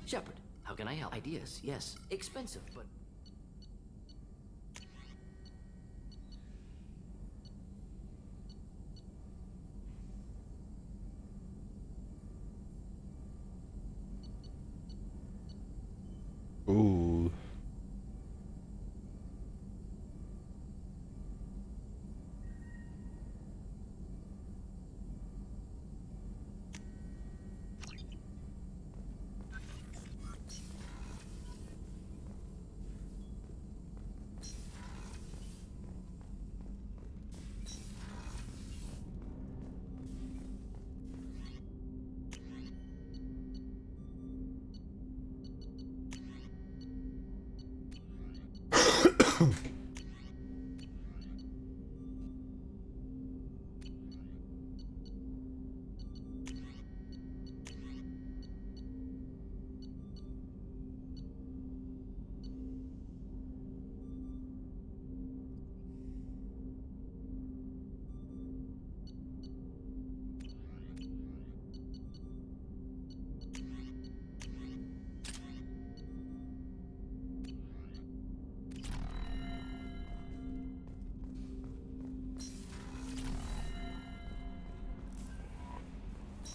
Shepard, how can I help? Ideas, yes. Expensive, but... Ooh.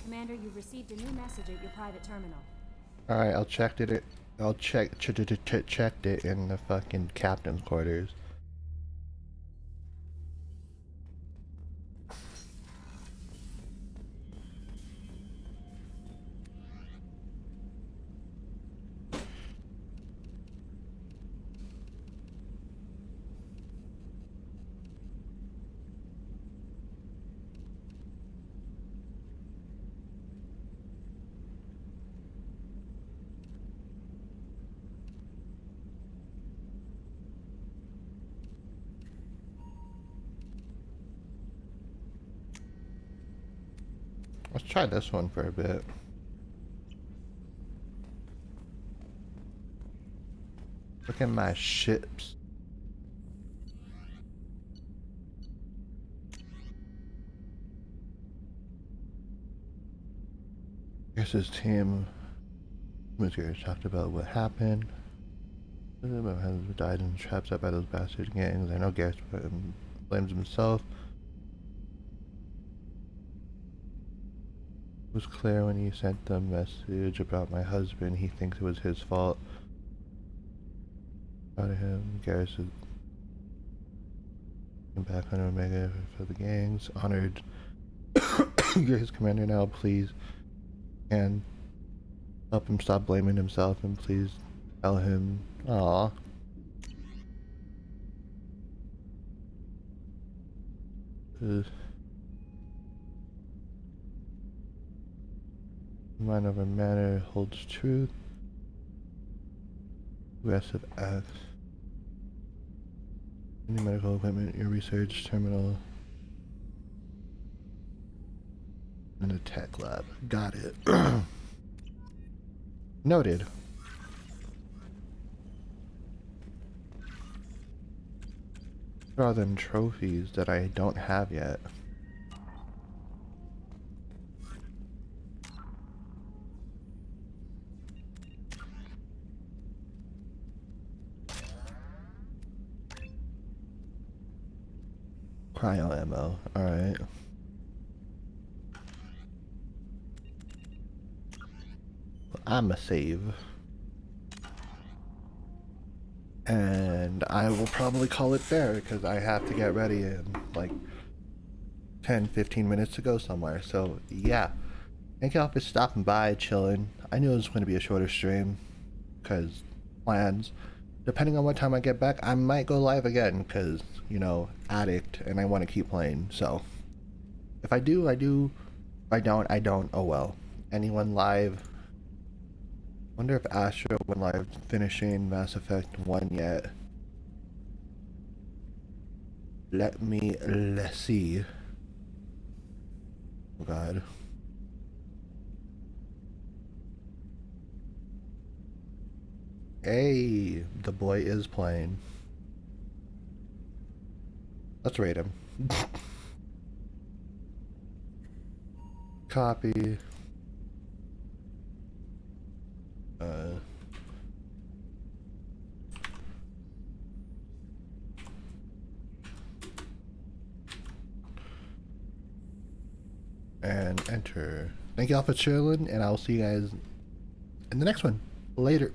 Commander, you've received a new message at your private terminal. Alright, I'll checked it. I'll checked it in the fucking captain's quarters. Let's try this one for a bit. Look at my ships. Here's his team. Musketeers talked about what happened. My husband died and trapped up by those bastard gangs. I know Gareth blames himself. It was clear when he sent the message about my husband. He thinks it was his fault. Proud of him. Gareth is back on Omega for the gangs. Honored. You're his commander now, please. And help him stop blaming himself, and please tell him. Aww. Mind over matter holds truth. Aggressive acts. Any medical equipment, your research terminal. In the tech lab. Got it. Noted. What are them trophies that I don't have yet? Cryo ammo. Alright. I'm a save. And I will probably call it there because I have to get ready in like 10-15 minutes to go somewhere. So yeah, thank y'all for stopping by, chilling. I knew it was going to be a shorter stream because plans. Depending on what time I get back, I might go live again because, you know, addict and I want to keep playing. So if I do, I do. If I don't, I don't. Oh well. Anyone live? Wonder if Astro went live finishing Mass Effect 1 yet. Let's see. Oh god. Hey, the boy is playing. Let's rate him. Copy. And enter. Thank y'all for chilling, and I'll see you guys in the next one. Later.